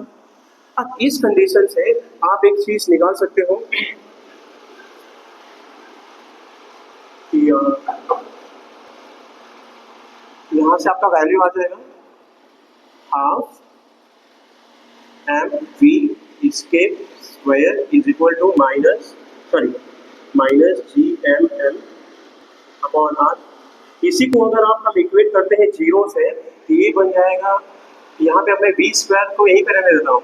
अब इस कंडीशन से आप एक चीज निकाल सकते हो कि यहां से आपका वैल्यू आ जाएगा half M V escape square is equal to minus G M M upon R. इसी को अगर आप हम इक्वेट करते हैं जीरो से, तो ये बन जाएगा, यहाँ पे मैं वी स्क्वायर को यहीं पर रहने देता हूँ,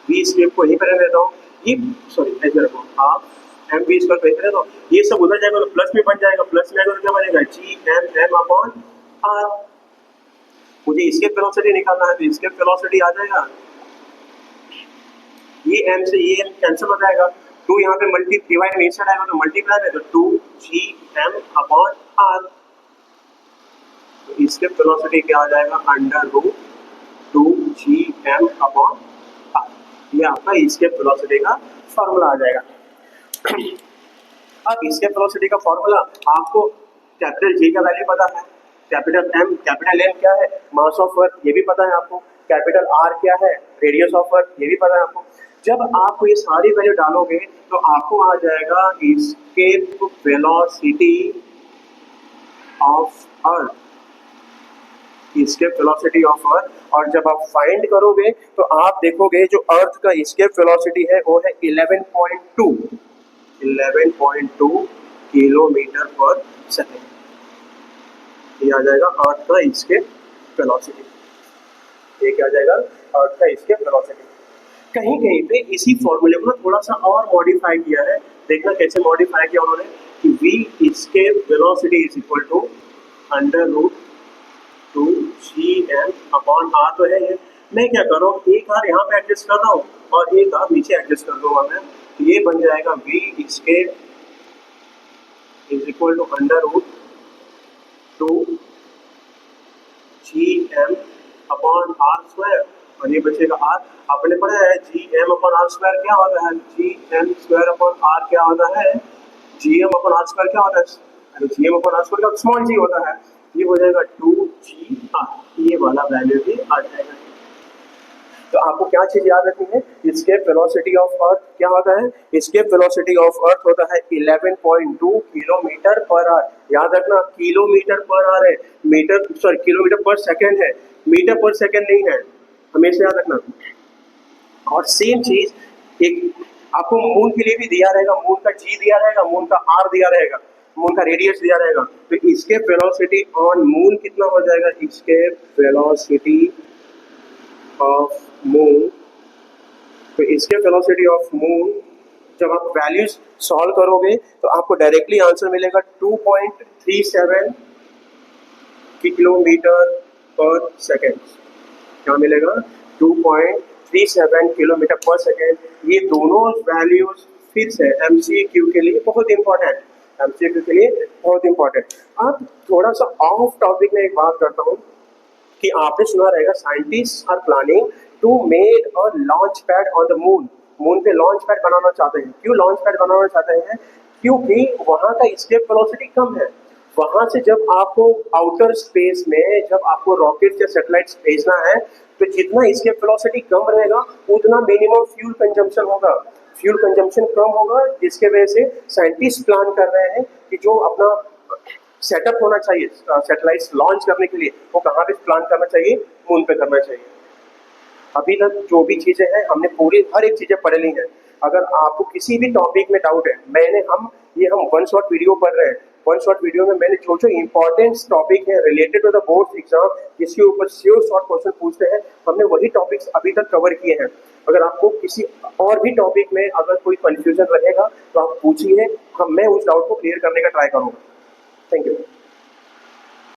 वी स्केप को यहीं पर रहने देता हूँ, ये सॉरी ऐसे रखो, हाफ एम वी स्क्वायर को यहीं पर रहता हूँ, ये सब उधर जाएगा तो प्लस में बन जाएगा, प्लस में अगर क्या बनेगा, G M M upon R. मुझे स्केप वेलोसिटी निकालना है, तो स्केप वेलोसिटी आ जाएगा, ये एम से ये एम कैंसिल हो जाएगा, टू यहाँ पे मल्टी डिवाइड नहीं आएगा तो मल्टीप्लाई में, तो two G M upon R. तो स्केप वेलोसिटी क्या आ जाएगा, under root m upon r, ये आपका एस्केप वेलोसिटी का फॉर्मूला आ जाएगा। अब एस्केप वेलोसिटी का फॉर्मूला आपको कैपिटल G का वैल्यू पता है, कैपिटल M क्या है, मास ऑफ अर्थ ये भी पता है आपको, कैपिटल R क्या है, रेडियस ऑफ अर्थ ये भी पता है आपको। जब आप ये सारी वैल्यू डालोगे तो आपको आ जाएगा escape velocity of earth, escape velocity of earth. और जब आप फाइंड करोगे तो आप देखोगे जो अर्थ का एस्केप वेलोसिटी है वो है 11.2 किलोमीटर पर सेकेंड, ये आ जाएगा अर्थ का एस्केप वेलोसिटी, ये क्या आ जाएगा अर्थ का एस्केप वेलोसिटी। कहीं कहीं पे इसी फॉर्मूले को ना थोड़ा सा और मॉडिफाई किया है, देखना कैसे मॉडिफाई किया उन्होंने कि v escape velocity is equal to under root 2 gm upon r। तो है ये, मैं क्या कर रहा हूँ एक बार यहाँ पे एडजस्ट कर रहा हूँ और एक बार नीचे एडजस्ट कर दूंगा मैं, तो ये बन जाएगा v escape is equal to under root 2 gm upon r square, और ये बचेगा r। आपने पढ़ा है gm अपॉन r स्क्वायर क्या होता है, gm स्क्वायर अपॉन r क्या होता है, gm अपॉन r स्क्वायर क्या होता है, अरे gm अपॉन r स्क्वायर का स्मॉल g होता है, ये हो जाएगा 2gr, ये वाला वैल्यू भी आ जाएगा। तो आपको क्या चीज याद रखनी है, एस्केप वेलोसिटी ऑफ अर्थ क्या होता है, एस्केप वेलोसिटी ऑफ अर्थ होता है 11.2 किलोमीटर पर आवर। याद रखना किलोमीटर पर आवर है, मीटर सॉरी किलोमीटर पर सेकंड है, मीटर पर सेकंड नहीं है, हमेशा याद रखना। और सेम चीज एक आपको मून के लिए भी दिया रहेगा, मून का जी दिया रहेगा, मून का आर दिया रहेगा, मून का रेडियस दिया रहेगा। तो एस्केप वेलोसिटी ऑन मून कितना हो जाएगा, एस्केप वेलोसिटी ऑफ मून, तो एस्केप वेलोसिटी ऑफ मून जब आप वैल्यूज सॉल्व करोगे तो आपको डायरेक्टली आंसर मिलेगा 2.37 किलोमीटर पर सेकेंड। क्या मिलेगा, 2.37 किलोमीटर पर सेकेंड। ये दोनों वैल्यूज फिर से एमसीक्यू के लिए बहुत इंपॉर्टेंट, एमसीक्यू के लिए बहुत इंपॉर्टेंट। अब थोड़ा सा ऑफ टॉपिक में एक बात करता हूँ कि आपने सुना रहेगा scientist are planning to make a launch pad on the moon, moon पे लॉन्च पैड बनाना चाहते हैं। क्यों लॉन्च पैड बनाना चाहते हैं, क्योंकि वहां का एस्केप वेलोसिटी कम है। वहां से जब आपको आउटर स्पेस में जब आपको रॉकेट या सैटेलाइट्स भेजना है तो जितना एस्केप वेलोसिटी कम रहेगा उतना मिनिमम फ्यूल कंजम्पशन होगा, फ्यूल कंजम्पशन कम होगा, जिसके वजह से साइंटिस्ट प्लान कर रहे हैं कि जो अपना सेटअप होना चाहिए सैटेलाइट्स लॉन्च करने के लिए वो कहाँ पे प्लान करना चाहिए, मून पे करना चाहिए। अभी तक जो भी चीजें हैं हमने पूरी हर एक चीजें पढ़ ली हैं। अगर आपको किसी भी टॉपिक में डाउट है, हम वन शॉट वीडियो पढ़ रहे हैं, वन शॉट वीडियो में मैंने जो इंपॉर्टेंट टॉपिक है related to the board exam जिसके ऊपर श्योर शॉर्ट क्वेश्चन पूछते हैं, हमने वही टॉपिक्स अभी तक कवर किए हैं। अगर आपको किसी और भी टॉपिक में अगर कोई कंफ्यूजन रहेगा तो आप पूछिए, मैं उस डाउट को क्लियर करने का ट्राई करूंगा। Thank you.